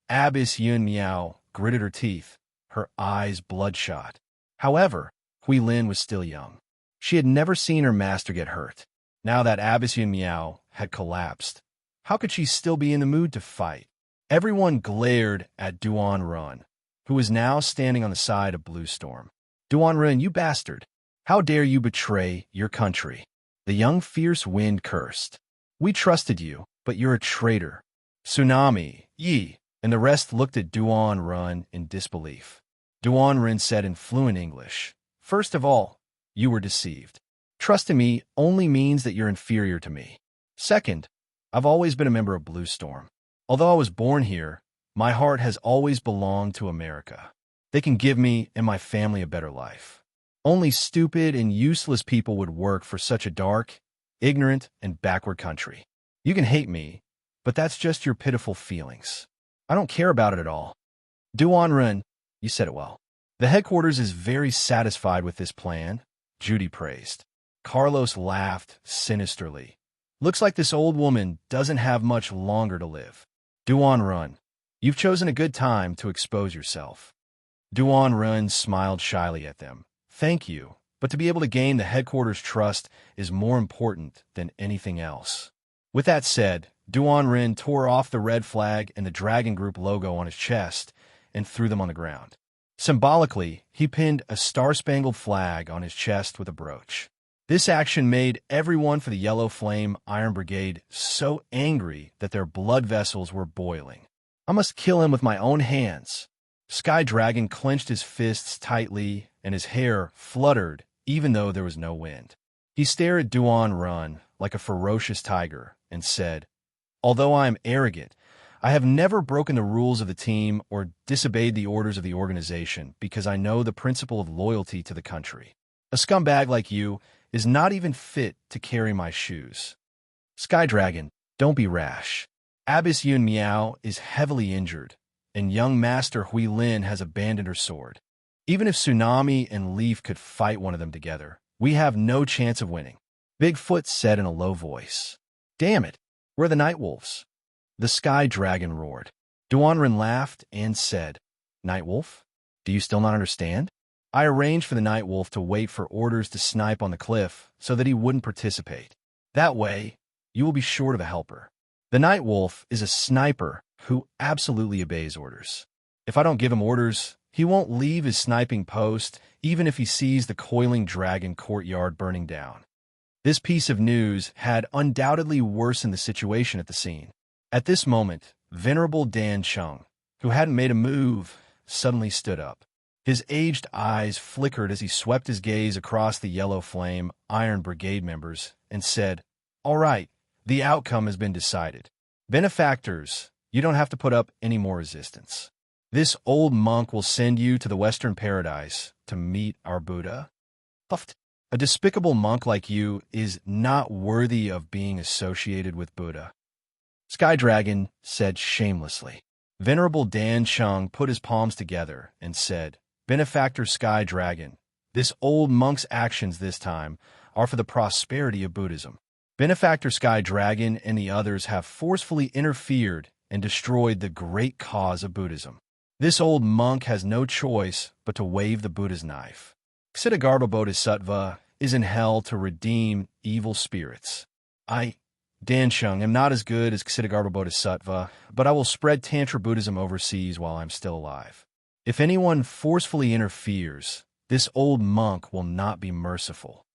Abbess Yun Miao gritted her teeth, her eyes bloodshot. However, Hui Lin was still young. She had never seen her master get hurt. Now that Abbess Yun Miao had collapsed, how could she still be in the mood to fight? Everyone glared at Duan Ren, who was now standing on the side of Blue Storm. "Duan Ren, you bastard! How dare you betray your country? The young fierce wind cursed. We trusted you, but you're a traitor. Tsunami, Yi, and the rest looked at Duan Run in disbelief. Duan Run said in fluent English, "First of all, you were deceived. Trusting me only means that you're inferior to me. Second, I've always been a member of Blue Storm. Although I was born here, my heart has always belonged to America. They can give me and my family a better life. Only stupid and useless people would work for such a dark, ignorant, and backward country. You can hate me, but that's just your pitiful feelings. I don't care about it at all." Duan Run, you said it well. The headquarters is very satisfied with this plan, Judy praised. Carlos laughed sinisterly. Looks like this old woman doesn't have much longer to live. Duan Run, you've chosen a good time to expose yourself. Duan Run smiled shyly at them. Thank you, but to be able to gain the headquarters' trust is more important than anything else. With that said, Duan Run tore off the red flag and the Dragon Group logo on his chest and threw them on the ground. Symbolically, he pinned a star-spangled flag on his chest with a brooch. This action made everyone for the Yellow Flame Iron Brigade so angry that their blood vessels were boiling. I must kill him with my own hands. Sky Dragon clenched his fists tightly, and his hair fluttered even though there was no wind. He stared at Duan Run like a ferocious tiger and said, "Although I am arrogant, I have never broken the rules of the team or disobeyed the orders of the organization because I know the principle of loyalty to the country. A scumbag like you is not even fit to carry my shoes. Sky Dragon, don't be rash. Abyss Yun Miao is heavily injured, and young Master Hui Lin has abandoned her sword. Even if Tsunami and Leaf could fight one of them together, we have no chance of winning." Bigfoot said in a low voice. "Damn it, we're the Night Wolves." The Sky Dragon roared. Duanren laughed and said, "Night Wolf? Do you still not understand? I arranged for the Night Wolf to wait for orders to snipe on the cliff so that he wouldn't participate. That way, you will be short of a helper. The Night Wolf is a sniper who absolutely obeys orders. If I don't give him orders, he won't leave his sniping post even if he sees the coiling dragon courtyard burning down." This piece of news had undoubtedly worsened the situation at the scene. At this moment, Venerable Dan Chung, who hadn't made a move, suddenly stood up. His aged eyes flickered as he swept his gaze across the Yellow Flame Iron Brigade members and said, "All right, the outcome has been decided. Benefactors, you don't have to put up any more resistance. This old monk will send you to the Western Paradise to meet our Buddha. Puffed. A despicable monk like you is not worthy of being associated with Buddha." Sky Dragon said shamelessly. Venerable Dan Chung put his palms together and said, "Benefactor Sky Dragon, this old monk's actions this time are for the prosperity of Buddhism. Benefactor Sky Dragon and the others have forcefully interfered and destroyed the great cause of Buddhism. This old monk has no choice but to wave the Buddha's knife. Ksitigarbha Bodhisattva is in hell to redeem evil spirits. I, Dan Chung, am not as good as Ksitigarbha Bodhisattva, but I will spread Tantra Buddhism overseas while I'm still alive. If anyone forcefully interferes, this old monk will not be merciful.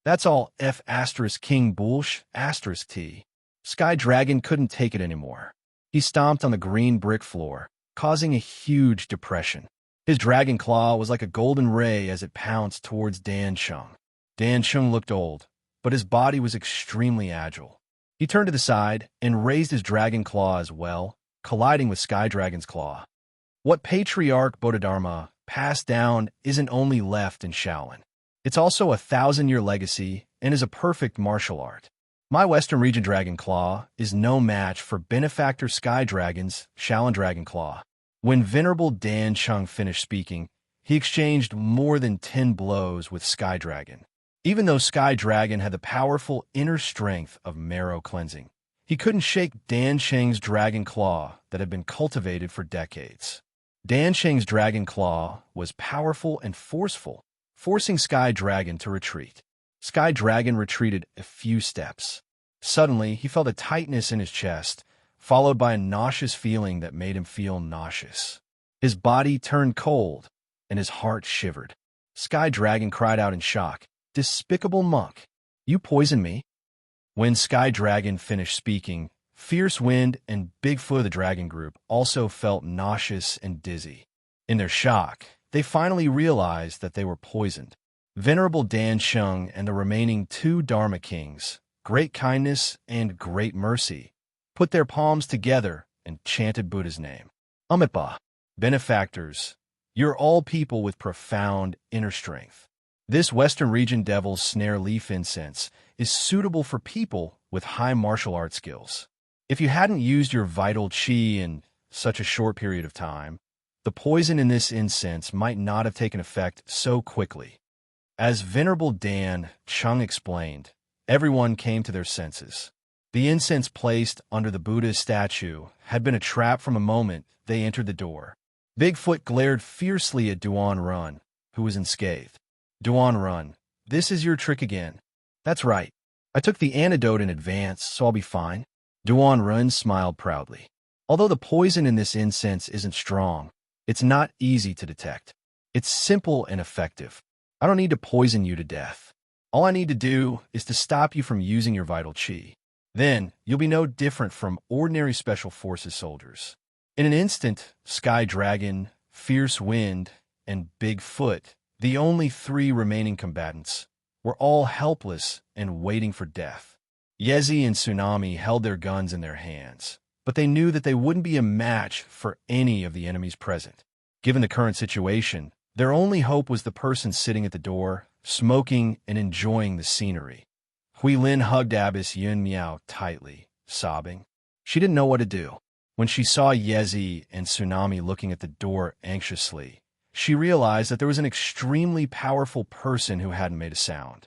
That's all F asterisk King Bullsh asterisk T." Sky Dragon couldn't take it anymore. He stomped on the green brick floor, causing a huge depression. His dragon claw was like a golden ray as it pounced towards Dan Chung. Dan Chung looked old, but his body was extremely agile. He turned to the side and raised his dragon claw as well, colliding with Sky Dragon's claw. What Patriarch Bodhidharma passed down isn't only left in Shaolin. It's also a 1,000-year legacy and is a perfect martial art. My Western Region Dragon Claw is no match for Benefactor Sky Dragon's Shaolin Dragon Claw. When Venerable Dan Chung finished speaking, he exchanged more than 10 blows with Sky Dragon. Even though Sky Dragon had the powerful inner strength of marrow cleansing, he couldn't shake Dan Cheng's Dragon Claw that had been cultivated for decades. Dan Cheng's Dragon Claw was powerful and forceful, forcing Sky Dragon to retreat. Sky Dragon retreated a few steps. Suddenly, he felt a tightness in his chest, followed by a nauseous feeling that made him feel nauseous. His body turned cold, and his heart shivered. Sky Dragon cried out in shock. Despicable monk. You poisoned me. When Sky Dragon finished speaking, Fierce Wind and Bigfoot of the Dragon Group also felt nauseous and dizzy. In their shock, they finally realized that they were poisoned. Venerable Dan Sheng and the remaining two Dharma Kings, Great Kindness and Great Mercy, put their palms together and chanted Buddha's name. Amitabha, benefactors, you're all people with profound inner strength. This Western region devil's snare leaf incense is suitable for people with high martial arts skills. If you hadn't used your vital qi in such a short period of time, the poison in this incense might not have taken effect so quickly. As Venerable Dan Chung explained, everyone came to their senses. The incense placed under the Buddha's statue had been a trap from the moment they entered the door. Bigfoot glared fiercely at Duan Run, who was unscathed. Duan Run, this is your trick again. That's right. I took the antidote in advance, so I'll be fine. Duan Run smiled proudly. Although the poison in this incense isn't strong, it's not easy to detect. It's simple and effective. I don't need to poison you to death. All I need to do is to stop you from using your vital qi. Then, you'll be no different from ordinary Special Forces soldiers. In an instant, Sky Dragon, Fierce Wind, and Bigfoot, the only three remaining combatants, were all helpless and waiting for death. Yezi and Tsunami held their guns in their hands, but they knew that they wouldn't be a match for any of the enemies present. Given the current situation, their only hope was the person sitting at the door, smoking and enjoying the scenery. Hui Lin hugged Abbess Yun Miao tightly, sobbing. She didn't know what to do. When she saw Yezi and Tsunami looking at the door anxiously, she realized that there was an extremely powerful person who hadn't made a sound.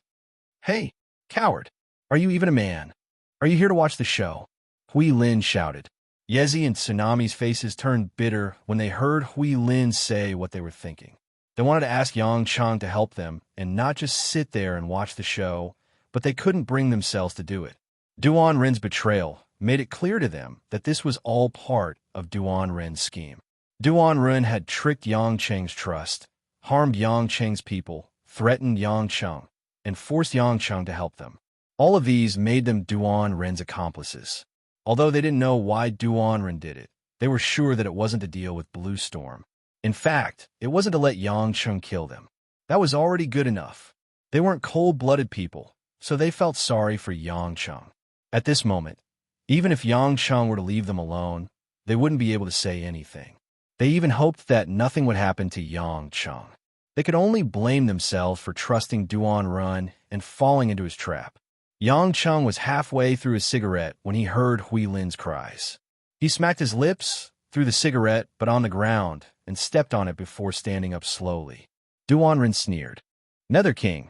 Hey, coward! Are you even a man? Are you here to watch the show? Hui Lin shouted. Yezi and Tsunami's faces turned bitter when they heard Hui Lin say what they were thinking. They wanted to ask Yang Chang to help them and not just sit there and watch the show, but they couldn't bring themselves to do it. Duan Ren's betrayal made it clear to them that this was all part of Duan Ren's scheme. Duan Ren had tricked Yang Cheng's trust, harmed Yang Cheng's people, threatened Yang Cheng, and forced Yang Cheng to help them. All of these made them Duan Ren's accomplices. Although they didn't know why Duan Ren did it, they were sure that it wasn't to deal with Blue Storm. In fact, it wasn't to let Yang Cheng kill them. That was already good enough. They weren't cold-blooded people, so they felt sorry for Yang Cheng. At this moment, even if Yang Cheng were to leave them alone, they wouldn't be able to say anything. They even hoped that nothing would happen to Yang Cheng. They could only blame themselves for trusting Duan Ren and falling into his trap. Yang Cheng was halfway through his cigarette when he heard Hui Lin's cries. He smacked his lips, threw the cigarette but on the ground, and stepped on it before standing up slowly. Duan Ren sneered. Nether King,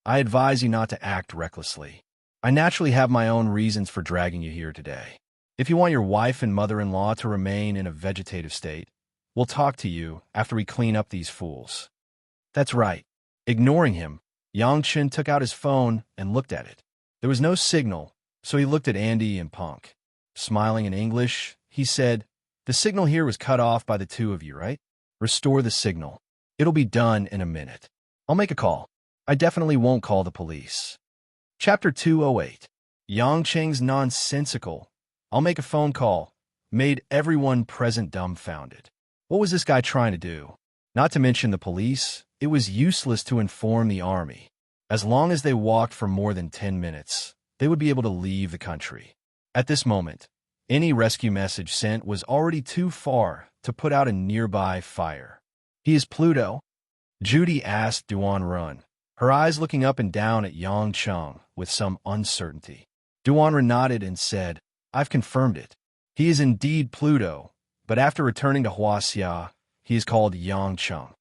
I advise you not to act recklessly. I naturally have my own reasons for dragging you here today. If you want your wife and mother-in-law to remain in a vegetative state, we'll talk to you after we clean up these fools. That's right. Ignoring him, Yang Chen took out his phone and looked at it. There was no signal, so he looked at Andy and Punk. Smiling in English, he said, The signal here was cut off by the two of you, right? Restore the signal. It'll be done in a minute. I'll make a call. I definitely won't call the police. Chapter 208. Yang Cheng's nonsensical, I'll make a phone call, made everyone present dumbfounded. What was this guy trying to do? Not to mention the police, it was useless to inform the army. As long as they walked for more than 10 minutes, they would be able to leave the country. At this moment, any rescue message sent was already too far to put out a nearby fire. He is Pluto? Judy asked Duan Run, her eyes looking up and down at Yang Cheng with some uncertainty. Duan Run nodded and said, I've confirmed it. He is indeed Pluto, but after returning to Huaxia, he is called Yang Cheng,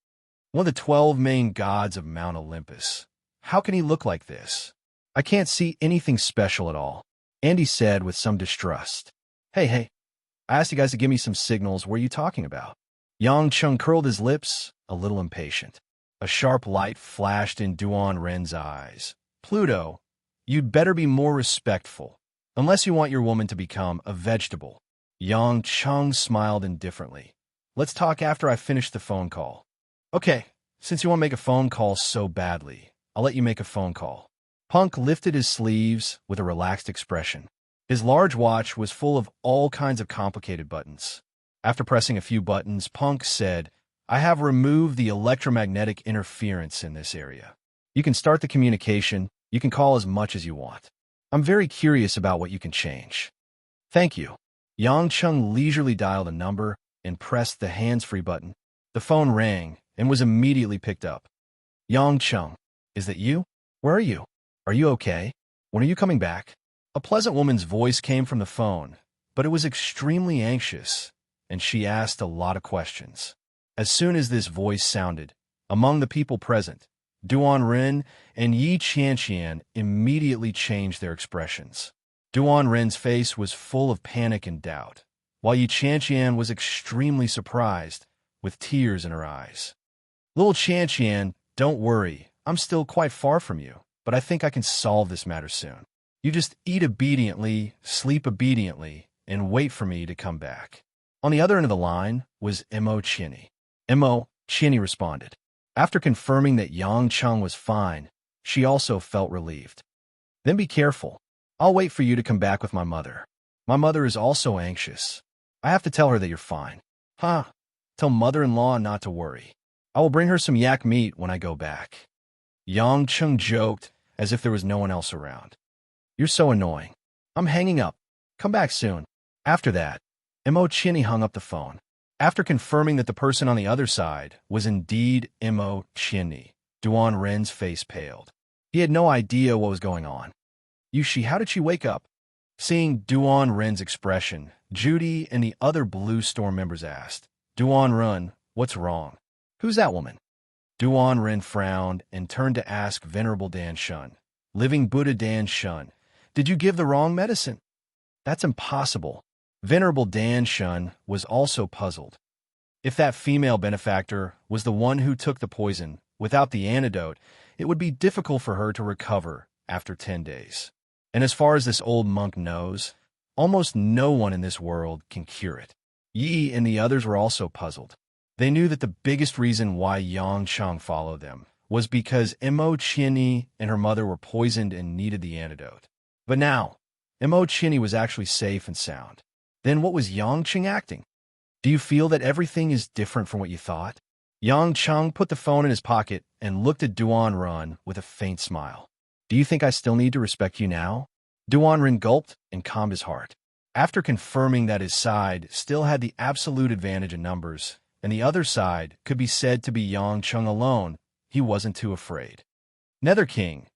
one of the 12 main gods of Mount Olympus. How can he look like this? I can't see anything special at all, Andy said with some distrust. Hey, I asked you guys to give me some signals. What are you talking about? Yang Cheng curled his lips, a little impatient. A sharp light flashed in Duan Ren's eyes. Pluto, you'd better be more respectful, unless you want your woman to become a vegetable. Yang Cheng smiled indifferently. Let's talk after I finish the phone call. Okay, since you want to make a phone call so badly, I'll let you make a phone call. Punk lifted his sleeves with a relaxed expression. His large watch was full of all kinds of complicated buttons. After pressing a few buttons, Punk said, I have removed the electromagnetic interference in this area. You can start the communication. You can call as much as you want. I'm very curious about what you can change. Thank you. Yang Chung leisurely dialed a number and pressed the hands-free button. The phone rang and was immediately picked up. Yang Chung, is that you? Where are you? Are you okay? When are you coming back? A pleasant woman's voice came from the phone, but it was extremely anxious, and she asked a lot of questions. As soon as this voice sounded, among the people present, Duan Ren and Yi Qianqian immediately changed their expressions. Duan Ren's face was full of panic and doubt, while Yi Qianqian was extremely surprised, with tears in her eyes. Little Qianqian, don't worry, I'm still quite far from you, but I think I can solve this matter soon. You just eat obediently, sleep obediently, and wait for me to come back. On the other end of the line was Mo Chinny. Mo Chinny responded. After confirming that Yang Chung was fine, she also felt relieved. Then be careful. I'll wait for you to come back with my mother. My mother is also anxious. I have to tell her that you're fine. Huh? Tell mother-in-law not to worry. I will bring her some yak meat when I go back. Yang Chung joked as if there was no one else around. You're so annoying. I'm hanging up. Come back soon. After that, Mo Chinny hung up the phone. After confirming that the person on the other side was indeed Mo Chinny, Duan Ren's face paled. He had no idea what was going on. Yushi, how did she wake up? Seeing Duan Ren's expression, Judy and the other Blue Storm members asked, Duan Ren, what's wrong? Who's that woman? Duan Ren frowned and turned to ask Venerable Dan Shun. Living Buddha Dan Shun, did you give the wrong medicine? That's impossible. Venerable Dan Shun was also puzzled. If that female benefactor was the one who took the poison without the antidote, it would be difficult for her to recover after 10 days. And as far as this old monk knows, almost no one in this world can cure it. Yi and the others were also puzzled. They knew that the biggest reason why Yang Chung followed them was because Mo Chinny and her mother were poisoned and needed the antidote. But now, Mo Chinny was actually safe and sound. Then what was Yang Chung acting? Do you feel that everything is different from what you thought? Yang Chung put the phone in his pocket and looked at Duan Ren with a faint smile. Do you think I still need to respect you now? Duan Ren gulped and calmed his heart. After confirming that his side still had the absolute advantage in numbers, and the other side could be said to be Yang Chung alone, he wasn't too afraid. Nether King,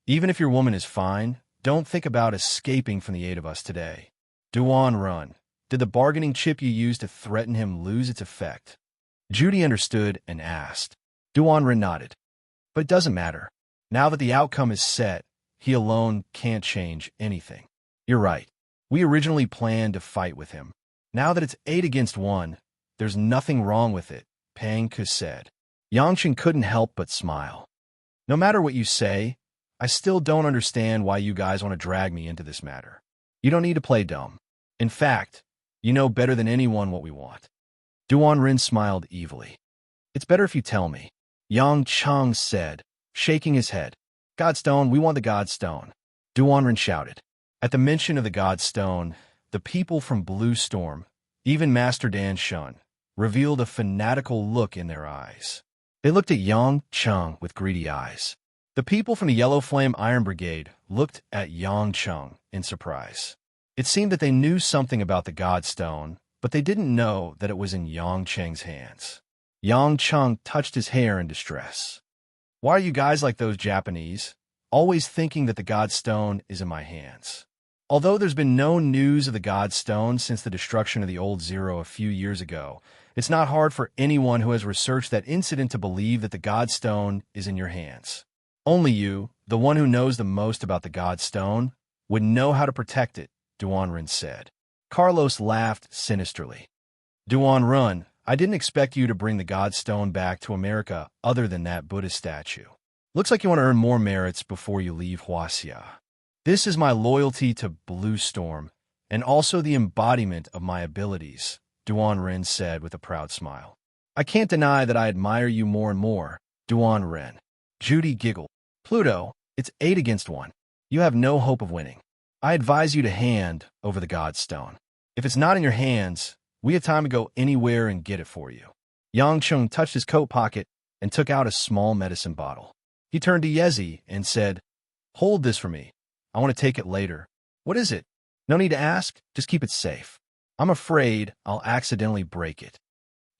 even if your woman is fine, don't think about escaping from the 8 of us today. Duan Ren, did the bargaining chip you used to threaten him lose its effect? Judy understood and asked. Duan Ren nodded. But it doesn't matter. Now that the outcome is set, he alone can't change anything. You're right. We originally planned to fight with him. Now that it's 8 against 1, there's nothing wrong with it, Pang Ku said. Yangchen couldn't help but smile. No matter what you say, I still don't understand why you guys want to drag me into this matter. You don't need to play dumb. In fact, you know better than anyone what we want. Duan Ren smiled evilly. It's better if you tell me, Yang Chung said, shaking his head. Godstone, we want the Godstone. Duan Ren shouted. At the mention of the Godstone, the people from Blue Storm, even Master Dan Shun, revealed a fanatical look in their eyes. They looked at Yang Chung with greedy eyes. The people from the Yellow Flame Iron Brigade looked at Yang Chung in surprise. It seemed that they knew something about the Godstone, but they didn't know that it was in Yang Cheng's hands. Yang Chung touched his hair in distress. Why are you guys like those Japanese, always thinking that the Godstone is in my hands? Although there's been no news of the Godstone since the destruction of the Old Zero a few years ago, it's not hard for anyone who has researched that incident to believe that the Godstone is in your hands. Only you, the one who knows the most about the Godstone, would know how to protect it, Duan Ren said. Carlos laughed sinisterly. Duan Ren, I didn't expect you to bring the Godstone back to America other than that Buddha statue. Looks like you want to earn more merits before you leave Huaxia. This is my loyalty to Blue Storm, and also the embodiment of my abilities, Duan Ren said with a proud smile. I can't deny that I admire you more and more, Duan Ren. Judy giggled. Pluto, it's 8 against 1. You have no hope of winning. I advise you to hand over the God's Stone. If it's not in your hands, we have time to go anywhere and get it for you. Yang Chung touched his coat pocket and took out a small medicine bottle. He turned to Yezi and said, "Hold this for me. I want to take it later." "What is it?" "No need to ask. Just keep it safe. I'm afraid I'll accidentally break it."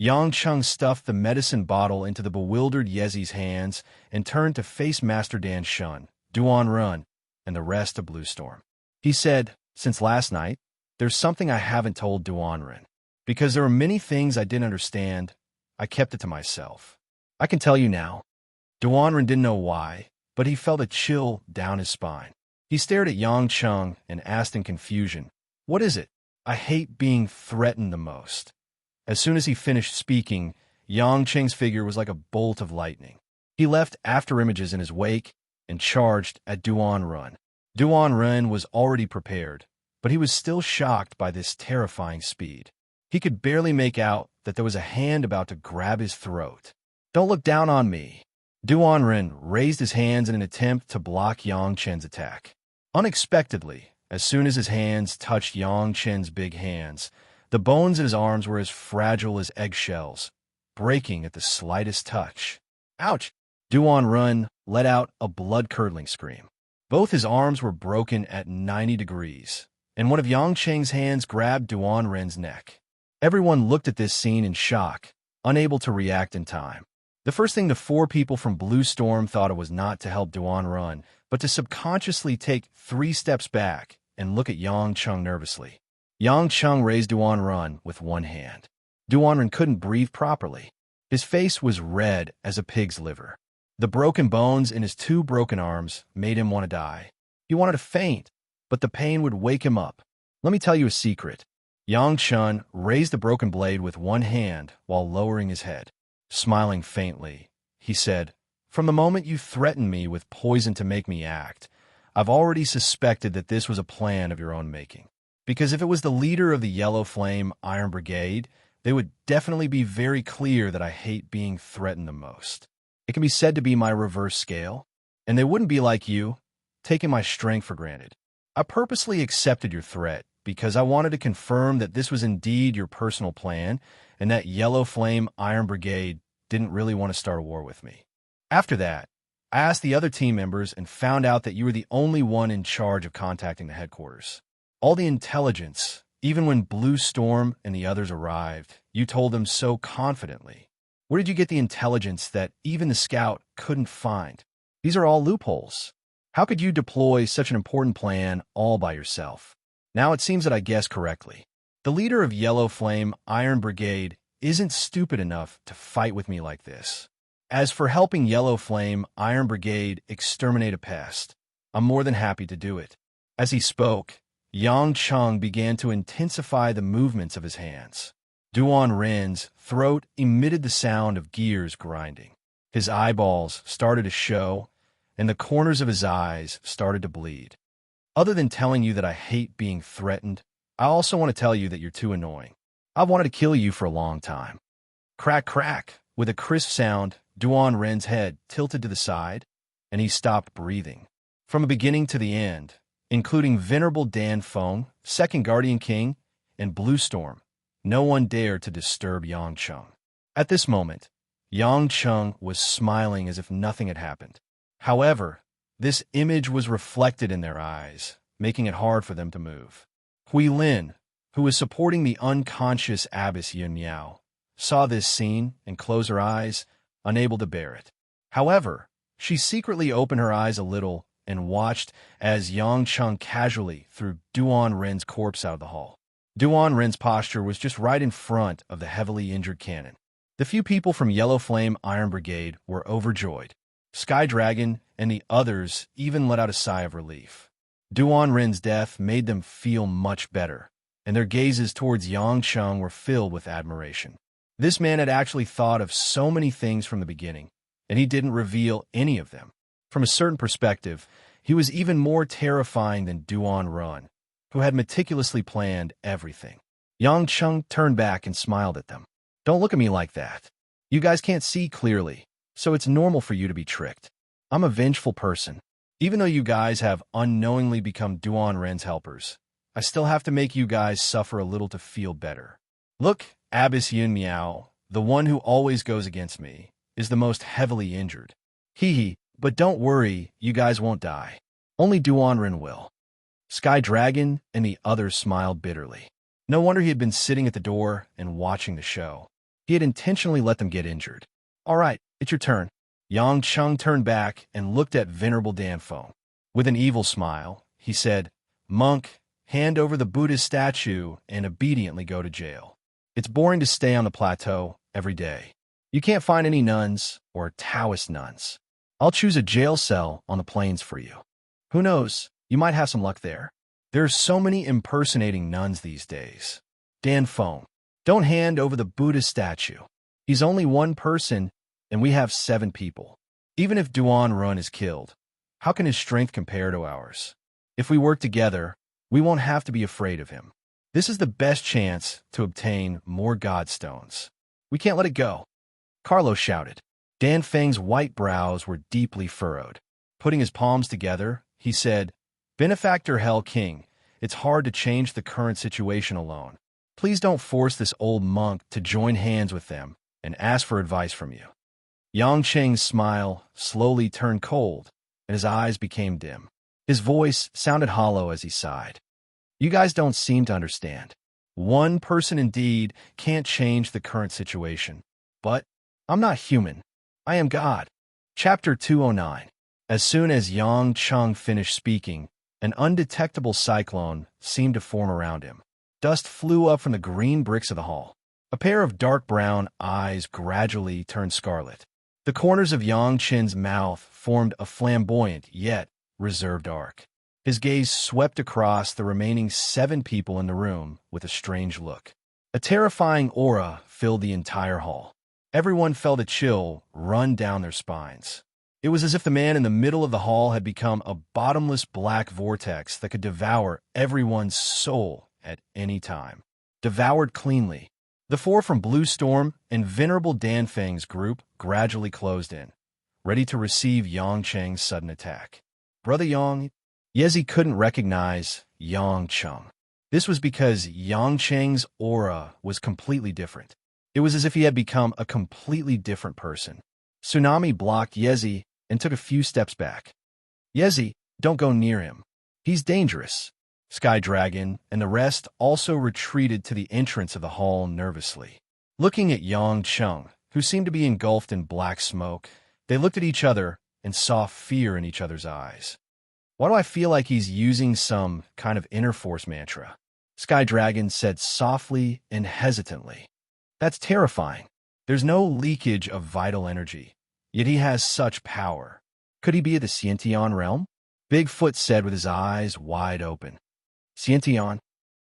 Yang Chung stuffed the medicine bottle into the bewildered Yezi's hands and turned to face Master Dan Shun, Duan Run, and the rest of Blue Storm. He said, "Since last night, there's something I haven't told Duan Run. Because there were many things I didn't understand, I kept it to myself. I can tell you now." Duan Run didn't know why, but he felt a chill down his spine. He stared at Yang Chung and asked in confusion, "What is it?" "I hate being threatened the most." As soon as he finished speaking, Yang Cheng's figure was like a bolt of lightning. He left afterimages in his wake and charged at Duan Run. Duan Run was already prepared, but he was still shocked by this terrifying speed. He could barely make out that there was a hand about to grab his throat. "Don't look down on me." Duan Run raised his hands in an attempt to block Yang Chen's attack. Unexpectedly, as soon as his hands touched Yang Chen's big hands, the bones in his arms were as fragile as eggshells, breaking at the slightest touch. "Ouch!" Duan Run let out a blood-curdling scream. Both his arms were broken at 90 degrees, and one of Yang Cheng's hands grabbed Duan Run's neck. Everyone looked at this scene in shock, unable to react in time. The first thing the 4 people from Blue Storm thought of was not to help Duan Run, but to subconsciously take 3 steps back and look at Yang Chung nervously. Yang Chung raised Duan Run with one hand. Duan Run couldn't breathe properly. His face was red as a pig's liver. The broken bones in his 2 broken arms made him want to die. He wanted to faint, but the pain would wake him up. "Let me tell you a secret." Yang Chun raised the broken blade with one hand while lowering his head. Smiling faintly, he said, "From the moment you threatened me with poison to make me act, I've already suspected that this was a plan of your own making. Because if it was the leader of the Yellow Flame Iron Brigade, they would definitely be very clear that I hate being threatened the most. It can be said to be my reverse scale, and they wouldn't be like you, taking my strength for granted. I purposely accepted your threat because I wanted to confirm that this was indeed your personal plan and that Yellow Flame Iron Brigade didn't really want to start a war with me. After that, I asked the other team members and found out that you were the only one in charge of contacting the headquarters. All the intelligence, even when Blue Storm and the others arrived, you told them so confidently. Where did you get the intelligence that even the scout couldn't find? These are all loopholes. How could you deploy such an important plan all by yourself? Now it seems that I guessed correctly. The leader of Yellow Flame Iron Brigade isn't stupid enough to fight with me like this. As for helping Yellow Flame Iron Brigade exterminate a pest, I'm more than happy to do it." As he spoke, Yang Chung began to intensify the movements of his hands. Duan Ren's throat emitted the sound of gears grinding. His eyeballs started to show, and the corners of his eyes started to bleed. "Other than telling you that I hate being threatened, I also want to tell you that you're too annoying. I've wanted to kill you for a long time." Crack, crack. With a crisp sound, Duan Ren's head tilted to the side, and he stopped breathing. From the beginning to the end, including Venerable Dan Feng, Second Guardian King, and Blue Storm, no one dared to disturb Yang Chung. At this moment, Yang Chung was smiling as if nothing had happened. However, this image was reflected in their eyes, making it hard for them to move. Hui Lin, who was supporting the unconscious Abbess Yun Yao, saw this scene and closed her eyes, unable to bear it. However, she secretly opened her eyes a little and watched as Yang Chung casually threw Duan Ren's corpse out of the hall. Duan Ren's posture was just right in front of the heavily injured cannon. The few people from Yellow Flame Iron Brigade were overjoyed. Sky Dragon and the others even let out a sigh of relief. Duan Ren's death made them feel much better, and their gazes towards Yang Chung were filled with admiration. This man had actually thought of so many things from the beginning, and he didn't reveal any of them. From a certain perspective, he was even more terrifying than Duan Run, who had meticulously planned everything. Yang Chung turned back and smiled at them. "Don't look at me like that. You guys can't see clearly, so it's normal for you to be tricked. I'm a vengeful person. Even though you guys have unknowingly become Duan Ren's helpers, I still have to make you guys suffer a little to feel better. Look, Abbess Yun Miao, the one who always goes against me, is the most heavily injured. Hee hee, but don't worry, you guys won't die. Only Duan Ren will. Sky Dragon and the others smiled bitterly. No wonder he had been sitting at the door and watching the show. He had intentionally let them get injured. All right, it's your turn. Yang Chung turned back and looked at Venerable Danfeng. With an evil smile, he said, Monk, hand over the Buddhist statue and obediently go to jail. It's boring to stay on the plateau every day. You can't find any nuns or Taoist nuns. I'll choose a jail cell on the plains for you. Who knows, you might have some luck there. There are so many impersonating nuns these days. Danfeng, don't hand over the Buddhist statue. He's only one person, and we have 7 people. Even if Duan Ren is killed, how can his strength compare to ours? If we work together, we won't have to be afraid of him. This is the best chance to obtain more Godstones. We can't let it go. Carlo shouted. Danfeng's white brows were deeply furrowed. Putting his palms together, he said, Benefactor Hell King, it's hard to change the current situation alone. Please don't force this old monk to join hands with them and ask for advice from you. Yang Cheng's smile slowly turned cold, and his eyes became dim. His voice sounded hollow as he sighed. You guys don't seem to understand. One person indeed can't change the current situation. But I'm not human. I am God. Chapter 209. As soon as Yang Chung finished speaking, an undetectable cyclone seemed to form around him. Dust flew up from the green bricks of the hall. A pair of dark brown eyes gradually turned scarlet. The corners of Yang Chen's mouth formed a flamboyant yet reserved arc. His gaze swept across the remaining 7 people in the room with a strange look. A terrifying aura filled the entire hall. Everyone felt a chill run down their spines. It was as if the man in the middle of the hall had become a bottomless black vortex that could devour everyone's soul at any time. Devoured cleanly. The 4 from Blue Storm and Venerable Danfeng's group gradually closed in, ready to receive Yang Cheng's sudden attack. Brother Yang, Yezi couldn't recognize Yang Chung. This was because Yang Cheng's aura was completely different. It was as if he had become a completely different person. Tsunami blocked Yezi and took a few steps back. Yezi, don't go near him. He's dangerous. Sky Dragon and the rest also retreated to the entrance of the hall nervously. Looking at Yang Chung, who seemed to be engulfed in black smoke, they looked at each other and saw fear in each other's eyes. Why do I feel like he's using some kind of inner force mantra? Sky Dragon said softly and hesitantly. That's terrifying. There's no leakage of vital energy, yet he has such power. Could he be of the Xiantian realm? Bigfoot said with his eyes wide open. Xiantian?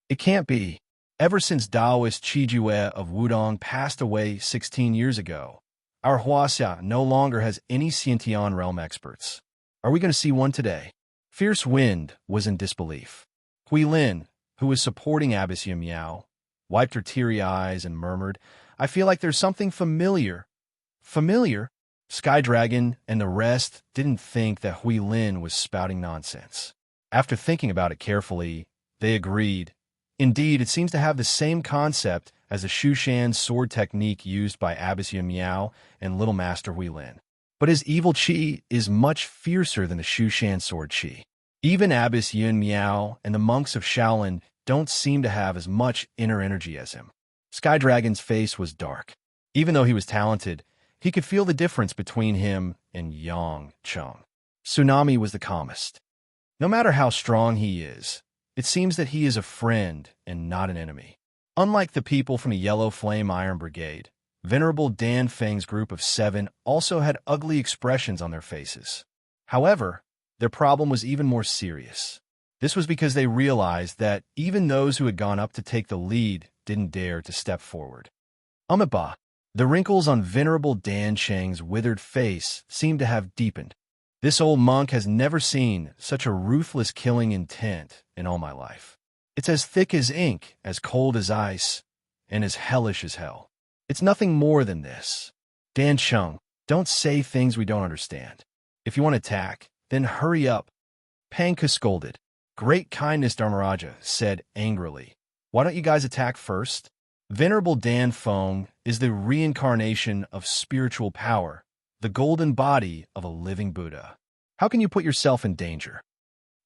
It can't be. Ever since Taoist Qijue of Wudong passed away 16 years ago, our Huaxia no longer has any Xiantian realm experts. Are we going to see one today? Fierce Wind was in disbelief. Hui Lin, who was supporting Abbess Yun Miao, wiped her teary eyes and murmured, I feel like there's something familiar. Familiar? Sky Dragon and the rest didn't think that Hui Lin was spouting nonsense. After thinking about it carefully, they agreed. Indeed, it seems to have the same concept as the Shushan sword technique used by Abbess Yun Miao and Little Master Hui Lin. But his evil qi is much fiercer than the Shushan sword qi. Even Abbess Yun Miao and the monks of Shaolin don't seem to have as much inner energy as him. Sky Dragon's face was dark. Even though he was talented, he could feel the difference between him and Yang Chung. Tsunami was the calmest. No matter how strong he is, it seems that he is a friend and not an enemy. Unlike the people from the Yellow Flame Iron Brigade, Venerable Danfeng's group of 7 also had ugly expressions on their faces. However, their problem was even more serious. This was because they realized that even those who had gone up to take the lead didn't dare to step forward. Amiba, the wrinkles on Venerable Dan Cheng's withered face seemed to have deepened. This old monk has never seen such a ruthless killing intent in all my life. It's as thick as ink, as cold as ice, and as hellish as hell. It's nothing more than this. Dan Chung, don't say things we don't understand. If you want to attack, then hurry up. Panka scolded. Great kindness, Dharmaraja said angrily. Why don't you guys attack first? Venerable Dan Feng is the reincarnation of spiritual power, the golden body of a living Buddha. How can you put yourself in danger?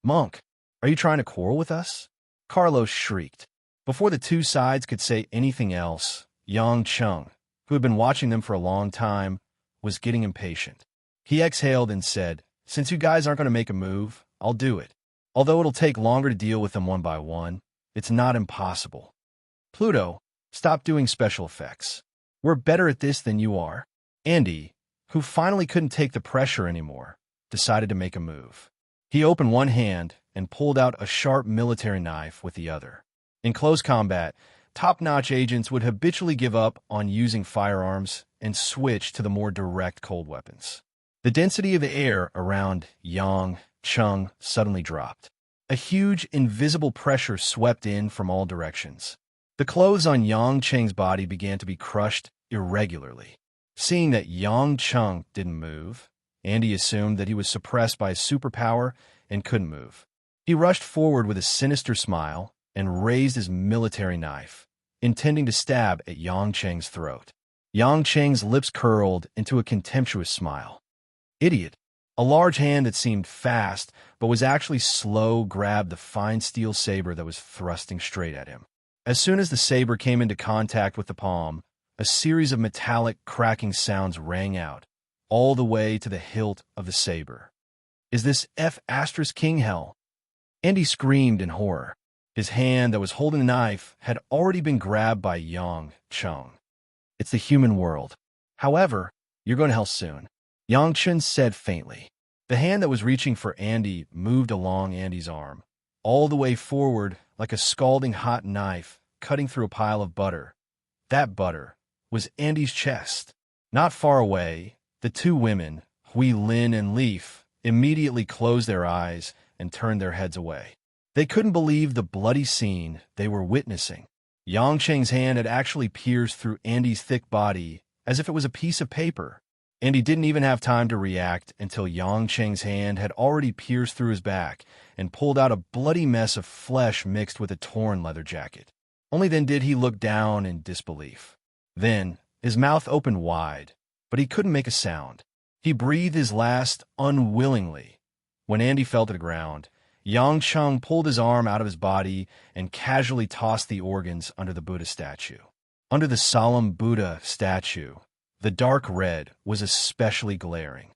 Monk, are you trying to quarrel with us? Carlos shrieked. Before the two sides could say anything else, Yang Chung, who had been watching them for a long time, was getting impatient. He exhaled and said, Since you guys aren't going to make a move, I'll do it. Although it'll take longer to deal with them one by one, it's not impossible. Pluto, stop doing special effects. We're better at this than you are. Andy, who finally couldn't take the pressure anymore, decided to make a move. He opened one hand and pulled out a sharp military knife with the other. In close combat, top-notch agents would habitually give up on using firearms and switch to the more direct cold weapons. The density of the air around Yang Chung suddenly dropped. A huge, invisible pressure swept in from all directions. The clothes on Yang Cheng's body began to be crushed irregularly. Seeing that Yang Chung didn't move, Andy assumed that he was suppressed by his superpower and couldn't move. He rushed forward with a sinister smile and raised his military knife, intending to stab at Yang Cheng's throat. Yang Cheng's lips curled into a contemptuous smile. Idiot! A large hand that seemed fast but was actually slow grabbed the fine steel saber that was thrusting straight at him. As soon as the saber came into contact with the palm, a series of metallic cracking sounds rang out, all the way to the hilt of the saber. Is this F*** King Hell? Andy screamed in horror. His hand that was holding the knife had already been grabbed by Yang Chung. It's the human world. However, you're going to hell soon, Yang Chung said faintly. The hand that was reaching for Andy moved along Andy's arm, all the way forward like a scalding hot knife cutting through a pile of butter. That butter was Andy's chest. Not far away, the two women, Hui Lin and Leaf, immediately closed their eyes and turned their heads away. They couldn't believe the bloody scene they were witnessing. Yang Cheng's hand had actually pierced through Andy's thick body as if it was a piece of paper. Andy didn't even have time to react until Yang Cheng's hand had already pierced through his back and pulled out a bloody mess of flesh mixed with a torn leather jacket. Only then did he look down in disbelief. Then, his mouth opened wide, but he couldn't make a sound. He breathed his last unwillingly. When Andy fell to the ground, Yang Chung pulled his arm out of his body and casually tossed the organs under the Buddha statue. Under the solemn Buddha statue, the dark red was especially glaring.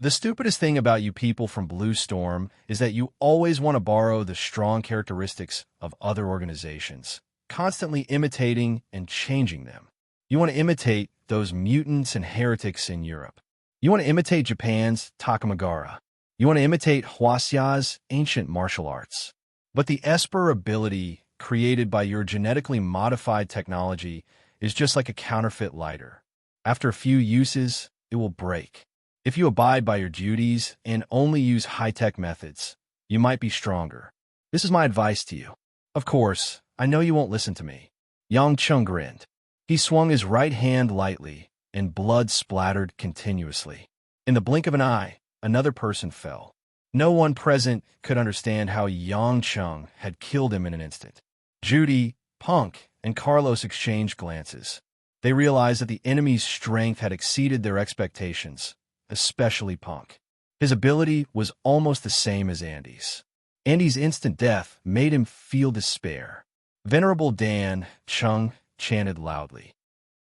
The stupidest thing about you people from Blue Storm is that you always want to borrow the strong characteristics of other organizations, constantly imitating and changing them. You want to imitate those mutants and heretics in Europe. You want to imitate Japan's Takamagara. You want to imitate Huasia's ancient martial arts. But the Esper ability created by your genetically modified technology is just like a counterfeit lighter. After a few uses, it will break. If you abide by your duties and only use high-tech methods, you might be stronger. This is my advice to you. Of course, I know you won't listen to me. Yang Chung grinned. He swung his right hand lightly, and blood splattered continuously. In the blink of an eye, another person fell. No one present could understand how Yang Chung had killed him in an instant. Judy, Punk, and Carlos exchanged glances. They realized that the enemy's strength had exceeded their expectations, especially Punk. His ability was almost the same as Andy's. Andy's instant death made him feel despair. Venerable Dan Chung chanted loudly.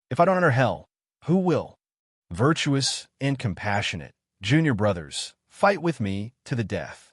If I don't enter hell, who will? Virtuous and compassionate, junior brothers, fight with me to the death.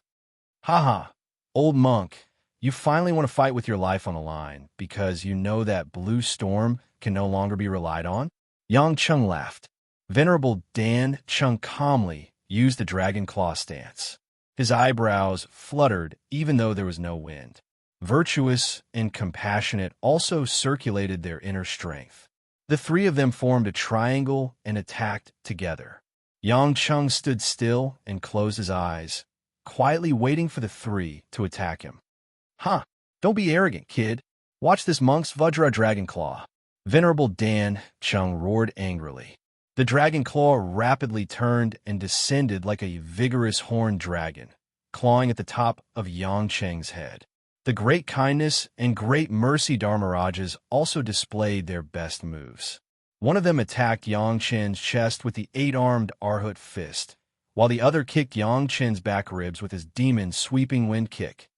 Ha, old monk, you finally want to fight with your life on the line because you know that Blue Storm can no longer be relied on? Yang Chung laughed. Venerable Dan Chung calmly used the dragon claw stance. His eyebrows fluttered even though there was no wind. Virtuous and compassionate also circulated their inner strength. The three of them formed a triangle and attacked together. Yang Chung stood still and closed his eyes, quietly waiting for the three to attack him. Huh, don't be arrogant, kid. Watch this monk's Vajra Dragon Claw. Venerable Dan Chung roared angrily. The dragon claw rapidly turned and descended like a vigorous horned dragon, clawing at the top of Yang Cheng's head. The Great Kindness and Great Mercy Dharmarajas also displayed their best moves. One of them attacked Yang Chen's chest with the 8-armed Arhut fist, while the other kicked Yang Chen's back ribs with his demon sweeping wind kick.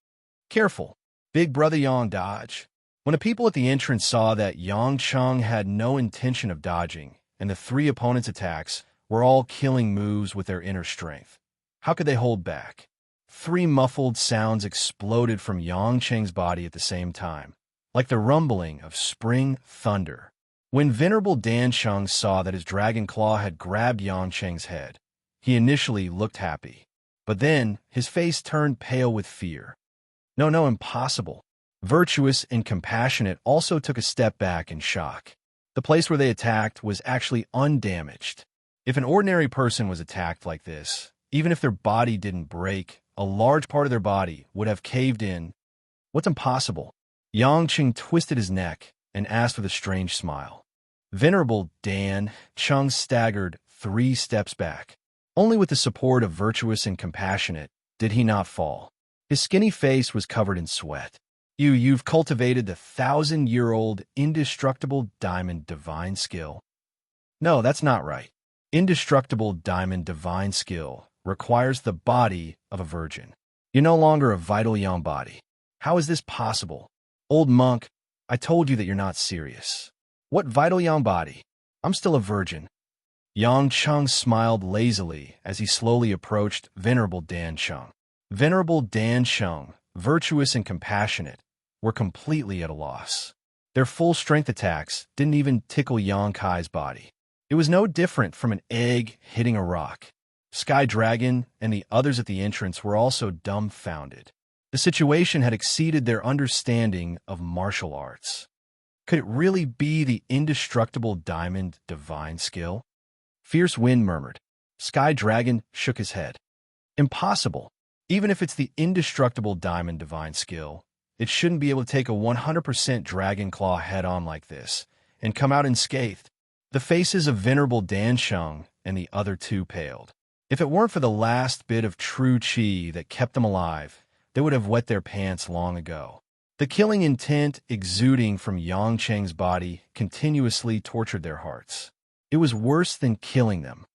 Careful, big brother Yang dodge. When the people at the entrance saw that Yang Cheng had no intention of dodging, and the 3 opponents' attacks were all killing moves with their inner strength, how could they hold back? 3 muffled sounds exploded from Yang Cheng's body at the same time, like the rumbling of spring thunder. When Venerable Dan Sheng saw that his dragon claw had grabbed Yang Cheng's head, he initially looked happy, but then his face turned pale with fear. No, impossible. Virtuous and Compassionate also took a step back in shock. The place where they attacked was actually undamaged. If an ordinary person was attacked like this, even if their body didn't break, a large part of their body would have caved in. What's impossible? Yang Cheng twisted his neck and asked with a strange smile. Venerable Dan Cheng staggered 3 steps back. Only with the support of Virtuous and Compassionate did he not fall. His skinny face was covered in sweat. You've cultivated the 1,000-year-old indestructible diamond divine skill. No, that's not right. Indestructible diamond divine skill requires the body of a virgin. You're no longer a vital young body. How is this possible? Old monk, I told you that you're not serious. What vital young body? I'm still a virgin. Yang Cheng smiled lazily as he slowly approached Venerable Dan Sheng. Venerable Dan Sheng, Virtuous and Compassionate, were completely at a loss. Their full-strength attacks didn't even tickle Yang Kai's body. It was no different from an egg hitting a rock. Sky Dragon and the others at the entrance were also dumbfounded. The situation had exceeded their understanding of martial arts. Could it really be the indestructible diamond divine skill? Fierce Wind murmured. Sky Dragon shook his head. Impossible. Even if it's the indestructible diamond divine skill, it shouldn't be able to take a 100% dragon claw head-on like this and come out unscathed. The faces of Venerable Dan Sheng and the other 2 paled. If it weren't for the last bit of true chi that kept them alive, they would have wet their pants long ago. The killing intent exuding from Yang Cheng's body continuously tortured their hearts. It was worse than killing them.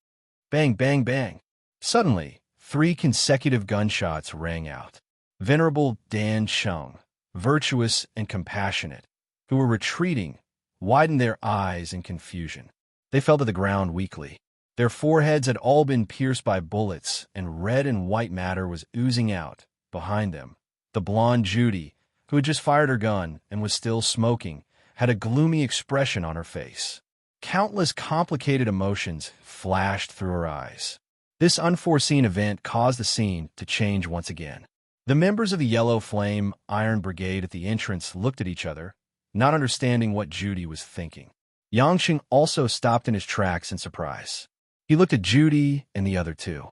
Bang, bang, bang. Suddenly, 3 consecutive gunshots rang out. Venerable Dan Sheng, Virtuous and Compassionate, who were retreating, widened their eyes in confusion. They fell to the ground weakly. Their foreheads had all been pierced by bullets, and red and white matter was oozing out. Behind them, the blonde Judy, who had just fired her gun and was still smoking, had a gloomy expression on her face. Countless complicated emotions flashed through her eyes. This unforeseen event caused the scene to change once again. The members of the Yellow Flame Iron Brigade at the entrance looked at each other, not understanding what Judy was thinking. Yang Cheng also stopped in his tracks in surprise. He looked at Judy and the other 2.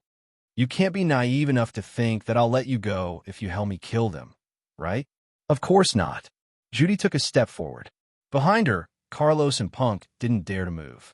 You can't be naive enough to think that I'll let you go if you help me kill them, right? Of course not. Judy took a step forward. Behind her, Carlos and Punk didn't dare to move.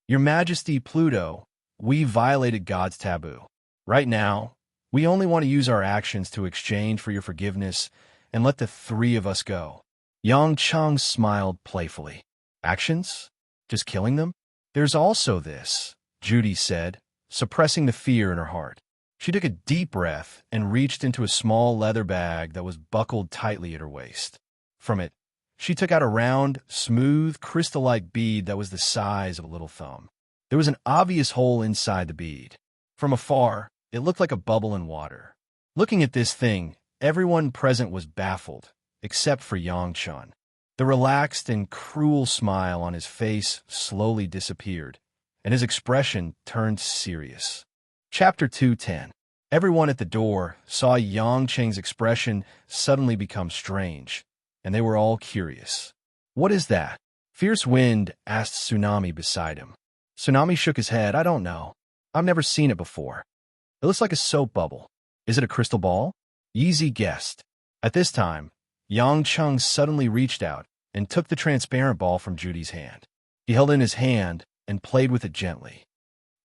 Your Majesty Pluto, we violated God's taboo. Right now, we only want to use our actions to exchange for your forgiveness and let the 3 of us go. Yang Cheng smiled playfully. Actions? Just killing them? There's also this, Judy said, suppressing the fear in her heart. She took a deep breath and reached into a small leather bag that was buckled tightly at her waist. From it, she took out a round, smooth, crystal-like bead that was the size of a little thumb. There was an obvious hole inside the bead. From afar, it looked like a bubble in water. Looking at this thing, everyone present was baffled, except for Yang Cheng. The relaxed and cruel smile on his face slowly disappeared, and his expression turned serious. Chapter 210. Everyone at the door saw Yang Cheng's expression suddenly become strange, and they were all curious. What is that? Fierce Wind asked Tsunami beside him. Tsunami shook his head. I don't know. I've never seen it before. It looks like a soap bubble. Is it a crystal ball? Yeezy guessed. At this time, Yang Cheng suddenly reached out and took the transparent ball from Judy's hand. He held it in his hand and played with it gently.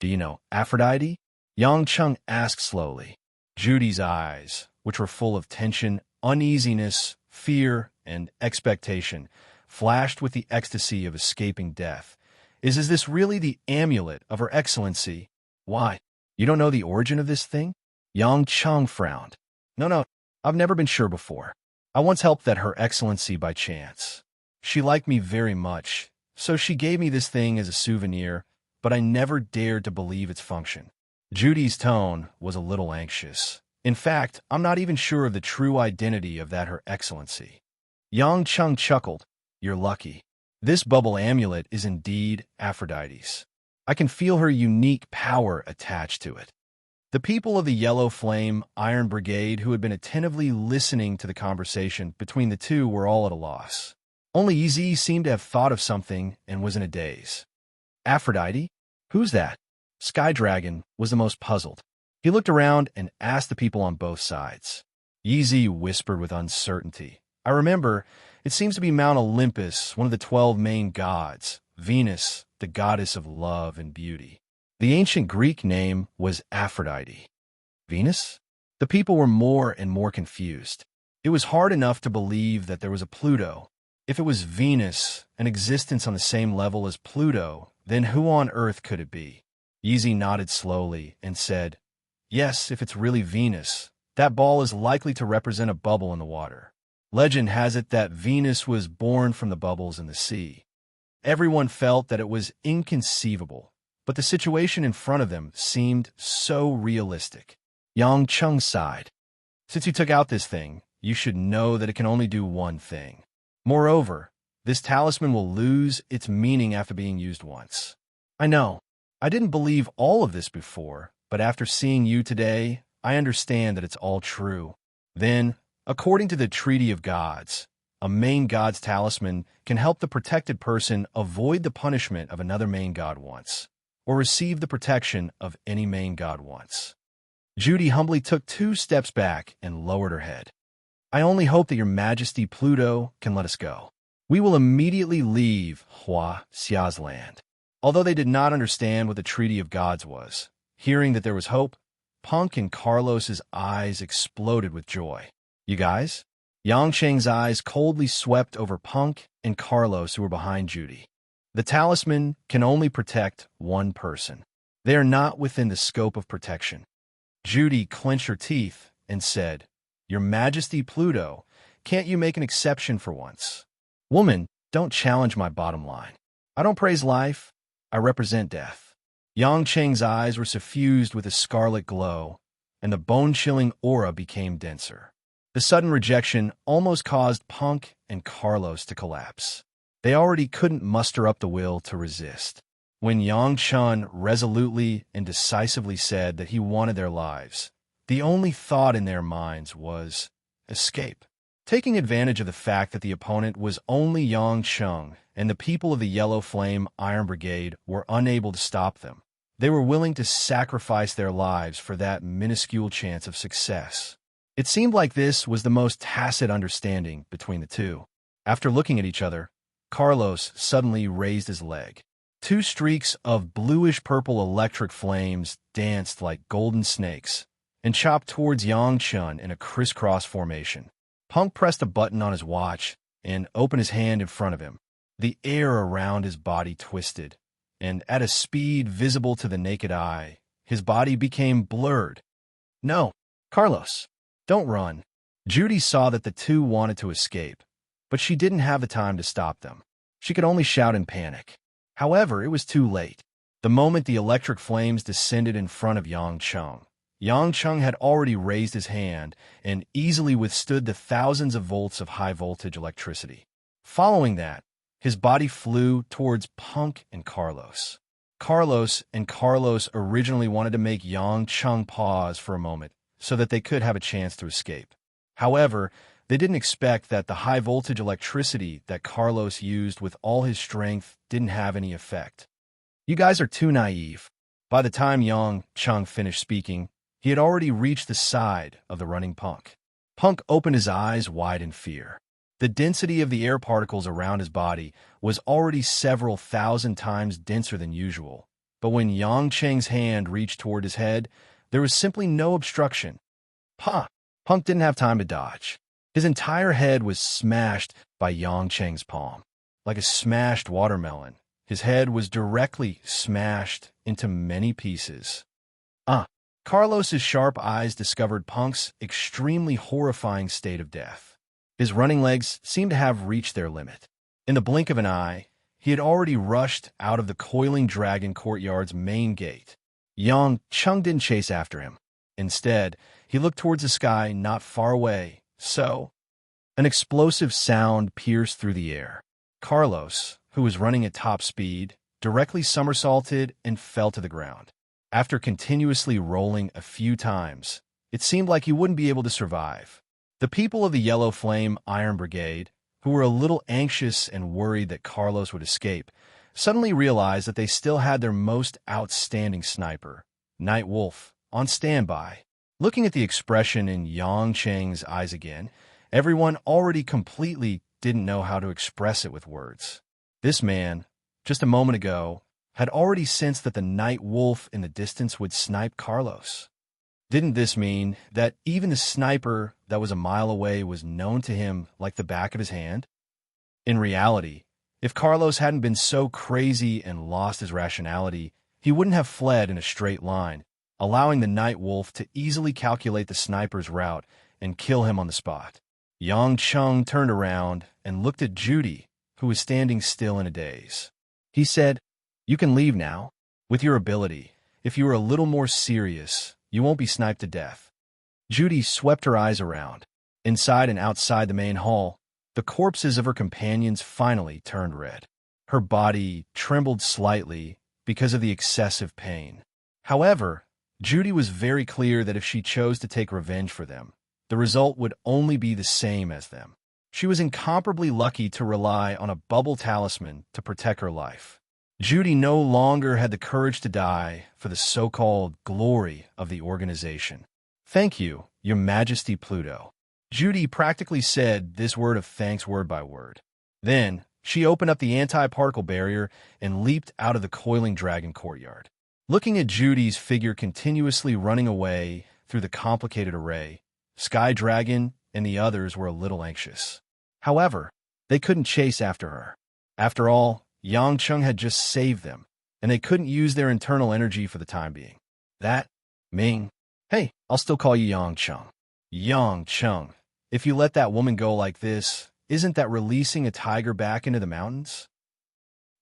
Do you know Aphrodite? Yang Chung asked slowly. Judy's eyes, which were full of tension, uneasiness, fear, and expectation, flashed with the ecstasy of escaping death. Is this really the amulet of Her Excellency? Why? You don't know the origin of this thing? Yang Chung frowned. No, I've never been sure before. I once helped that Her Excellency by chance. She liked me very much, so she gave me this thing as a souvenir, but I never dared to believe its function. Judy's tone was a little anxious. In fact, I'm not even sure of the true identity of that Her Excellency. Yang Chung chuckled. You're lucky. This bubble amulet is indeed Aphrodite's. I can feel her unique power attached to it. The people of the Yellow Flame Iron Brigade who had been attentively listening to the conversation between the two were all at a loss. Only EZ seemed to have thought of something and was in a daze. Aphrodite? Who's that? Sky Dragon was the most puzzled. He looked around and asked the people on both sides. Yeezy whispered with uncertainty. I remember, it seems to be Mount Olympus, one of the 12 main gods, Venus, the goddess of love and beauty. The ancient Greek name was Aphrodite. Venus? The people were more and more confused. It was hard enough to believe that there was a Pluto. If it was Venus, an existence on the same level as Pluto, then who on earth could it be? Yeezy nodded slowly and said, Yes, if it's really Venus, that ball is likely to represent a bubble in the water. Legend has it that Venus was born from the bubbles in the sea. Everyone felt that it was inconceivable, but the situation in front of them seemed so realistic. Yang Chung sighed. Since you took out this thing, you should know that it can only do one thing. Moreover, this talisman will lose its meaning after being used once. I know. I didn't believe all of this before, but after seeing you today, I understand that it's all true. Then, according to the Treaty of Gods, a main god's talisman can help the protected person avoid the punishment of another main god once, or receive the protection of any main god once. Judy humbly took 2 steps back and lowered her head. I only hope that Your Majesty Pluto can let us go. We will immediately leave Hua Xia's land. Although they did not understand what the Treaty of Gods was, hearing that there was hope, Punk and Carlos's eyes exploded with joy. You guys? Yang Cheng's eyes coldly swept over Punk and Carlos who were behind Judy. The talisman can only protect one person. They are not within the scope of protection. Judy clenched her teeth and said, Your Majesty Pluto, can't you make an exception for once? Woman, don't challenge my bottom line. I don't praise life, I represent death. Yang Cheng's eyes were suffused with a scarlet glow, and the bone-chilling aura became denser. The sudden rejection almost caused Punk and Carlos to collapse. They already couldn't muster up the will to resist. When Yang Chun resolutely and decisively said that he wanted their lives, the only thought in their minds was escape. Taking advantage of the fact that the opponent was only Yang Chung and the people of the Yellow Flame Iron Brigade were unable to stop them, they were willing to sacrifice their lives for that minuscule chance of success. It seemed like this was the most tacit understanding between the two. After looking at each other, Carlos suddenly raised his leg. 2 streaks of bluish-purple electric flames danced like golden snakes and chopped towards Yang Chun in a crisscross formation. Punk pressed a button on his watch and opened his hand in front of him. The air around his body twisted, and at a speed visible to the naked eye, his body became blurred. No, Carlos, don't run. Judy saw that the two wanted to escape, but she didn't have the time to stop them. She could only shout in panic. However, it was too late. The moment the electric flames descended in front of Yang Chung had already raised his hand and easily withstood the thousands of volts of high-voltage electricity. Following that, his body flew towards Punk and Carlos. Carlos originally wanted to make Yang Chung pause for a moment so that they could have a chance to escape. However, they didn't expect that the high-voltage electricity that Carlos used with all his strength didn't have any effect. You guys are too naive. By the time Yang Chung finished speaking, he had already reached the side of the running Punk. Punk opened his eyes wide in fear. The density of the air particles around his body was already several thousand times denser than usual, but when Yang Cheng's hand reached toward his head, there was simply no obstruction. Ha! Punk didn't have time to dodge. His entire head was smashed by Yang Cheng's palm. Like a smashed watermelon, his head was directly smashed into many pieces. Carlos's sharp eyes discovered Punk's extremely horrifying state of death. His running legs seemed to have reached their limit. In the blink of an eye, he had already rushed out of the coiling dragon courtyard's main gate. Yang Cheng didn't chase after him. Instead, he looked towards the sky not far away. An explosive sound pierced through the air. Carlos, who was running at top speed, directly somersaulted and fell to the ground. After continuously rolling a few times, it seemed like he wouldn't be able to survive. The people of the Yellow Flame Iron Brigade, who were a little anxious and worried that Carlos would escape, suddenly realized that they still had their most outstanding sniper, Night Wolf, on standby. Looking at the expression in Yang Cheng's eyes again, everyone already completely didn't know how to express it with words. This man, just a moment ago, had already sensed that the Night Wolf in the distance would snipe Carlos. Didn't this mean that even the sniper that was a mile away was known to him like the back of his hand? In reality, if Carlos hadn't been so crazy and lost his rationality, he wouldn't have fled in a straight line, allowing the Night Wolf to easily calculate the sniper's route and kill him on the spot. Yang Cheng turned around and looked at Judy, who was standing still in a daze. He said, "You can leave now. With your ability, if you are a little more serious, you won't be sniped to death." Judy swept her eyes around. Inside and outside the main hall, the corpses of her companions finally turned red. Her body trembled slightly because of the excessive pain. However, Judy was very clear that if she chose to take revenge for them, the result would only be the same as them. She was incomparably lucky to rely on a bubble talisman to protect her life. Judy no longer had the courage to die for the so-called glory of the organization. "Thank you, Your Majesty Pluto." Judy practically said this word of thanks word by word. Then, she opened up the anti-particle barrier and leaped out of the coiling dragon courtyard. Looking at Judy's figure continuously running away through the complicated array, Sky Dragon and the others were a little anxious. However, they couldn't chase after her. After all, Yang Cheng had just saved them, and they couldn't use their internal energy for the time being. Ming. Hey, I'll still call you Yang Cheng. Yang Cheng, if you let that woman go like this, isn't that releasing a tiger back into the mountains?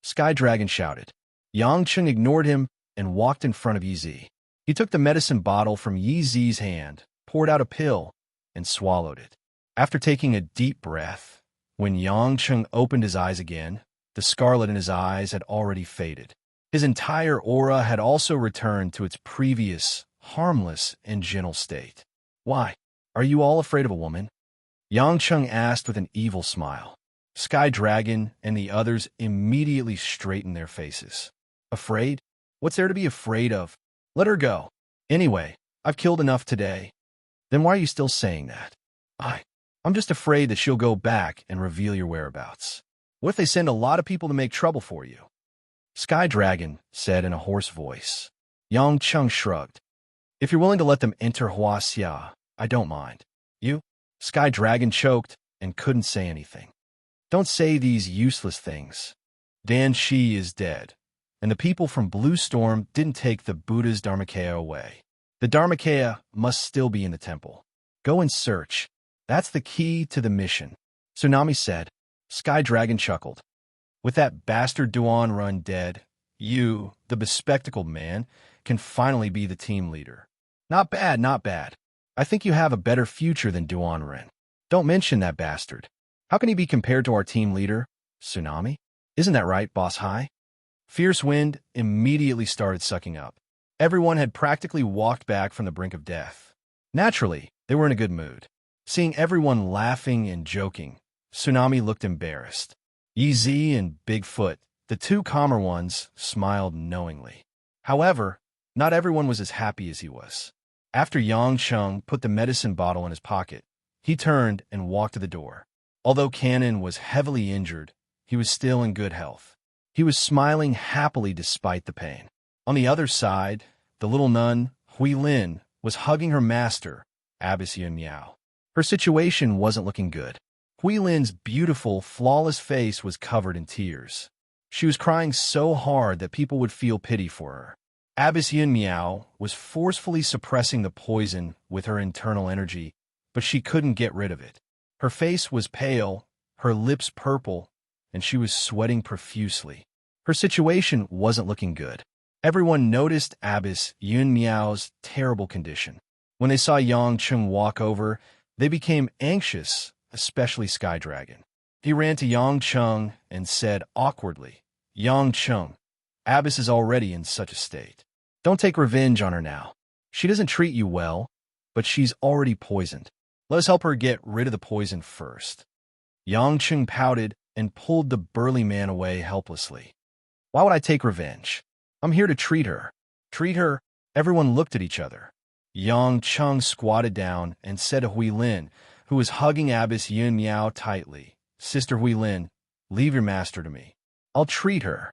Sky Dragon shouted. Yang Cheng ignored him and walked in front of Yi Zi. He took the medicine bottle from Yi Zi's hand, poured out a pill, and swallowed it. After taking a deep breath, when Yang Cheng opened his eyes again, the scarlet in his eyes had already faded. His entire aura had also returned to its previous, harmless and gentle state. "Why? Are you all afraid of a woman?" Yang Cheng asked with an evil smile. Sky Dragon and the others immediately straightened their faces. "Afraid? What's there to be afraid of? Let her go. Anyway, I've killed enough today." "Then why are you still saying that?" I'm just afraid that she'll go back and reveal your whereabouts. What if they send a lot of people to make trouble for you?" Sky Dragon said in a hoarse voice. Yang Cheng shrugged. "If you're willing to let them enter Huaxia, I don't mind." "You?" Sky Dragon choked and couldn't say anything. "Don't say these useless things. Dan Shi is dead, and the people from Blue Storm didn't take the Buddha's Dharmakaya away. The Dharmakaya must still be in the temple. Go and search. That's the key to the mission," Tsunami said. Sky Dragon chuckled. "With that bastard Duan Run dead, you, the bespectacled man, can finally be the team leader. Not bad, not bad. I think you have a better future than Duan Ren. Don't mention that bastard. How can he be compared to our team leader, Tsunami? Isn't that right, Boss High?" Fierce wind immediately started sucking up. Everyone had practically walked back from the brink of death. Naturally, they were in a good mood. Seeing everyone laughing and joking, Tsunami looked embarrassed. Yi Zi and Bigfoot, the two calmer ones, smiled knowingly. However, not everyone was as happy as he was. After Yang Cheng put the medicine bottle in his pocket, he turned and walked to the door. Although Canon was heavily injured, he was still in good health. He was smiling happily despite the pain. On the other side, the little nun, Hui Lin, was hugging her master, Abbess Yun Miao. Her situation wasn't looking good. Hui Lin's beautiful, flawless face was covered in tears. She was crying so hard that people would feel pity for her. Abbess Yun Miao was forcefully suppressing the poison with her internal energy, but she couldn't get rid of it. Her face was pale, her lips purple, and she was sweating profusely. Her situation wasn't looking good. Everyone noticed Abbess Yun Miao's terrible condition. When they saw Yang Cheng walk over, they became anxious, especially Sky Dragon. He ran to Yang Cheng and said awkwardly, "Yang Cheng, Abbess is already in such a state. Don't take revenge on her now. She doesn't treat you well, but she's already poisoned. Let us help her get rid of the poison first." Yang Cheng pouted and pulled the burly man away helplessly. "Why would I take revenge? I'm here to treat her." "Treat her?" Everyone looked at each other. Yang Cheng squatted down and said to Hui Lin, who was hugging Abbess Yun Miao tightly, "Sister Hui Lin, leave your master to me. I'll treat her."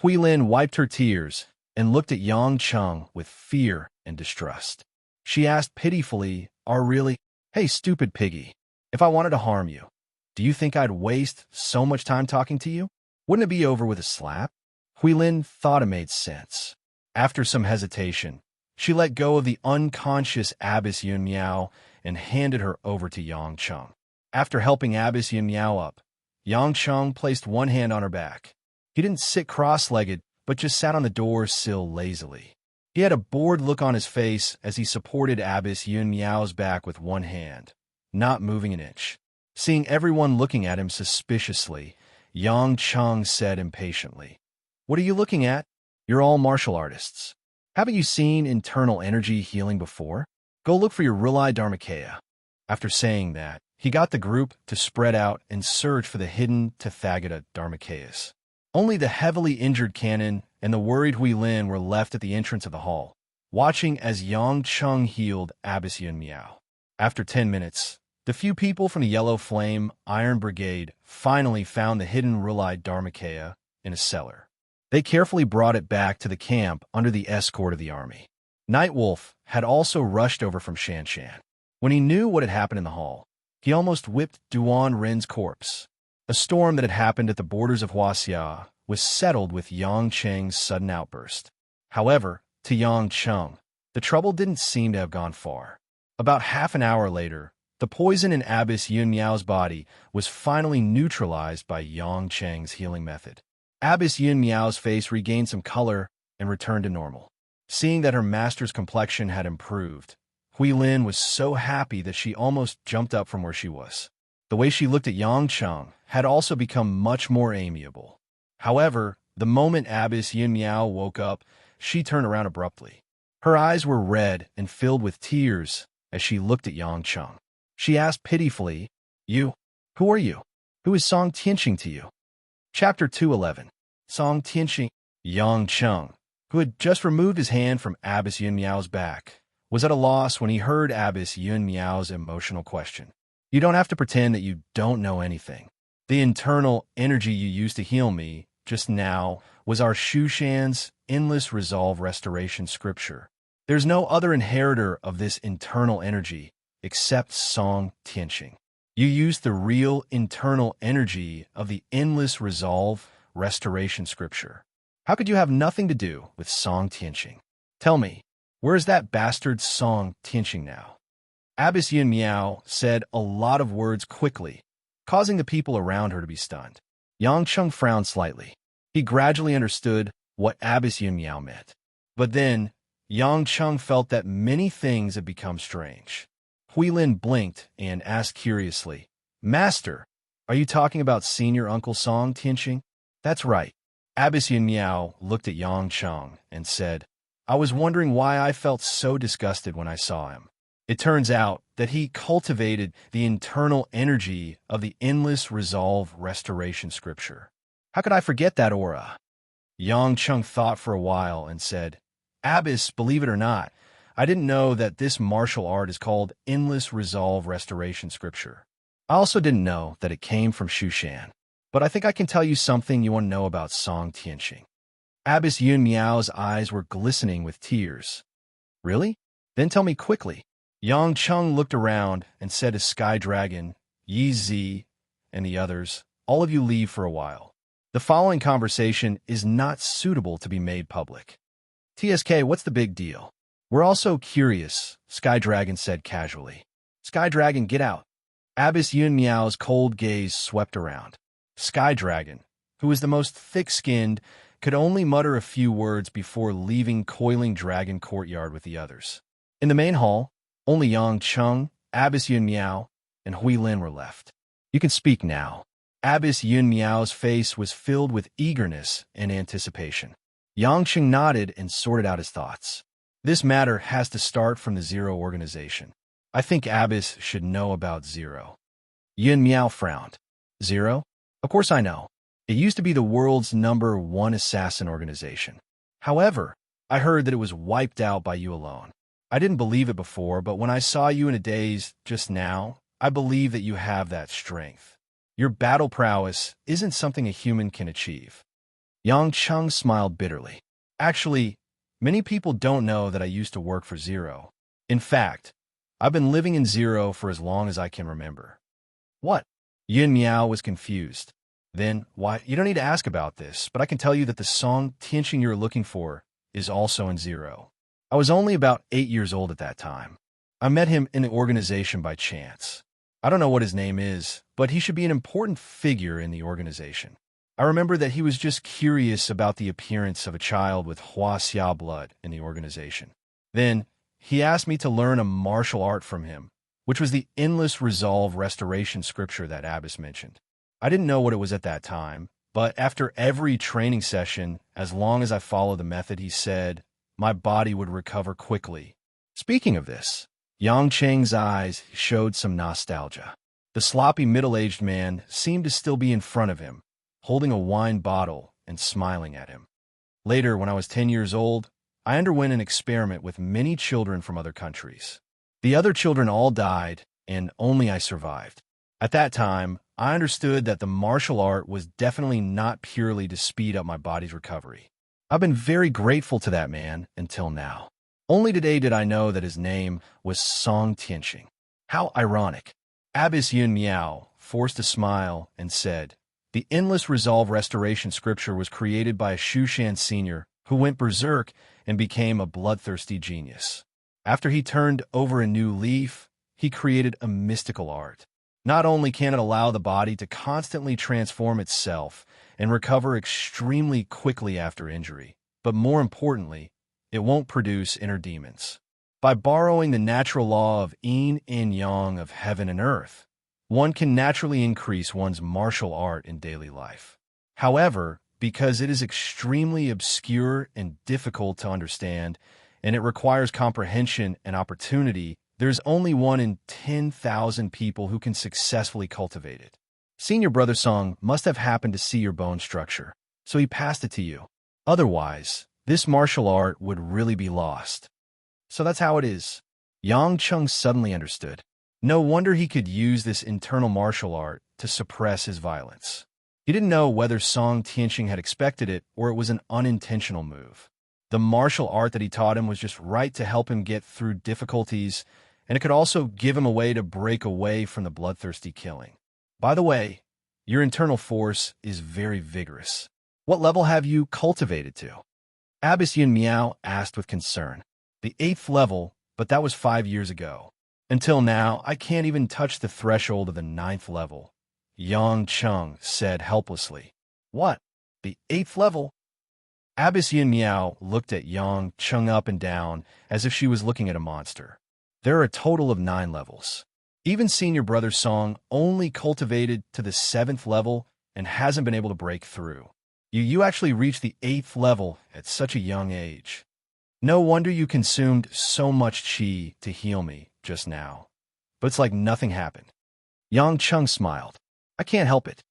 Hui Lin wiped her tears and looked at Yang Cheng with fear and distrust. She asked pitifully, "Are really? Hey, stupid piggy, if I wanted to harm you, do you think I'd waste so much time talking to you? Wouldn't it be over with a slap?" Hui Lin thought it made sense. After some hesitation, she let go of the unconscious Abbess Yun Miao and handed her over to Yang Cheng. After helping Abbess Yun Miao up, Yang Cheng placed one hand on her back. He didn't sit cross-legged, but just sat on the door sill lazily. He had a bored look on his face as he supported Abbess Yun Miao's back with one hand, not moving an inch. Seeing everyone looking at him suspiciously, Yang Cheng said impatiently, "What are you looking at? You're all martial artists. Haven't you seen internal energy healing before? Go look for your Rulai Dharmakaya." After saying that, he got the group to spread out and search for the hidden Tathagata Dharmakayas. Only the heavily injured Canon and the worried Hui Lin were left at the entrance of the hall, watching as Yang Cheng healed Abbess Yun Miao. After 10 minutes, the few people from the Yellow Flame Iron Brigade finally found the hidden Rulai Dharmakaya in a cellar. They carefully brought it back to the camp under the escort of the army. Nightwolf had also rushed over from Shanshan. When he knew what had happened in the hall, he almost whipped Duan Ren's corpse. A storm that had happened at the borders of Huaxia was settled with Yang Cheng's sudden outburst. However, to Yang Cheng, the trouble didn't seem to have gone far. About half an hour later, the poison in Abbess Yun Miao's body was finally neutralized by Yang Cheng's healing method. Abbess Yun Miao's face regained some color and returned to normal. Seeing that her master's complexion had improved, Hui Lin was so happy that she almost jumped up from where she was. The way she looked at Yang Cheng had also become much more amiable. However, the moment Abbess Yun Miao woke up, she turned around abruptly. Her eyes were red and filled with tears as she looked at Yang Cheng. She asked pitifully, "You? Who are you? Who is Song Tianqing to you?" Chapter 211. Song Tianqing. Yang Cheng, who had just removed his hand from Abbess Yun Miao's back, was at a loss when he heard Abbess Yun Miao's emotional question. "You don't have to pretend that you don't know anything. The internal energy you used to heal me just now was our Shushan's endless resolve restoration scripture. There's no other inheritor of this internal energy except Song Tianqing. You used the real internal energy of the endless resolve restoration scripture. How could you have nothing to do with Song Tianqing? Tell me, where is that bastard Song Tianqing now?" Abbess Yun Miao said a lot of words quickly, causing the people around her to be stunned. Yang Cheng frowned slightly. He gradually understood what Abbess Yun Miao meant. But then, Yang Cheng felt that many things had become strange. Hui Lin blinked and asked curiously, "Master, are you talking about Senior Uncle Song Tianqing?" "That's right." Abbess Yun Miao looked at Yang Cheng and said, "I was wondering why I felt so disgusted when I saw him. It turns out that he cultivated the internal energy of the endless resolve restoration scripture. How could I forget that aura?" Yang Cheng thought for a while and said, "Abbess, believe it or not, I didn't know that this martial art is called endless resolve restoration scripture. I also didn't know that it came from Shushan. But I think I can tell you something you want to know about Song Tianqing. Abbess Yun Miao's eyes were glistening with tears. Really? Then tell me quickly. Yang Cheng looked around and said to Sky Dragon, Yi Zi, and the others, all of you leave for a while. The following conversation is not suitable to be made public. TSK, what's the big deal? We're also curious, Sky Dragon said casually. Sky Dragon, get out. Abbess Yun Miao's cold gaze swept around. Sky Dragon, who was the most thick-skinned, could only mutter a few words before leaving Coiling Dragon Courtyard with the others. In the main hall, only Yang Cheng, Abbess Yun Miao, and Hui Lin were left. You can speak now. Abbess Yun Miao's face was filled with eagerness and anticipation. Yang Cheng nodded and sorted out his thoughts. This matter has to start from the Zero organization. I think Abbess should know about Zero. Yun Miao frowned. Zero? Of course I know. It used to be the world's #1 assassin organization. However, I heard that it was wiped out by you alone. I didn't believe it before, but when I saw you in a daze just now, I believe that you have that strength. Your battle prowess isn't something a human can achieve. Yang Cheng smiled bitterly. Actually, many people don't know that I used to work for Zero. In fact, I've been living in Zero for as long as I can remember. What? Yun Miao was confused. Then, why, you don't need to ask about this, but I can tell you that the Song Tianqing you're looking for is also in Zero. I was only about 8 years old at that time. I met him in the organization by chance. I don't know what his name is, but he should be an important figure in the organization. I remember that he was just curious about the appearance of a child with Huaxia blood in the organization. Then, he asked me to learn a martial art from him, which was the endless resolve restoration scripture that Abbess mentioned. I didn't know what it was at that time, but after every training session, as long as I followed the method he said, my body would recover quickly. Speaking of this, Yang Cheng's eyes showed some nostalgia. The sloppy middle-aged man seemed to still be in front of him, holding a wine bottle and smiling at him. Later, when I was 10 years old, I underwent an experiment with many children from other countries. The other children all died, and only I survived. At that time, I understood that the martial art was definitely not purely to speed up my body's recovery. I've been very grateful to that man until now. Only today did I know that his name was Song Tianqing. How ironic. Abbess Yun Miao forced a smile and said, The endless resolve restoration scripture was created by a Shushan senior who went berserk and became a bloodthirsty genius. After he turned over a new leaf, he created a mystical art. Not only can it allow the body to constantly transform itself and recover extremely quickly after injury, but more importantly, it won't produce inner demons. By borrowing the natural law of yin and yang of heaven and earth, one can naturally increase one's martial art in daily life. However, because it is extremely obscure and difficult to understand, and it requires comprehension and opportunity, there's only 1 in 10,000 people who can successfully cultivate it. Senior Brother Song must have happened to see your bone structure, so he passed it to you. Otherwise, this martial art would really be lost. So that's how it is. Yang Cheng suddenly understood. No wonder he could use this internal martial art to suppress his violence. He didn't know whether Song Tianqing had expected it or it was an unintentional move. The martial art that he taught him was just right to help him get through difficulties, and it could also give him a way to break away from the bloodthirsty killing. By the way, your internal force is very vigorous. What level have you cultivated to? Abbess Yun Miao asked with concern. The 8th level, but that was 5 years ago. Until now, I can't even touch the threshold of the 9th level. Yang Cheng said helplessly. What? The 8th level? Abbess Yun Miao looked at Yang Cheng up and down as if she was looking at a monster. There are a total of 9 levels. Even Senior Brother Song only cultivated to the 7th level and hasn't been able to break through. You actually reached the 8th level at such a young age. No wonder you consumed so much qi to heal me just now. But it's like nothing happened. Yang Cheng smiled. I can't help it.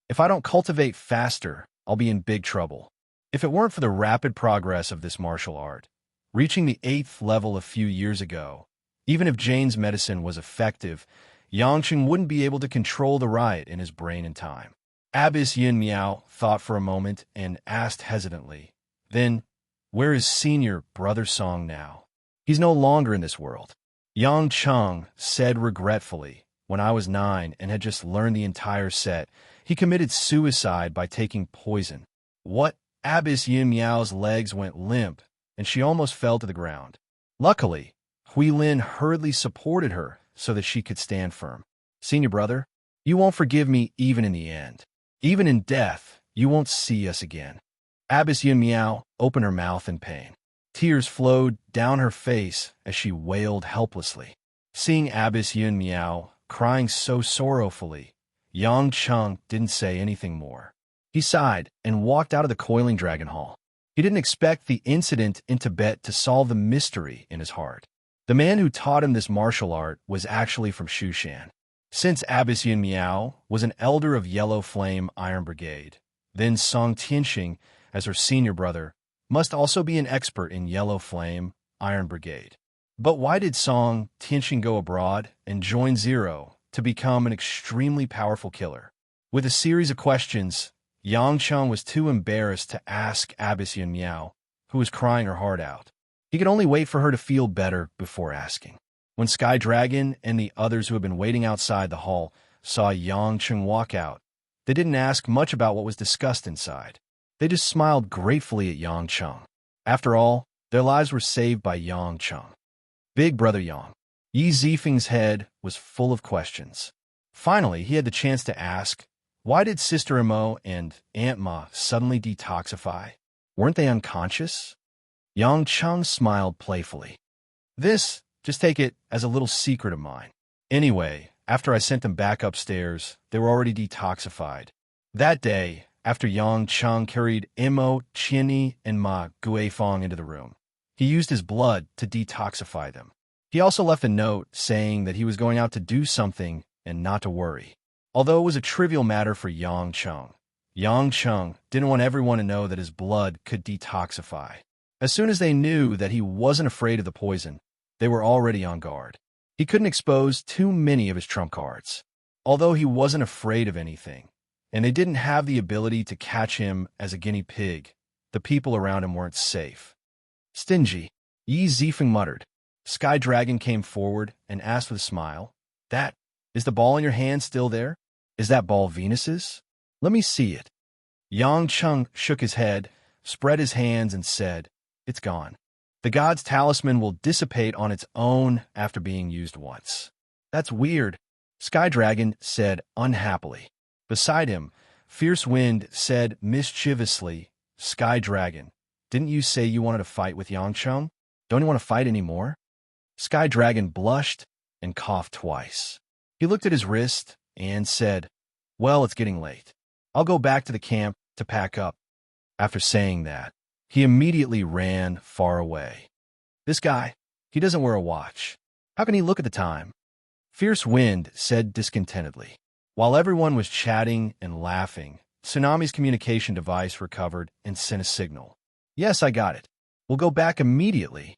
If I don't cultivate faster, I'll be in big trouble. If it weren't for the rapid progress of this martial art, reaching the 8th level a few years ago, even if Jane's medicine was effective, Yangcheng wouldn't be able to control the riot in his brain in time. Abbess Yin Miao thought for a moment and asked hesitantly, "Then, where is senior Brother Song now? He's no longer in this world." Yang Cheng said regretfully, "When I was 9 and had just learned the entire set, he committed suicide by taking poison." What? Abbess Yin Miao's legs went limp, and she almost fell to the ground. Luckily, Hui Lin hurriedly supported her so that she could stand firm. "Senior brother, you won't forgive me even in the end. Even in death, you won't see us again." Abbess Yin Miao opened her mouth in pain. Tears flowed down her face as she wailed helplessly. Seeing Abbess Yin Miao crying so sorrowfully, Yang Cheng didn't say anything more. He sighed and walked out of the coiling dragon hall. He didn't expect the incident in Tibet to solve the mystery in his heart. The man who taught him this martial art was actually from Shushan. Since Abbess Yin Miao was an elder of Yellow Flame Iron Brigade, then Song Tianxing, as her senior brother, must also be an expert in Yellow Flame Iron Brigade. But why did Song Tianxing go abroad and join Zero to become an extremely powerful killer? With a series of questions, Yang Cheng was too embarrassed to ask Abbess Yin Miao, who was crying her heart out. He could only wait for her to feel better before asking. When Sky Dragon and the others who had been waiting outside the hall saw Yang Cheng walk out, they didn't ask much about what was discussed inside. They just smiled gratefully at Yang Cheng. After all, their lives were saved by Yang Cheng. Big Brother Yang. Yi Zifeng's head was full of questions. Finally, he had the chance to ask, why did Sister Mo and Aunt Ma suddenly detoxify? Weren't they unconscious? Yang Cheng smiled playfully. Just take it as a little secret of mine. Anyway, after I sent them back upstairs, they were already detoxified. That day, after Yang Cheng carried Mo, Qianyi, and Ma Guifang into the room, he used his blood to detoxify them. He also left a note saying that he was going out to do something and not to worry. Although it was a trivial matter for Yang Cheng didn't want everyone to know that his blood could detoxify. As soon as they knew that he wasn't afraid of the poison, they were already on guard. He couldn't expose too many of his trump cards. Although he wasn't afraid of anything, and they didn't have the ability to catch him as a guinea pig, the people around him weren't safe. Stingy, Yi Zifeng muttered. Sky Dragon came forward and asked with a smile, Is the ball in your hand still there? Is that ball Venus's? Let me see it." Yang Cheng shook his head, spread his hands, and said, "It's gone. The god's talisman will dissipate on its own after being used once." "That's weird," Sky Dragon said unhappily. Beside him, Fierce Wind said mischievously, "Sky Dragon, didn't you say you wanted to fight with Yang Cheng? Don't you want to fight anymore?" Sky Dragon blushed and coughed twice. He looked at his wrist and said, "Well, it's getting late. I'll go back to the camp to pack up." After saying that, he immediately ran far away. "This guy, he doesn't wear a watch. How can he look at the time?" Fierce Wind said discontentedly. While everyone was chatting and laughing, Tsunami's communication device recovered and sent a signal. "Yes, I got it. We'll go back immediately."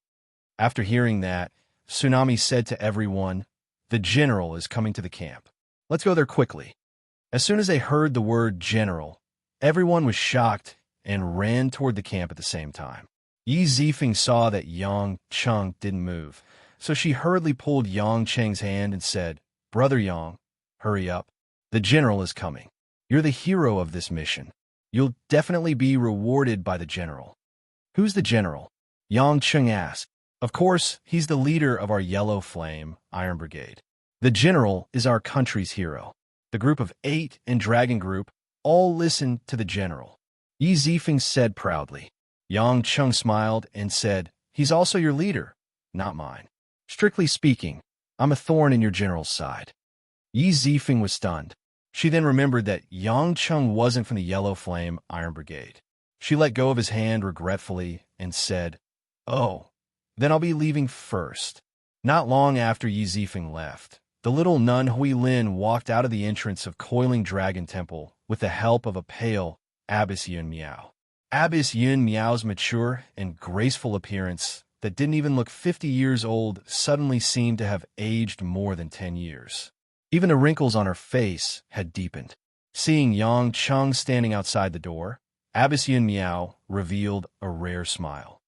After hearing that, Tsunami said to everyone, "The general is coming to the camp. Let's go there quickly." As soon as they heard the word general, everyone was shocked and ran toward the camp at the same time. Yi Zifeng saw that Yang Cheng didn't move, so she hurriedly pulled Yang Cheng's hand and said, "Brother Yang, hurry up. The general is coming. You're the hero of this mission. You'll definitely be rewarded by the general." "Who's the general?" Yang Cheng asked. "Of course, he's the leader of our Yellow Flame Iron Brigade. The general is our country's hero." The group of 8 and Dragon Group all listened to the general. Yi Zifeng said proudly. Yang Cheng smiled and said, "He's also your leader, not mine. Strictly speaking, I'm a thorn in your general's side." Yi Zifeng was stunned. She then remembered that Yang Cheng wasn't from the Yellow Flame Iron Brigade. She let go of his hand regretfully and said, "Oh, then I'll be leaving first." Not long after Yi Zifeng left, the little nun Hui Lin walked out of the entrance of Coiling Dragon Temple with the help of a pale Abbess Yin Miao. Abbess Yin Miao's mature and graceful appearance that didn't even look 50 years old suddenly seemed to have aged more than 10 years. Even the wrinkles on her face had deepened. Seeing Yang Cheng standing outside the door, Abbess Yun Miao revealed a rare smile.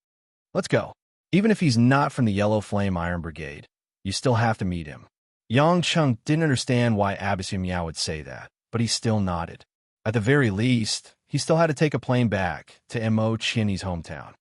Let's go. Even if he's not from the Yellow Flame Iron Brigade, you still have to meet him. Yang Cheng didn't understand why Abbess Yun Miao would say that, but he still nodded. At the very least, he still had to take a plane back to Mo Chinny's hometown.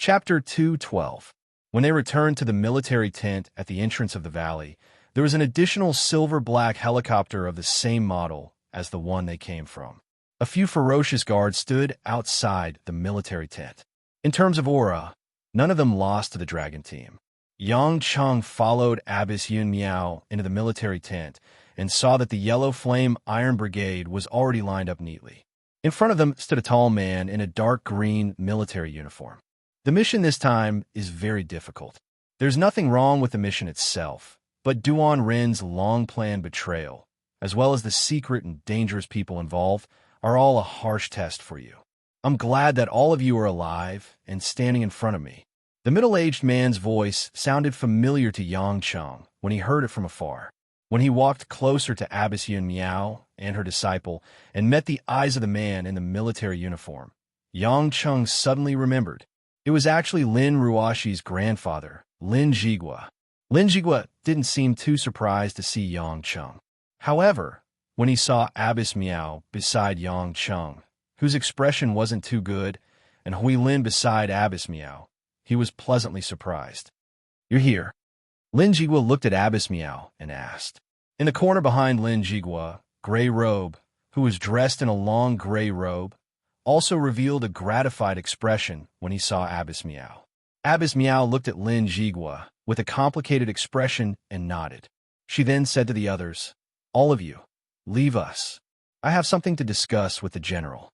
Chapter 212. When they returned to the military tent at the entrance of the valley, there was an additional silver-black helicopter of the same model as the one they came from. A few ferocious guards stood outside the military tent. In terms of aura, none of them lost to the dragon team. Yang Cheng followed Abbess Yun Miao into the military tent and saw that the Yellow Flame Iron Brigade was already lined up neatly. In front of them stood a tall man in a dark green military uniform. The mission this time is very difficult. There's nothing wrong with the mission itself, but Duan Rin's long-planned betrayal, as well as the secret and dangerous people involved, are all a harsh test for you. I'm glad that all of you are alive and standing in front of me. The middle-aged man's voice sounded familiar to Yang Cheng when he heard it from afar. When he walked closer to Abbess Yun Miao and her disciple and met the eyes of the man in the military uniform, Yang Cheng suddenly remembered. It was actually Lin Ruoshi's grandfather, Lin Jigua. Lin Jigua didn't seem too surprised to see Yang Cheng. However, when he saw Abbess Miao beside Yang Cheng, whose expression wasn't too good, and Hui Lin beside Abbess Miao, he was pleasantly surprised. You're here. Lin Jigua looked at Abbess Miao and asked. In the corner behind Lin Jigua, Gray Robe, who was dressed in a long gray robe, also revealed a gratified expression when he saw Abbess Miao. Abbess Miao looked at Lin Jigua with a complicated expression and nodded. She then said to the others, all of you, leave us. I have something to discuss with the general.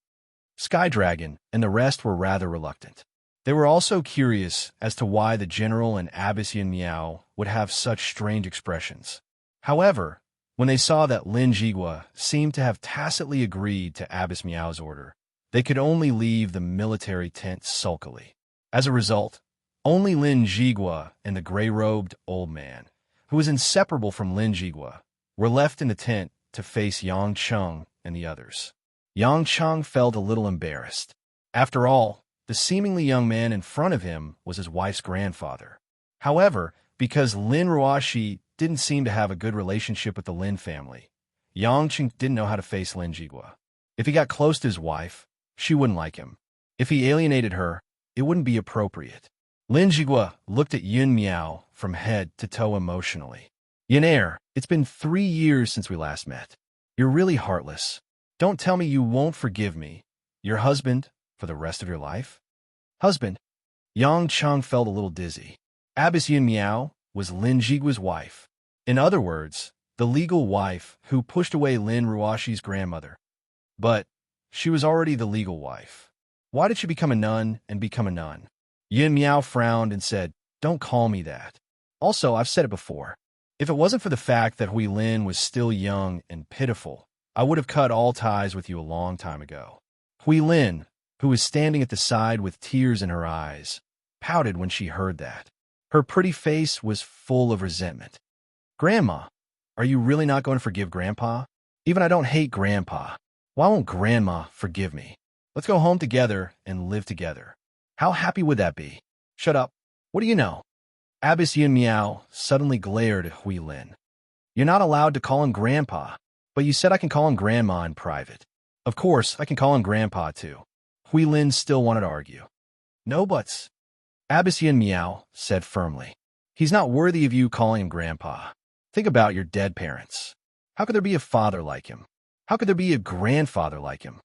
Sky Dragon and the rest were rather reluctant. They were also curious as to why the general and Abbess Yun Miao would have such strange expressions. However, when they saw that Lin Jigua seemed to have tacitly agreed to Abbess Miao's order, they could only leave the military tent sulkily. As a result, only Lin Jigua and the gray-robed old man, who was inseparable from Lin Jigua, were left in the tent to face Yang Cheng and the others. Yang Cheng felt a little embarrassed. After all, the seemingly young man in front of him was his wife's grandfather. However, because Lin Ruoshi didn't seem to have a good relationship with the Lin family, Yang Cheng didn't know how to face Lin Jigua. If he got close to his wife, she wouldn't like him. If he alienated her, it wouldn't be appropriate. Lin Jigua looked at Yun Miao from head to toe emotionally. Yunair, it's been 3 years since we last met. You're really heartless. Don't tell me you won't forgive me, your husband, for the rest of your life? Husband? Yang Cheng felt a little dizzy. Abbess Yun Miao was Lin Jigua's wife. In other words, the legal wife who pushed away Lin Ruoshi's grandmother. But she was already the legal wife. Why did she become a nun and become a nun? Yun Miao frowned and said, don't call me that. Also, I've said it before. If it wasn't for the fact that Hui Lin was still young and pitiful, I would have cut all ties with you a long time ago. Hui Lin, who was standing at the side with tears in her eyes, pouted when she heard that. Her pretty face was full of resentment. Grandma, are you really not going to forgive Grandpa? Even I don't hate Grandpa. Why won't Grandma forgive me? Let's go home together and live together. How happy would that be? Shut up. What do you know? Abbess Yun Miao suddenly glared at Hui Lin. You're not allowed to call him Grandpa, but you said I can call him Grandma in private. Of course, I can call him Grandpa too. Hui Lin still wanted to argue. No buts. Abbess Yun Miao said firmly. He's not worthy of you calling him Grandpa. Think about your dead parents. How could there be a father like him? How could there be a grandfather like him?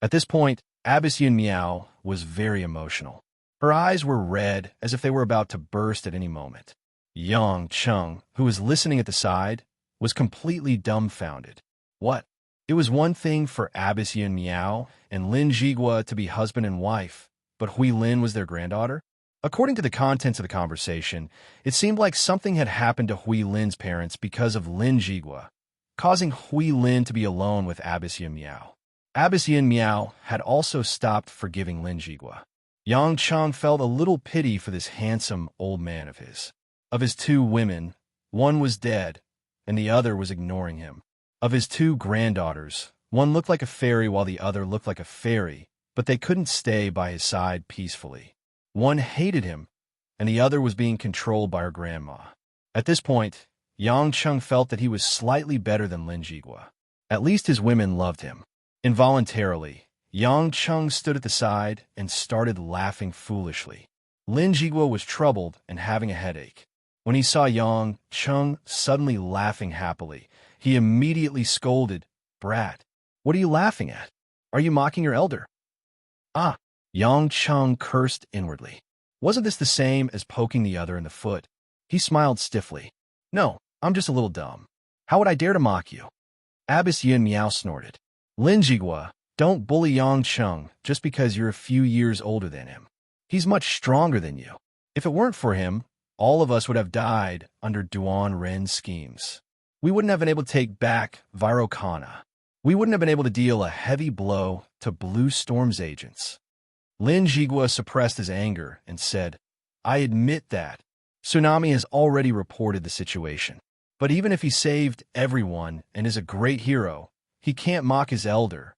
At this point, Abbess Yun Miao was very emotional. Her eyes were red as if they were about to burst at any moment. Yang Cheng, who was listening at the side, was completely dumbfounded. What? It was one thing for Abbess Yun Miao and Lin Jigua to be husband and wife, but Hui Lin was their granddaughter? According to the contents of the conversation, it seemed like something had happened to Hui Lin's parents because of Lin Jigua, causing Hui Lin to be alone with Abbess Yun Miao. Abbess Yun Miao had also stopped forgiving Lin Jigua. Yang Cheng felt a little pity for this handsome old man of his. Of his 2 women, one was dead, and the other was ignoring him. Of his two granddaughters, one looked like a fairy while the other looked like a fairy, but they couldn't stay by his side peacefully. One hated him, and the other was being controlled by her grandma. At this point, Yang Cheng felt that he was slightly better than Lin Jigua. At least his women loved him. Involuntarily, Yang Cheng stood at the side and started laughing foolishly. Lin Jigua was troubled and having a headache. When he saw Yang Cheng suddenly laughing happily, he immediately scolded, "Brat, what are you laughing at? Are you mocking your elder?" "Ah!" Yang Cheng cursed inwardly. Wasn't this the same as poking the other in the foot? He smiled stiffly. "No, I'm just a little dumb. How would I dare to mock you?" Abbess Yin Miao snorted. "Lin Jigua, don't bully Yang Cheng just because you're a few years older than him. He's much stronger than you. If it weren't for him, all of us would have died under Duan Ren's schemes. We wouldn't have been able to take back Virokana. We wouldn't have been able to deal a heavy blow to Blue Storm's agents." Lin Jigua suppressed his anger and said, "I admit that. Tsunami has already reported the situation. But even if he saved everyone and is a great hero, he can't mock his elder.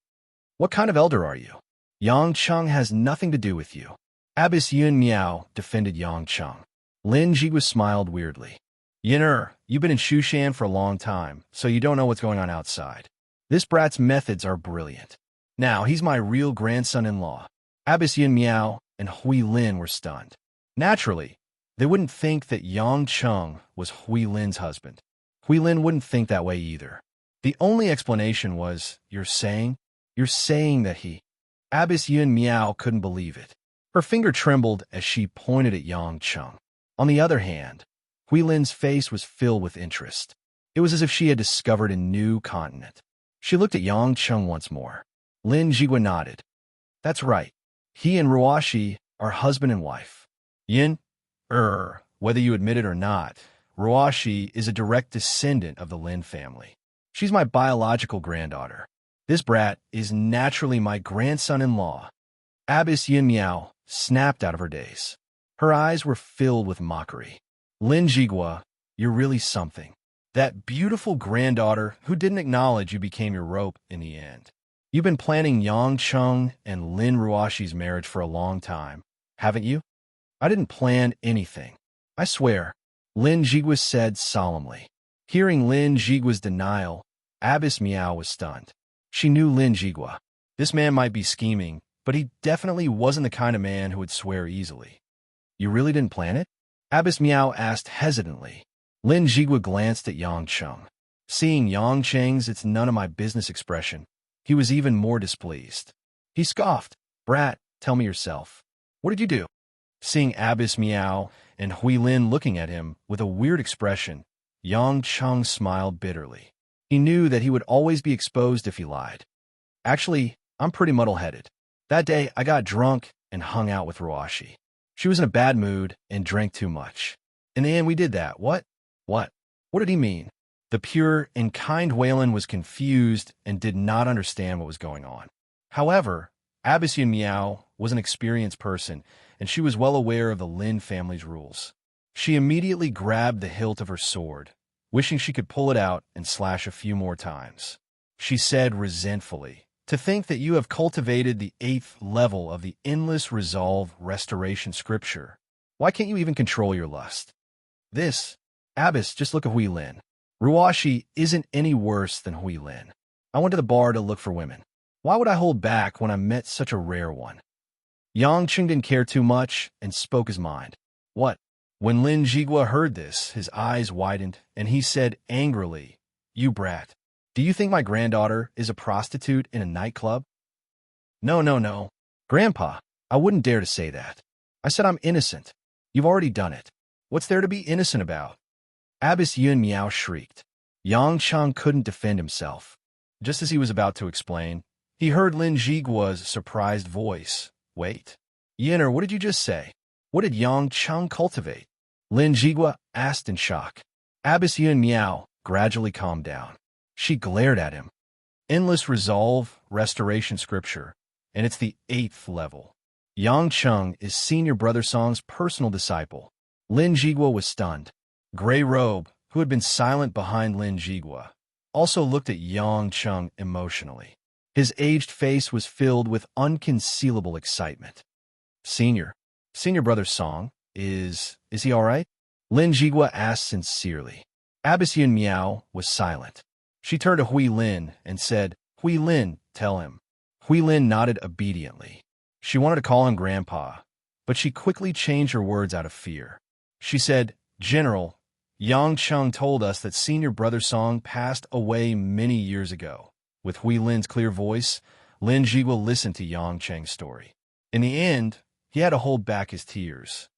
What kind of elder are you? Yang Cheng has nothing to do with you." Abbess Yun Miao defended Yang Cheng. Lin Jigua smiled weirdly. "Yin'er, you've been in Shushan for a long time, so you don't know what's going on outside. This brat's methods are brilliant. Now, he's my real grandson-in-law." Abbess Yin Miao and Hui Lin were stunned. Naturally, they wouldn't think that Yang Cheng was Hui Lin's husband. Hui Lin wouldn't think that way either. The only explanation was, You're saying that he..." Abbess Yin Miao couldn't believe it. Her finger trembled as she pointed at Yang Cheng. On the other hand, Hui Lin's face was filled with interest. It was as if she had discovered a new continent. She looked at Yang Cheng once more. Lin Jigua nodded. "That's right. He and Ruashi are husband and wife. Whether you admit it or not, Ruashi is a direct descendant of the Lin family. She's my biological granddaughter. This brat is naturally my grandson-in-law." Abbess Yin Miao snapped out of her daze. Her eyes were filled with mockery. "Lin Jigua, you're really something. That beautiful granddaughter who didn't acknowledge you became your rope in the end. You've been planning Yang Cheng and Lin Ruashi's marriage for a long time, haven't you?" "I didn't plan anything. I swear," Lin Jigua said solemnly. Hearing Lin Jigua's denial, Abbess Miao was stunned. She knew Lin Jigua. This man might be scheming, but he definitely wasn't the kind of man who would swear easily. "You really didn't plan it?" Abbess Miao asked hesitantly. Lin Jigua glanced at Yang Cheng. Seeing Yang Cheng's "it's none of my business" expression, he was even more displeased. He scoffed. "Brat, tell me yourself. What did you do?" Seeing Abbess Miao and Hui Lin looking at him with a weird expression, Yang Cheng smiled bitterly. He knew that he would always be exposed if he lied. "Actually, I'm pretty muddle-headed. That day, I got drunk and hung out with Ruashi. She was in a bad mood and drank too much. In the end, we did that. What? What did he mean?" The pure and kind Wayland was confused and did not understand what was going on. However, Abbess Yin Miao was an experienced person, and she was well aware of the Lin family's rules. She immediately grabbed the hilt of her sword, wishing she could pull it out and slash a few more times. She said resentfully, "To think that you have cultivated the 8th level of the Endless Resolve Restoration Scripture. Why can't you even control your lust?" Abbess, just look at Hui Lin. Ruashi isn't any worse than Hui Lin. I went to the bar to look for women. Why would I hold back when I met such a rare one?" Yang Cheng didn't care too much and spoke his mind. "What?" When Lin Jigua heard this, his eyes widened, and he said angrily, "You brat. Do you think my granddaughter is a prostitute in a nightclub?" No. Grandpa, I wouldn't dare to say that. I said I'm innocent. You've already done it. What's there to be innocent about?" Abbess Yun Miao shrieked. Yang Cheng couldn't defend himself. Just as he was about to explain, he heard Lin Jigua's surprised voice. "Wait. Yin'er, what did you just say? What did Yang Cheng cultivate?" Lin Jigua asked in shock. Abbess Yun Miao gradually calmed down. She glared at him. "Endless Resolve Restoration Scripture, and it's the 8th level. Yang Cheng is Senior Brother Song's personal disciple." Lin Jigua was stunned. Gray robe, who had been silent behind Lin Jigua, also looked at Yang Cheng emotionally. His aged face was filled with unconcealable excitement. Senior brother Song, is he all right? Lin Jigua asked sincerely. Abbess Yun Miao was silent. She turned to Hui Lin and said, Hui Lin, tell him. Hui Lin nodded obediently. She wanted to call him Grandpa, but she quickly changed her words out of fear. She said, General, Yang Cheng told us that senior brother Song passed away many years ago. With Hui Lin's clear voice, Lin Jigua listened to Yang Cheng's story. In the end, he had to hold back his tears.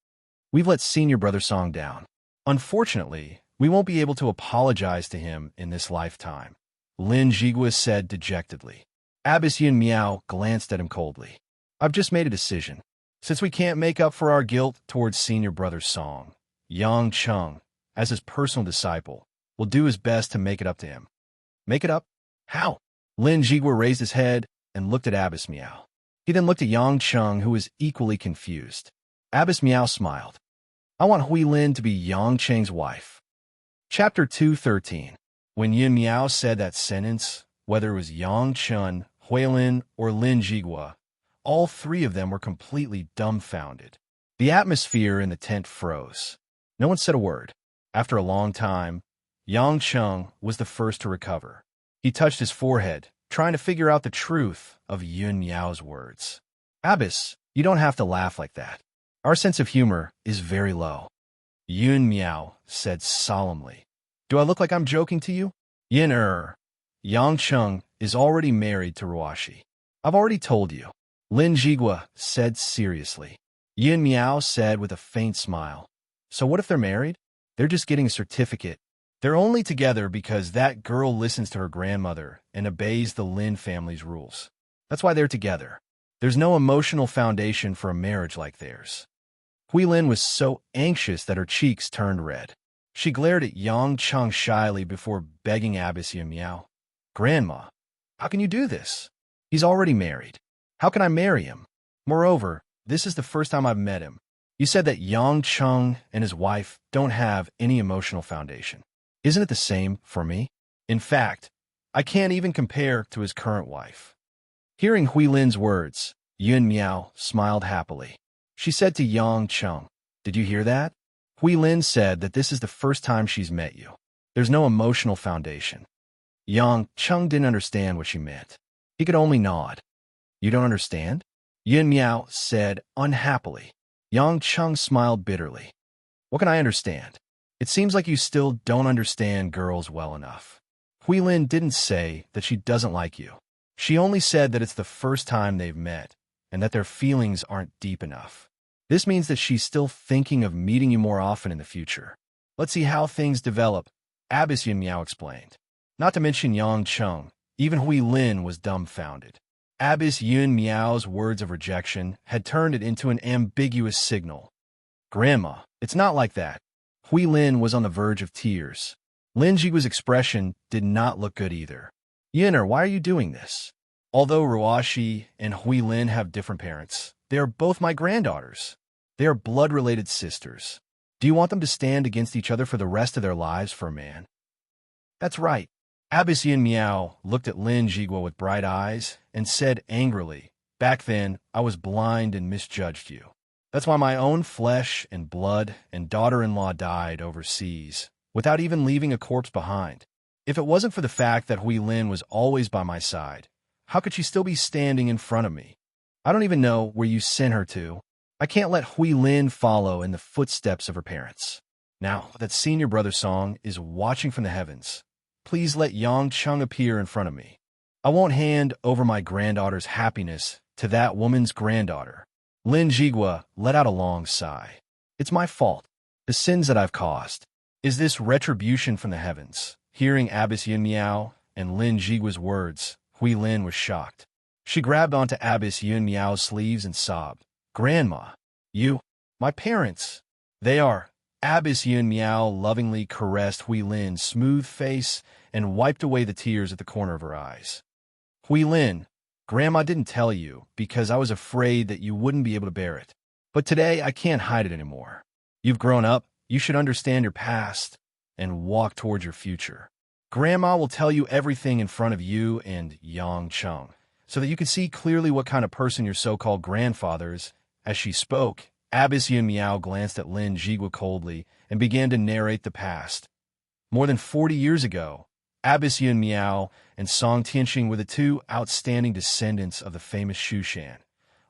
We've let senior brother Song down. Unfortunately, we won't be able to apologize to him in this lifetime, Lin Jigua said dejectedly. Abbess Yun Miao glanced at him coldly. I've just made a decision. Since we can't make up for our guilt towards senior brother Song, Yang Cheng, as his personal disciple, will do his best to make it up to him. Make it up? How? Lin Jigua raised his head and looked at Abbess Miao. He then looked at Yang Cheng, who was equally confused. Abbess Miao smiled. I want Hui Lin to be Yang Cheng's wife. Chapter 213. When Yun Miao said that sentence, whether it was Yang Cheng, Hui Lin, or Lin Jigua, all three of them were completely dumbfounded. The atmosphere in the tent froze. No one said a word. After a long time, Yang Cheng was the first to recover. He touched his forehead, trying to figure out the truth of Yun Miao's words. Abbess, you don't have to laugh like that. Our sense of humor is very low. Yun Miao said solemnly. Do I look like I'm joking to you? Yang Cheng is already married to Ruashi. I've already told you. Lin Jigua said seriously. Yun Miao said with a faint smile. So what if they're married? They're just getting a certificate. They're only together because that girl listens to her grandmother and obeys the Lin family's rules. That's why they're together. There's no emotional foundation for a marriage like theirs. Hui Lin was so anxious that her cheeks turned red. She glared at Yang Cheng shyly before begging Abbess Yun Miao. Grandma, how can you do this? He's already married. How can I marry him? Moreover, this is the first time I've met him. You said that Yang Cheng and his wife don't have any emotional foundation. Isn't it the same for me? In fact, I can't even compare to his current wife. Hearing Hui Lin's words, Yun Miao smiled happily. She said to Yang Cheng, Did you hear that? Hui Lin said that this is the first time she's met you. There's no emotional foundation. Yang Cheng didn't understand what she meant. He could only nod. You don't understand? Yun Miao said unhappily. Yang Cheng smiled bitterly. What can I understand? It seems like you still don't understand girls well enough. Hui Lin didn't say that she doesn't like you. She only said that it's the first time they've met and that their feelings aren't deep enough. This means that she's still thinking of meeting you more often in the future. Let's see how things develop, Abbess Yun Miao explained. Not to mention Yang Cheng, even Hui Lin was dumbfounded. Abbess Yun Miao's words of rejection had turned it into an ambiguous signal. Grandma, it's not like that. Hui Lin was on the verge of tears. Lin Jigua's expression did not look good either. Yinner, why are you doing this? Although Ruashi and Hui Lin have different parents, they are both my granddaughters. They are blood-related sisters. Do you want them to stand against each other for the rest of their lives for a man? That's right. Abbess Yun Miao looked at Lin Jigua with bright eyes and said angrily, Back then, I was blind and misjudged you. That's why my own flesh and blood and daughter-in-law died overseas, without even leaving a corpse behind. If it wasn't for the fact that Hui Lin was always by my side, how could she still be standing in front of me? I don't even know where you sent her to. I can't let Hui Lin follow in the footsteps of her parents. Now that senior brother Song is watching from the heavens, please let Yang Cheng appear in front of me. I won't hand over my granddaughter's happiness to that woman's granddaughter. Lin Jigua let out a long sigh. It's my fault. The sins that I've caused. Is this retribution from the heavens? Hearing Abbess Yun Miao and Lin Jigua's words, Hui Lin was shocked. She grabbed onto Abbess Yun Miao's sleeves and sobbed. Grandma, you, my parents, they are. Abbess Yun Miao lovingly caressed Hui Lin's smooth face and wiped away the tears at the corner of her eyes. Hui Lin, Grandma didn't tell you because I was afraid that you wouldn't be able to bear it. But today I can't hide it anymore. You've grown up. You should understand your past. and walk towards your future. Grandma will tell you everything in front of you and Yang Chung, so that you can see clearly what kind of person your so-called grandfather is." As she spoke, Abbess Yun Miao glanced at Lin Jigua coldly and began to narrate the past. More than 40 years ago, Abbess Yun Miao and Song Tianxing were the two outstanding descendants of the famous Shushan,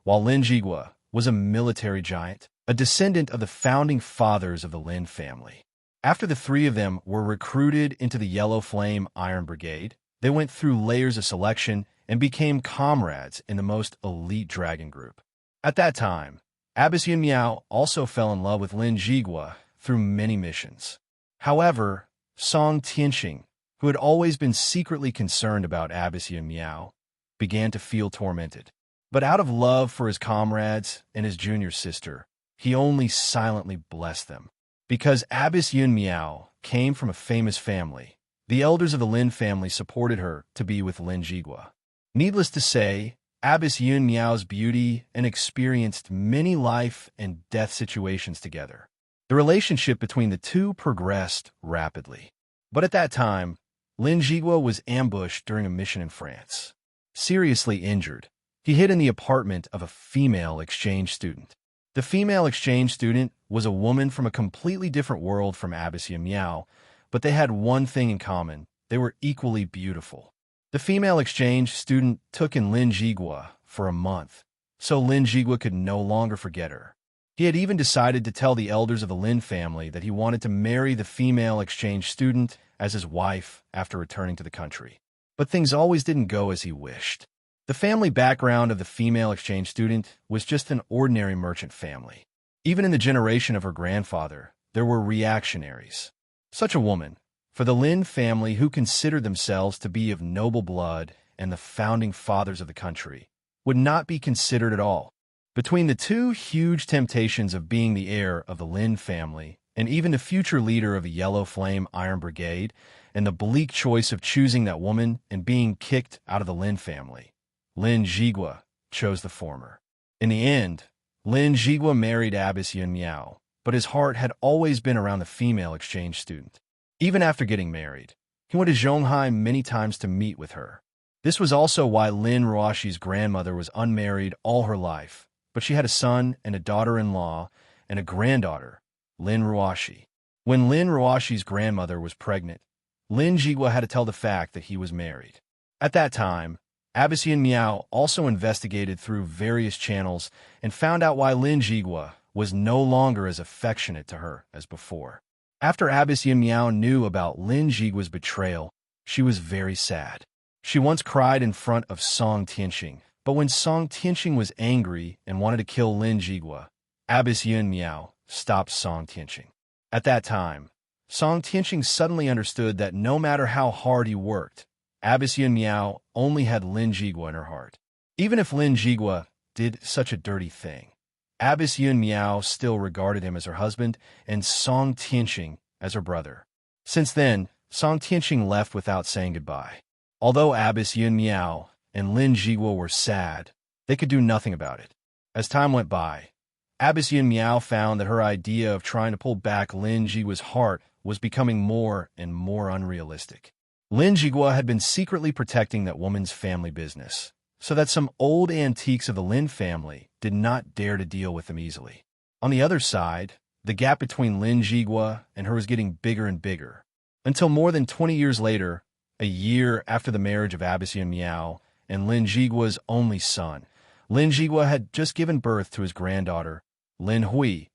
while Lin Jigua was a military giant, a descendant of the founding fathers of the Lin family. After the three of them were recruited into the Yellow Flame Iron Brigade, they went through layers of selection and became comrades in the most elite dragon group. At that time, Abbess Yun Miao also fell in love with Lin Jigua through many missions. However, Song Tianxing, who had always been secretly concerned about Abbess Yun Miao, began to feel tormented. But out of love for his comrades and his junior sister, he only silently blessed them. Because Abbess Yun Miao came from a famous family, the elders of the Lin family supported her to be with Lin Jigua. Needless to say, Abbess Yun Miao's beauty and experienced many life and death situations together. The relationship between the two progressed rapidly. But at that time, Lin Jigua was ambushed during a mission in France. Seriously injured, he hid in the apartment of a female exchange student. The female exchange student was a woman from a completely different world from Abbess Yun Miao, but they had one thing in common: they were equally beautiful. The female exchange student took in Lin Jigua for a month, so Lin Jigua could no longer forget her. He had even decided to tell the elders of the Lin family that he wanted to marry the female exchange student as his wife after returning to the country. But things always didn't go as he wished. The family background of the female exchange student was just an ordinary merchant family. Even in the generation of her grandfather, there were reactionaries. Such a woman, for the Lin family, who considered themselves to be of noble blood and the founding fathers of the country, would not be considered at all. Between the two huge temptations of being the heir of the Lin family and even the future leader of the Yellow Flame Iron Brigade, and the bleak choice of choosing that woman and being kicked out of the Lin family, Lin Jigua chose the former. In the end, Lin Jigua married Abbess Yun Miao, but his heart had always been around the female exchange student. Even after getting married, he went to Zhonghai many times to meet with her. This was also why Lin Ruoshi's grandmother was unmarried all her life, but she had a son and a daughter-in-law and a granddaughter, Lin Ruoshi. When Lin Ruoshi's grandmother was pregnant, Lin Jigua had to tell the fact that he was married. At that time, Abbess Yun Miao also investigated through various channels and found out why Lin Jigua was no longer as affectionate to her as before. After Abbess Yun Miao knew about Lin Jigua's betrayal, she was very sad. She once cried in front of Song Tianxing, but when Song Tianxing was angry and wanted to kill Lin Jigua, Abbess Yun Miao stopped Song Tianxing. At that time, Song Tianxing suddenly understood that no matter how hard he worked, Abbess Yun Miao only had Lin Jigua in her heart. Even if Lin Jigua did such a dirty thing, Abbess Yun Miao still regarded him as her husband and Song Tianxing as her brother. Since then, Song Tianxing left without saying goodbye. Although Abbess Yun Miao and Lin Jigua were sad, they could do nothing about it. As time went by, Abbess Yun Miao found that her idea of trying to pull back Lin Jigua's heart was becoming more and more unrealistic. Lin Jigua had been secretly protecting that woman's family business, so that some old antiques of the Lin family did not dare to deal with them easily. On the other side, the gap between Lin Jigua and her was getting bigger and bigger, until more than 20 years later, a year after the marriage of Abbess Yun Miao and Lin Jigua's only son, Lin Jigua had just given birth to his granddaughter, Lin Hui,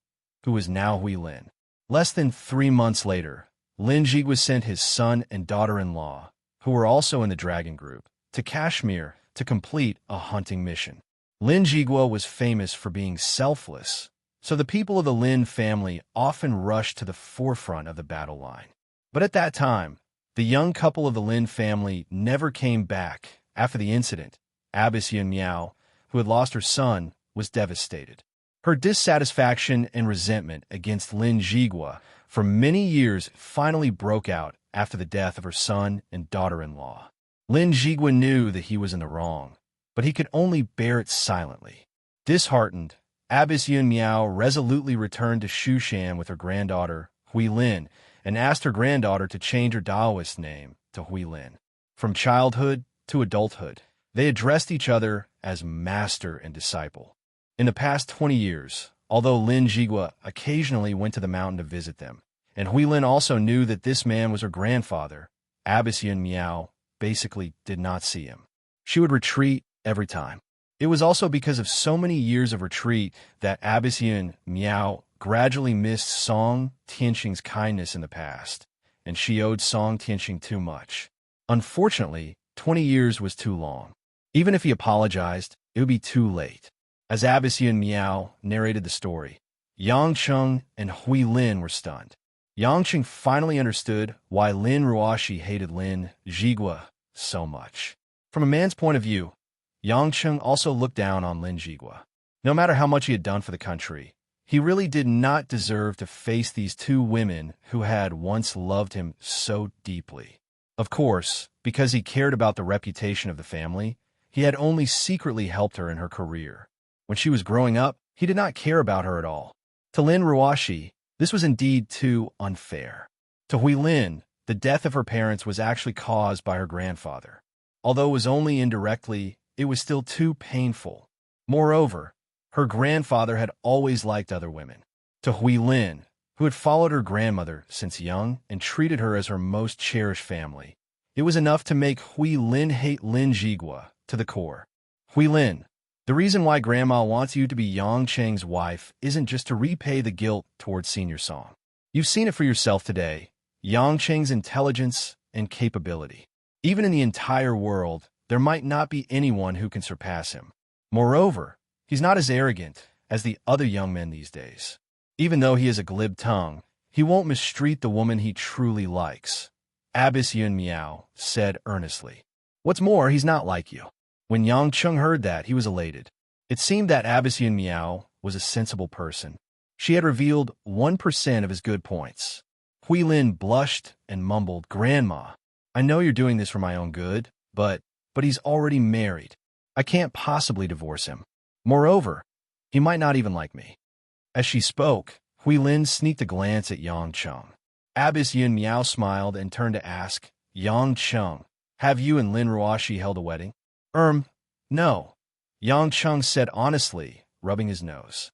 who was now Hui Lin. Less than 3 months later, Lin Jigua sent his son and daughter-in-law, who were also in the dragon group, to Kashmir to complete a hunting mission. Lin Jigua was famous for being selfless, so the people of the Lin family often rushed to the forefront of the battle line. But at that time, the young couple of the Lin family never came back. After the incident, Abbess Yun Miao, who had lost her son, was devastated. Her dissatisfaction and resentment against Lin Jigua for many years finally broke out after the death of her son and daughter-in-law. Lin Jigua knew that he was in the wrong, but he could only bear it silently. Disheartened, Abbess Yun Miao resolutely returned to Shushan with her granddaughter, Hui Lin, and asked her granddaughter to change her Taoist name to Huilin. From childhood to adulthood, they addressed each other as master and disciple. In the past 20 years, although Lin Jigua occasionally went to the mountain to visit them, and Huilin also knew that this man was her grandfather, Abbess Yun Miao basically did not see him. She would retreat every time. It was also because of so many years of retreat that Abbess Yun Miao gradually missed Song Tianqing's kindness in the past, and she owed Song Tianqing too much. Unfortunately, 20 years was too long. Even if he apologized, it would be too late. As Abbess Yun Miao narrated the story, Yang Cheng and Hui Lin were stunned. Yang Cheng finally understood why Lin Ruoxi hated Lin Jigua so much. From a man's point of view, Yang Cheng also looked down on Lin Jigua. No matter how much he had done for the country, he really did not deserve to face these two women who had once loved him so deeply. Of course, because he cared about the reputation of the family, he had only secretly helped her in her career. When she was growing up, he did not care about her at all. To Lin Ruoxi, this was indeed too unfair. To Hui Lin, the death of her parents was actually caused by her grandfather. Although it was only indirectly, it was still too painful. Moreover, her grandfather had always liked other women. To Hui Lin, who had followed her grandmother since young and treated her as her most cherished family, it was enough to make Hui Lin hate Lin Jigua to the core. Hui Lin, the reason why Grandma wants you to be Yang Cheng's wife isn't just to repay the guilt towards Senior Song. You've seen it for yourself today, Yang Cheng's intelligence and capability. Even in the entire world, there might not be anyone who can surpass him. Moreover, he's not as arrogant as the other young men these days. Even though he has a glib tongue, he won't mistreat the woman he truly likes, Abbess Yun Miao said earnestly. What's more, he's not like you. When Yang Cheng heard that, he was elated. It seemed that Abbess Yun Miao was a sensible person. She had revealed 1% of his good points. Hui Lin blushed and mumbled, "Grandma, I know you're doing this for my own good, but he's already married. I can't possibly divorce him. Moreover, he might not even like me." As she spoke, Hui Lin sneaked a glance at Yang Cheng. Abbess Yun Miao smiled and turned to ask, "Yang Cheng, have you and Lin Ruoxi held a wedding?" No, Yang Cheng said honestly, rubbing his nose.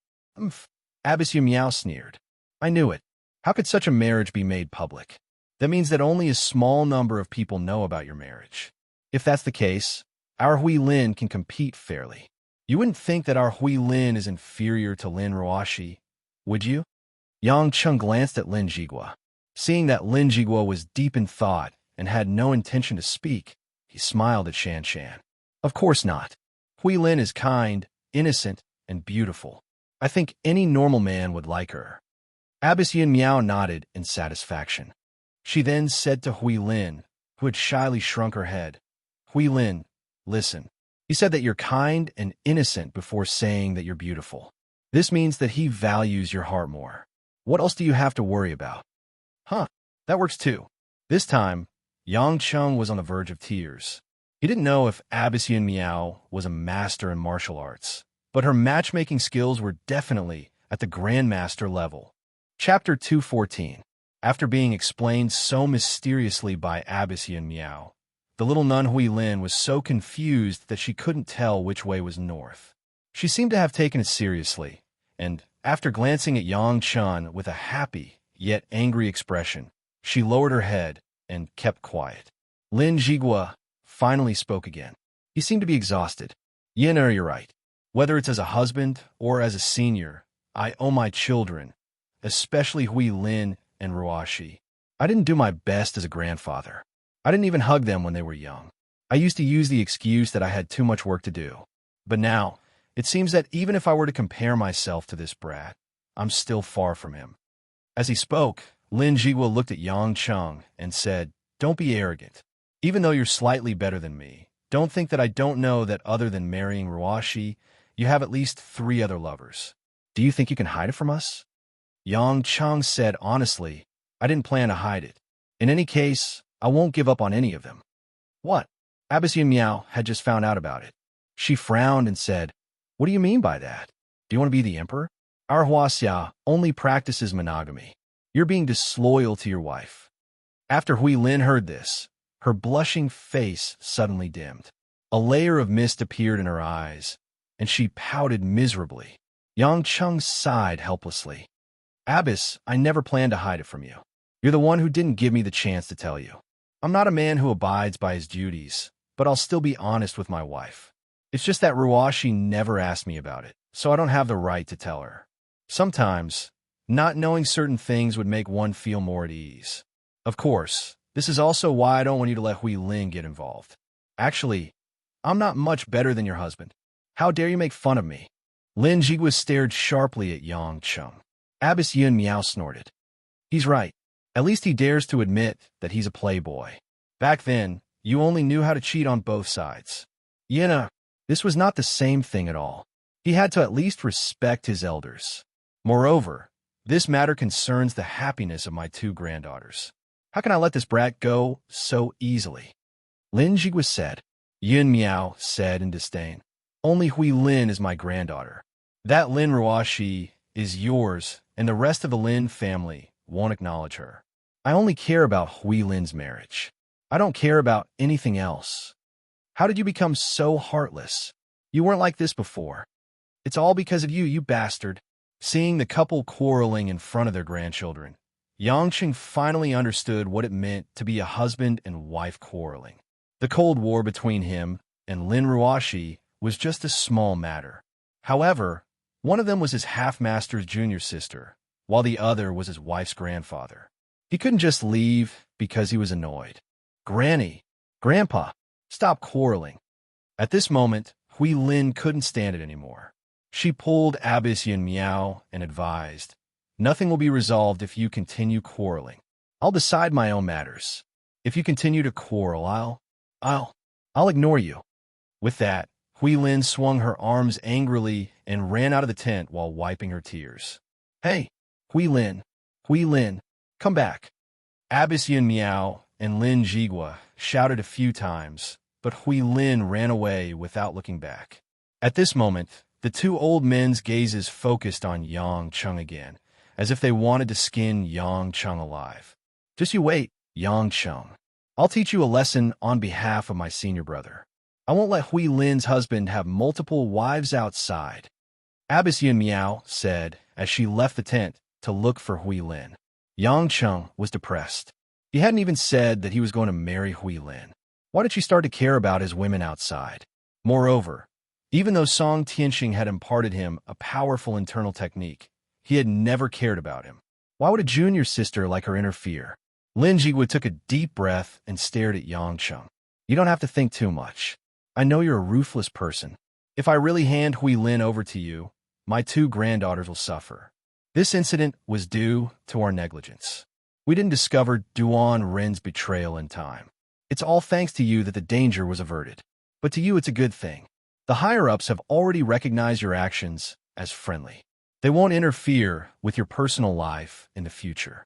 Abbess Yun Miao sneered. "I knew it. How could such a marriage be made public? That means that only a small number of people know about your marriage. If that's the case, our Hui Lin can compete fairly. You wouldn't think that our Hui Lin is inferior to Lin Ruoxi, would you?" Yang Cheng glanced at Lin Jigua. Seeing that Lin Jigua was deep in thought and had no intention to speak, he smiled at Shan Shan. "Of course not. Hui Lin is kind, innocent, and beautiful. I think any normal man would like her." Abbess Yun Miao nodded in satisfaction. She then said to Hui Lin, who had shyly shrunk her head, "Hui Lin, listen. He said that you're kind and innocent before saying that you're beautiful. This means that he values your heart more. What else do you have to worry about?" "Huh, that works too." This time, Yang Cheng was on the verge of tears. He didn't know if Abbess Yun Miao was a master in martial arts, but her matchmaking skills were definitely at the grandmaster level. Chapter 214. After being explained so mysteriously by Abbess Yun Miao, the little nun Hui Lin was so confused that she couldn't tell which way was north. She seemed to have taken it seriously, and after glancing at Yang Cheng with a happy yet angry expression, she lowered her head and kept quiet. Lin Jigua finally spoke again. He seemed to be exhausted. "Yin, you're right. Whether it's as a husband or as a senior, I owe my children, especially Hui Lin and Ruoxi. I didn't do my best as a grandfather. I didn't even hug them when they were young. I used to use the excuse that I had too much work to do. But now, it seems that even if I were to compare myself to this brat, I'm still far from him." As he spoke, Lin Jigua looked at Yang Cheng and said, "Don't be arrogant. Even though you're slightly better than me, don't think that I don't know that other than marrying Ruoxi, you have at least 3 other lovers. Do you think you can hide it from us?" Yang Cheng said honestly, "I didn't plan to hide it. In any case, I won't give up on any of them." "What?" Abbess Yun Miao had just found out about it. She frowned and said, "What do you mean by that? Do you want to be the emperor? Our Huaxia only practices monogamy. You're being disloyal to your wife. After Hui Lin heard this, her blushing face suddenly dimmed. A layer of mist appeared in her eyes, and she pouted miserably. Yang Cheng sighed helplessly. Abbess, I never planned to hide it from you. You're the one who didn't give me the chance to tell you. I'm not a man who abides by his duties, but I'll still be honest with my wife. It's just that Ruashi never asked me about it, so I don't have the right to tell her. Sometimes, not knowing certain things would make one feel more at ease. Of course, this is also why I don't want you to let Hui Lin get involved. Actually, I'm not much better than your husband. How dare you make fun of me? Lin Jigwa stared sharply at Yang Cheng. Abbess Yun Miao snorted. He's right. At least he dares to admit that he's a playboy. Back then, you only knew how to cheat on both sides. Yina, this was not the same thing at all. He had to at least respect his elders. Moreover, this matter concerns the happiness of my two granddaughters. How can I let this brat go so easily? Lin Jigwa said. Yun Miao said in disdain. Only Hui Lin is my granddaughter. That Lin Ruashi is yours, and the rest of the Lin family won't acknowledge her. I only care about Hui Lin's marriage. I don't care about anything else. How did you become so heartless? You weren't like this before. It's all because of you, you bastard. Seeing the couple quarreling in front of their grandchildren, Yang Cheng finally understood what it meant to be a husband and wife quarreling. The Cold War between him and Lin Ruashi was just a small matter. However, one of them was his half-master's junior sister, while the other was his wife's grandfather. He couldn't just leave because he was annoyed. Granny, Grandpa, stop quarreling. At this moment, Hui Lin couldn't stand it anymore. She pulled Abbess Yun Miao and advised, nothing will be resolved if you continue quarreling. I'll decide my own matters. If you continue to quarrel, I'll ignore you. With that, Hui Lin swung her arms angrily and ran out of the tent while wiping her tears. Hey, Hui Lin, come back. Abbess Yun Miao and Lin Jigwa shouted a few times, but Hui Lin ran away without looking back. At this moment, the two old men's gazes focused on Yang Cheng again, as if they wanted to skin Yang Cheng alive. Just you wait, Yang Cheng. I'll teach you a lesson on behalf of my senior brother. I won't let Hui Lin's husband have multiple wives outside. Abbess Yun Miao said as she left the tent to look for Hui Lin. Yang Cheng was depressed. He hadn't even said that he was going to marry Hui Lin. Why did she start to care about his women outside? Moreover, even though Song Tianxing had imparted him a powerful internal technique, he had never cared about him. Why would a junior sister like her interfere? Lin Jigwa took a deep breath and stared at Yang Cheng. You don't have to think too much. I know you're a ruthless person. If I really hand Hui Lin over to you, my two granddaughters will suffer. This incident was due to our negligence. We didn't discover Duan Ren's betrayal in time. It's all thanks to you that the danger was averted. But to you, it's a good thing. The higher-ups have already recognized your actions as friendly. They won't interfere with your personal life in the future.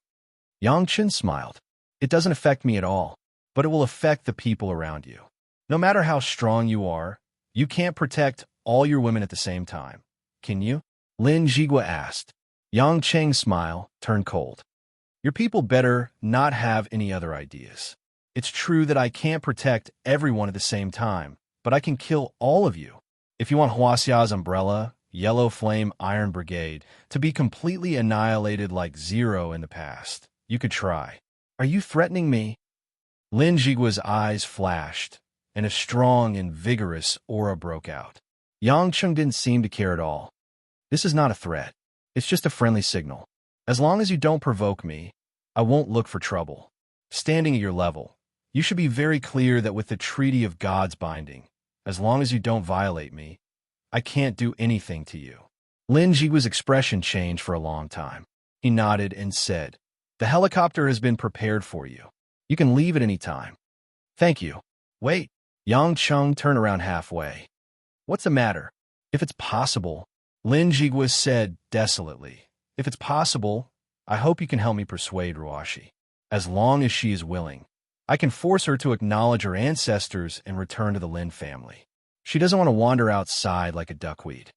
Yang Chen smiled. It doesn't affect me at all, but it will affect the people around you. No matter how strong you are, you can't protect all your women at the same time. Can you? Lin Jigwa asked. Yang Cheng's smile turned cold. Your people better not have any other ideas. It's true that I can't protect everyone at the same time, but I can kill all of you. If you want Huaxia's umbrella, Yellow Flame Iron Brigade, to be completely annihilated like Zero in the past, you could try. Are you threatening me? Lin Jigwa's eyes flashed, and a strong and vigorous aura broke out. Yang Cheng didn't seem to care at all. This is not a threat. It's just a friendly signal. As long as you don't provoke me, I won't look for trouble. Standing at your level, you should be very clear that with the Treaty of God's binding, as long as you don't violate me, I can't do anything to you. Lin Jigwa's expression changed for a long time. He nodded and said, the helicopter has been prepared for you. You can leave at any time. Thank you. Wait. Yang Cheng turned around halfway. What's the matter? If it's possible, Lin Jigwa said desolately, if it's possible, I hope you can help me persuade Ruashi. As long as she is willing, I can force her to acknowledge her ancestors and return to the Lin family. She doesn't want to wander outside like a duckweed.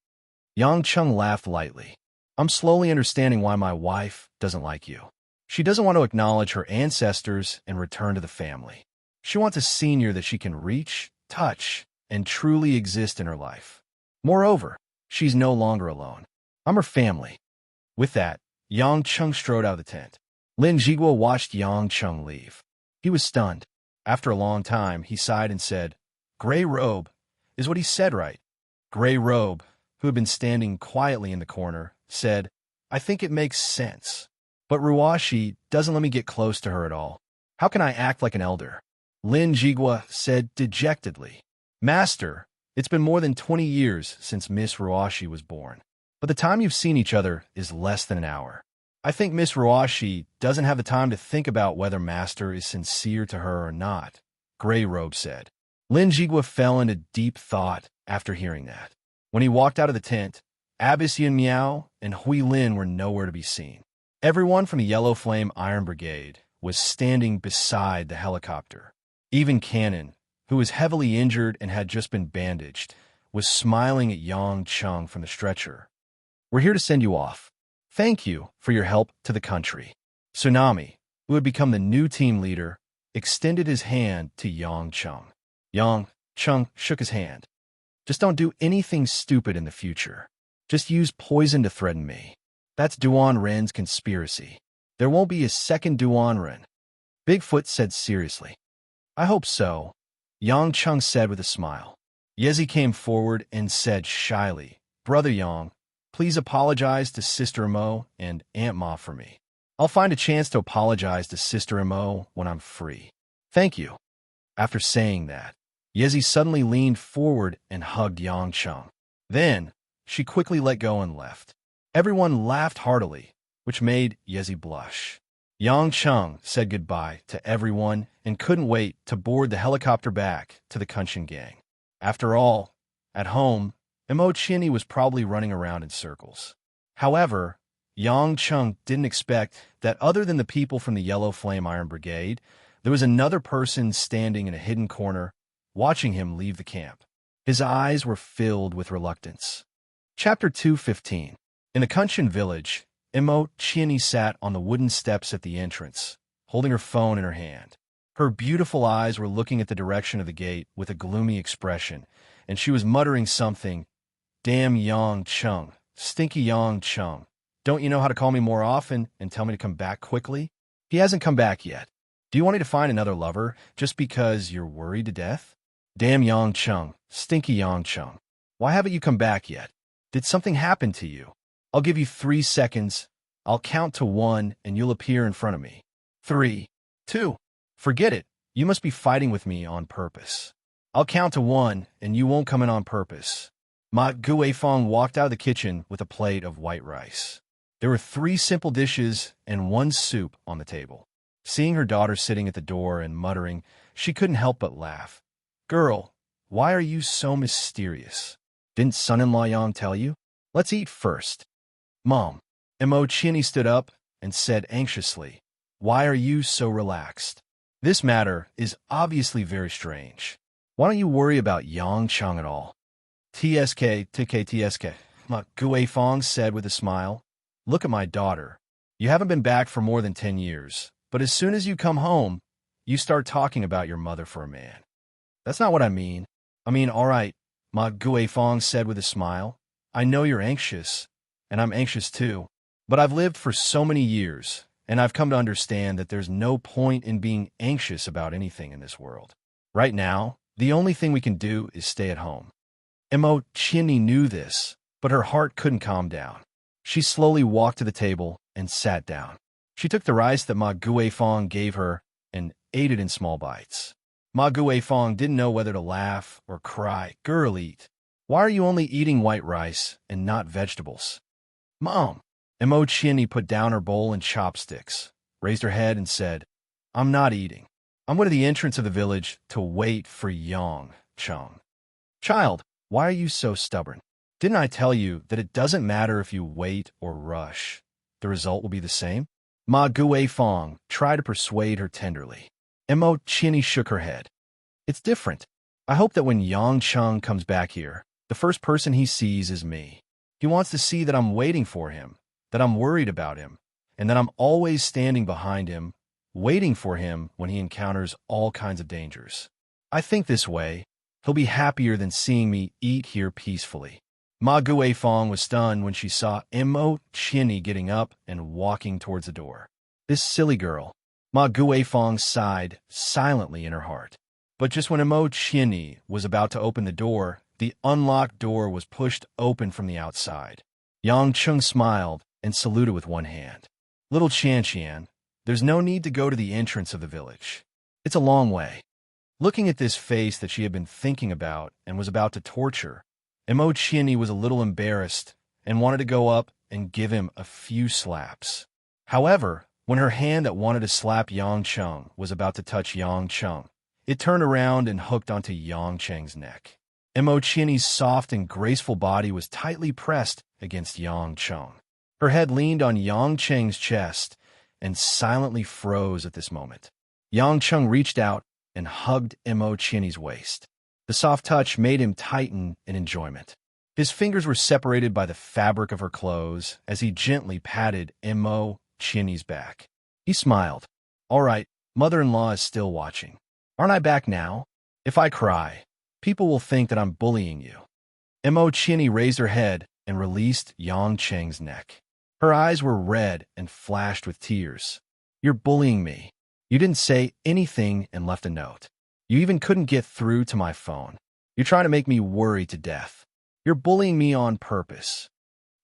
Yang Cheng laughed lightly. I'm slowly understanding why my wife doesn't like you. She doesn't want to acknowledge her ancestors and return to the family. She wants a senior that she can reach, touch, and truly exist in her life. Moreover, she's no longer alone. I'm her family. With that, Yang Chung strode out of the tent. Lin Jigua watched Yang Chung leave. He was stunned. After a long time, he sighed and said, "Gray robe," is what he said, right? Gray robe, who had been standing quietly in the corner, said, "I think it makes sense. But Ruashi doesn't let me get close to her at all. How can I act like an elder?" Lin Jigua said dejectedly, "Master, it's been more than 20 years since Miss Ruashi was born. But the time you've seen each other is less than an hour. I think Miss Ruashi doesn't have the time to think about whether Master is sincere to her or not," Gray Robe said. Lin Jigua fell into deep thought after hearing that. When he walked out of the tent, Abbess Yin Miao and Hui Lin were nowhere to be seen. Everyone from the Yellow Flame Iron Brigade was standing beside the helicopter. Even Cannon, who was heavily injured and had just been bandaged, was smiling at Yang Chung from the stretcher. "We're here to send you off. Thank you for your help to the country." Tsunami, who had become the new team leader, extended his hand to Yang Chung. Yang Chung shook his hand. "Just don't do anything stupid in the future. Just use poison to threaten me. That's Duan Ren's conspiracy. There won't be a second Duan Ren." Bigfoot said seriously. "I hope so," Yang Chung said with a smile. Yezi came forward and said shyly, "Brother Yang, please apologize to Sister Mo and Aunt Ma for me. I'll find a chance to apologize to Sister Mo when I'm free. Thank you." After saying that, Yezi suddenly leaned forward and hugged Yang Chung. Then, she quickly let go and left. Everyone laughed heartily, which made Yezi blush. Yang Chung said goodbye to everyone and couldn't wait to board the helicopter back to the Kunshin gang. After all, at home, Mo Chinny was probably running around in circles. However, Yang Chung didn't expect that other than the people from the Yellow Flame Iron Brigade, there was another person standing in a hidden corner, watching him leave the camp. His eyes were filled with reluctance. Chapter 215. In the Kunshin village, Mo Chinny sat on the wooden steps at the entrance, holding her phone in her hand. Her beautiful eyes were looking at the direction of the gate with a gloomy expression, and she was muttering something. "Damn Yang Chung, stinky Yang Chung. Don't you know how to call me more often and tell me to come back quickly? He hasn't come back yet. Do you want me to find another lover just because you're worried to death? Damn Yang Chung, stinky Yang Chung. Why haven't you come back yet? Did something happen to you? I'll give you 3 seconds. I'll count to 1 and you'll appear in front of me. 3, 2. Forget it. You must be fighting with me on purpose. I'll count to 1 and you won't come in on purpose." Ma Guifeng walked out of the kitchen with a plate of white rice. There were 3 simple dishes and 1 soup on the table. Seeing her daughter sitting at the door and muttering, she couldn't help but laugh. "Girl, why are you so mysterious? Didn't son-in-law Yang tell you? Let's eat first." "Mom." Mo Chinny stood up and said anxiously, "Why are you so relaxed? This matter is obviously very strange. Why don't you worry about Yang Chung at all?" TSK, Ma Guifeng said with a smile. "Look at my daughter. You haven't been back for more than 10 years, but as soon as you come home, you start talking about your mother for a man." "That's not what I mean." All right," Ma Guifeng said with a smile. "I know you're anxious, and I'm anxious too. But I've lived for so many years, and I've come to understand that there's no point in being anxious about anything in this world. Right now, the only thing we can do is stay at home." Mo Chinny knew this, but her heart couldn't calm down. She slowly walked to the table and sat down. She took the rice that Ma Guifeng gave her and ate it in small bites. Ma Guifeng didn't know whether to laugh or cry. "Girl, eat. Why are you only eating white rice and not vegetables?" "Mom." Mo Chinny put down her bowl and chopsticks, raised her head and said, "I'm not eating. I'm going to the entrance of the village to wait for Yang Chung." "Child, why are you so stubborn? Didn't I tell you that it doesn't matter if you wait or rush? The result will be the same?" Ma Guifeng tried to persuade her tenderly. Mo Chinny shook her head. "It's different. I hope that when Yang Chung comes back here, the first person he sees is me. He wants to see that I'm waiting for him, that I'm worried about him, and that I'm always standing behind him, waiting for him when he encounters all kinds of dangers. I think this way, he'll be happier than seeing me eat here peacefully. Ma Guifeng was stunned when she saw Mo Chinny getting up and walking towards the door. This silly girl. Ma Guifeng sighed silently in her heart. But just when Mo Chinny was about to open the door, the unlocked door was pushed open from the outside. Yang Chung smiled and saluted with one hand. Little Qian, there's no need to go to the entrance of the village. It's a long way. Looking at this face that she had been thinking about and was about to torture, Mo Chinny was a little embarrassed and wanted to go up and give him a few slaps. However, when her hand that wanted to slap Yang Chung was about to touch Yang Chung, it turned around and hooked onto Yang Cheng's neck. Mo Chinny's soft and graceful body was tightly pressed against Yang Chung. Her head leaned on Yang Cheng's chest and silently froze at this moment. Yang Chung reached out and hugged Mo Chinny's waist. The soft touch made him tighten in enjoyment. His fingers were separated by the fabric of her clothes as he gently patted Mo Chinny's back. He smiled. All right, mother-in-law is still watching. Aren't I back now? If I cry, people will think that I'm bullying you. Mo Chinny raised her head and released Yang Cheng's neck. Her eyes were red and flashed with tears. You're bullying me. You didn't say anything and left a note. You even couldn't get through to my phone. You're trying to make me worry to death. You're bullying me on purpose.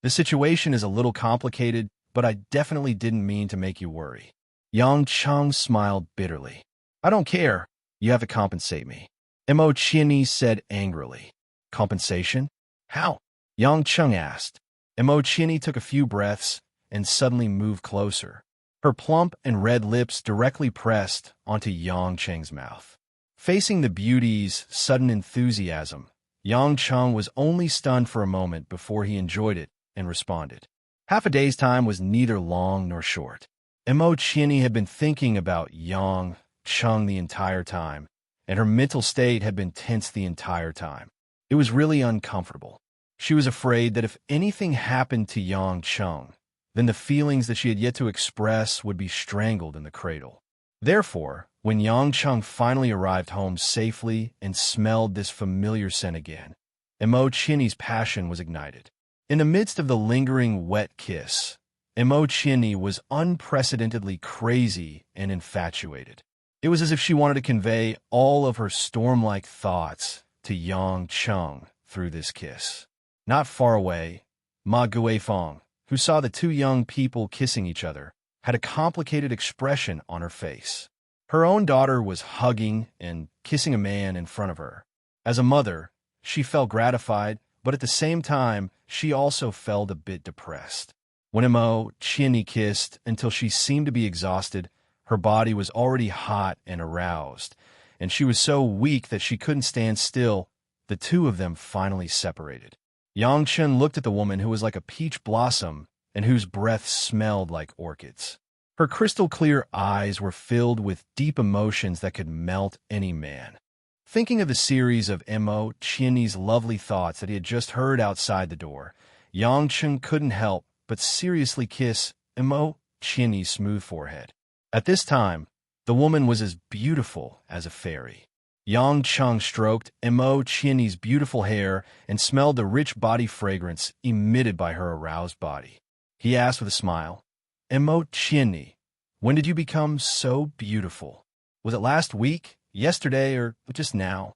The situation is a little complicated, but I definitely didn't mean to make you worry. Yang Chung smiled bitterly. I don't care. You have to compensate me. Mo Chinny said angrily. Compensation? How? Yang Chung asked. Mo Chinny took a few breaths and suddenly moved closer. Her plump and red lips directly pressed onto Yang Cheng's mouth. Facing the beauty's sudden enthusiasm, Yang Chung was only stunned for a moment before he enjoyed it and responded. Half a day's time was neither long nor short. Mo Chinny had been thinking about Yang Chung the entire time, and her mental state had been tense the entire time. It was really uncomfortable. She was afraid that if anything happened to Yang Chung, then the feelings that she had yet to express would be strangled in the cradle. Therefore, when Yang Chung finally arrived home safely and smelled this familiar scent again, Mo Chinny's passion was ignited. In the midst of the lingering wet kiss, Mo Chinny was unprecedentedly crazy and infatuated. It was as if she wanted to convey all of her storm-like thoughts to Yang Chung through this kiss. Not far away, Ma Guifeng, who saw the two young people kissing each other, had a complicated expression on her face. Her own daughter was hugging and kissing a man in front of her. As a mother, she felt gratified, but at the same time, she also felt a bit depressed. When Mo Chinny kissed until she seemed to be exhausted, her body was already hot and aroused, and she was so weak that she couldn't stand still. The two of them finally separated. Yang Chen looked at the woman who was like a peach blossom and whose breath smelled like orchids. Her crystal-clear eyes were filled with deep emotions that could melt any man. Thinking of the series of Mo Chinny's lovely thoughts that he had just heard outside the door, Yang Chen couldn't help but seriously kiss Mo Chinny's smooth forehead. At this time, the woman was as beautiful as a fairy. Yang Chung stroked Mo Chinny's beautiful hair and smelled the rich body fragrance emitted by her aroused body. He asked with a smile, Mo Chinny, when did you become so beautiful? Was it last week, yesterday, or just now?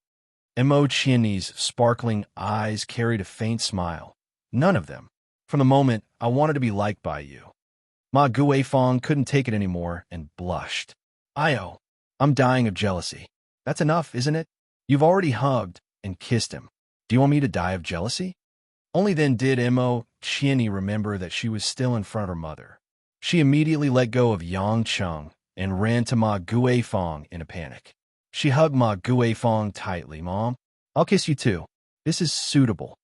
Mo Chinny's sparkling eyes carried a faint smile. None of them. From the moment I wanted to be liked by you. Ma Guifeng couldn't take it anymore and blushed. Io, I'm dying of jealousy. That's enough, isn't it? You've already hugged and kissed him. Do you want me to die of jealousy? Only then did Mo Chinny remember that she was still in front of her mother. She immediately let go of Yang Chung and ran to Ma Guifeng in a panic. She hugged Ma Guifeng tightly. Mom, I'll kiss you too. This is suitable.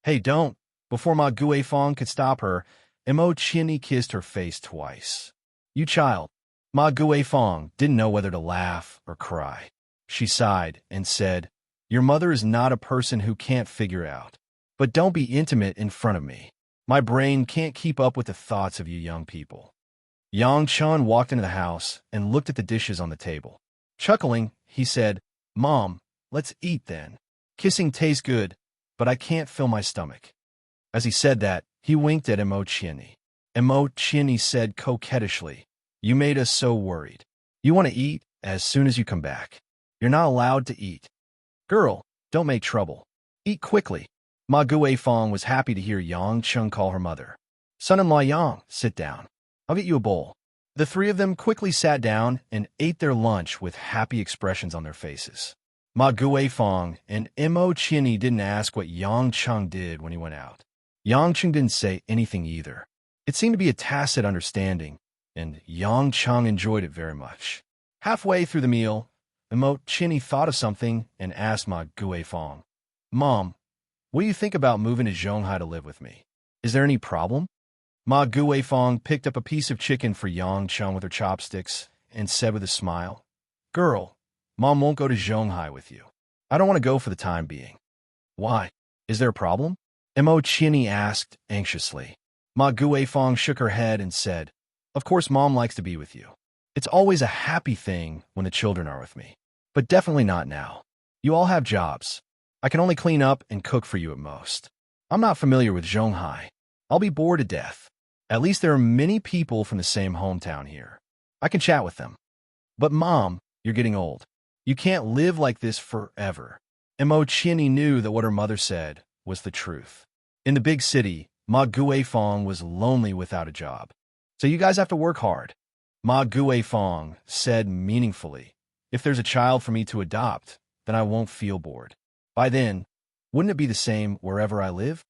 Hey, don't. Before Ma Guifeng could stop her, Mo Chinny kissed her face twice. You child. Ma Guifeng didn't know whether to laugh or cry. She sighed and said, Your mother is not a person who can't figure out. But don't be intimate in front of me. My brain can't keep up with the thoughts of you young people. Yang Chun walked into the house and looked at the dishes on the table. Chuckling, he said, "Mom, let's eat then. Kissing tastes good, but I can't fill my stomach." As he said that, he winked at Emo Chinny. Emo Chinny said coquettishly, "You made us so worried. You want to eat as soon as you come back. You're not allowed to eat. Girl, don't make trouble. Eat quickly." Ma Guifeng was happy to hear Yang Chung call her mother. "Son-in-law Yang, sit down. I'll get you a bowl." The three of them quickly sat down and ate their lunch with happy expressions on their faces. Ma Guifeng and Emo Chinny didn't ask what Yang Chung did when he went out. Yang Chung didn't say anything either. It seemed to be a tacit understanding, and Yang Chung enjoyed it very much. Halfway through the meal, Emo Chinny thought of something and asked Ma Guifeng, "Mom, what do you think about moving to Zhonghai to live with me? Is there any problem?" Ma Guifeng picked up a piece of chicken for Yang Chung with her chopsticks and said with a smile, "Girl, Mom won't go to Zhonghai with you. I don't want to go for the time being." "Why? Is there a problem?" Emo Chinny asked anxiously. Ma Guifeng shook her head and said, "Of course Mom likes to be with you. It's always a happy thing when the children are with me. But definitely not now. You all have jobs. I can only clean up and cook for you at most. I'm not familiar with Zhonghai. I'll be bored to death. At least there are many people from the same hometown here. I can chat with them. But Mom, you're getting old. You can't live like this forever." Emo Chinny knew that what her mother said was the truth. In the big city, Ma Guifeng was lonely without a job. "So you guys have to work hard." Ma Guifeng said meaningfully, "If there's a child for me to adopt, then I won't feel bored. By then, wouldn't it be the same wherever I live?"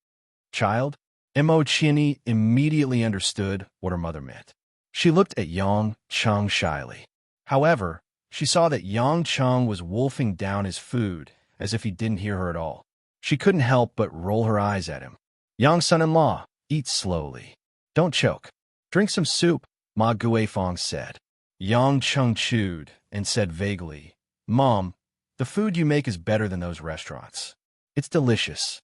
"Child?" Emo Chinny immediately understood what her mother meant. She looked at Yang Chung shyly. However, she saw that Yang Chung was wolfing down his food as if he didn't hear her at all. She couldn't help but roll her eyes at him. "Young son-in-law, eat slowly. Don't choke. Drink some soup," Ma Guifeng said. Yang Chung chewed and said vaguely, "Mom, the food you make is better than those restaurants. It's delicious."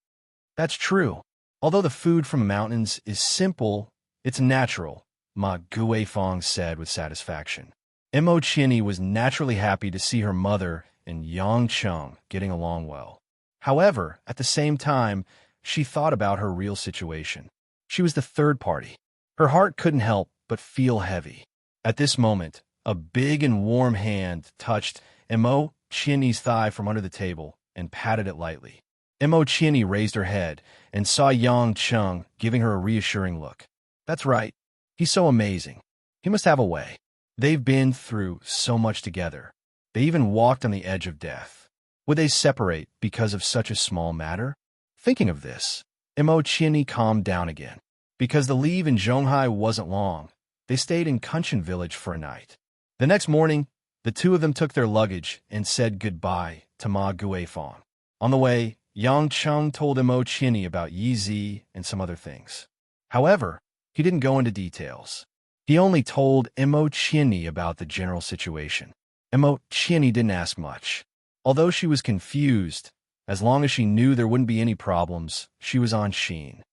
"That's true. Although the food from the mountains is simple, it's natural," Ma Guifeng said with satisfaction. Emo Chinny was naturally happy to see her mother and Yang Chung getting along well. However, at the same time, she thought about her real situation. She was the third party. Her heart couldn't help but feel heavy. At this moment, a big and warm hand touched Emo Chinny's thigh from under the table and patted it lightly. Emo Chinny raised her head and saw Yang Chung giving her a reassuring look. "That's right. He's so amazing. He must have a way. They've been through so much together. They even walked on the edge of death. Would they separate because of such a small matter?" Thinking of this, Emo Chinny calmed down again. Because the leave in Zhonghai wasn't long, they stayed in Kunshan village for a night. The next morning, the two of them took their luggage and said goodbye to Ma Guifeng. On the way, Yang Chung told Emo Chinny about Yi Zi and some other things. However, he didn't go into details. He only told Emo Chinny about the general situation. Emo Chinny didn't ask much. Although she was confused, as long as she knew there wouldn't be any problems, she was on sheen.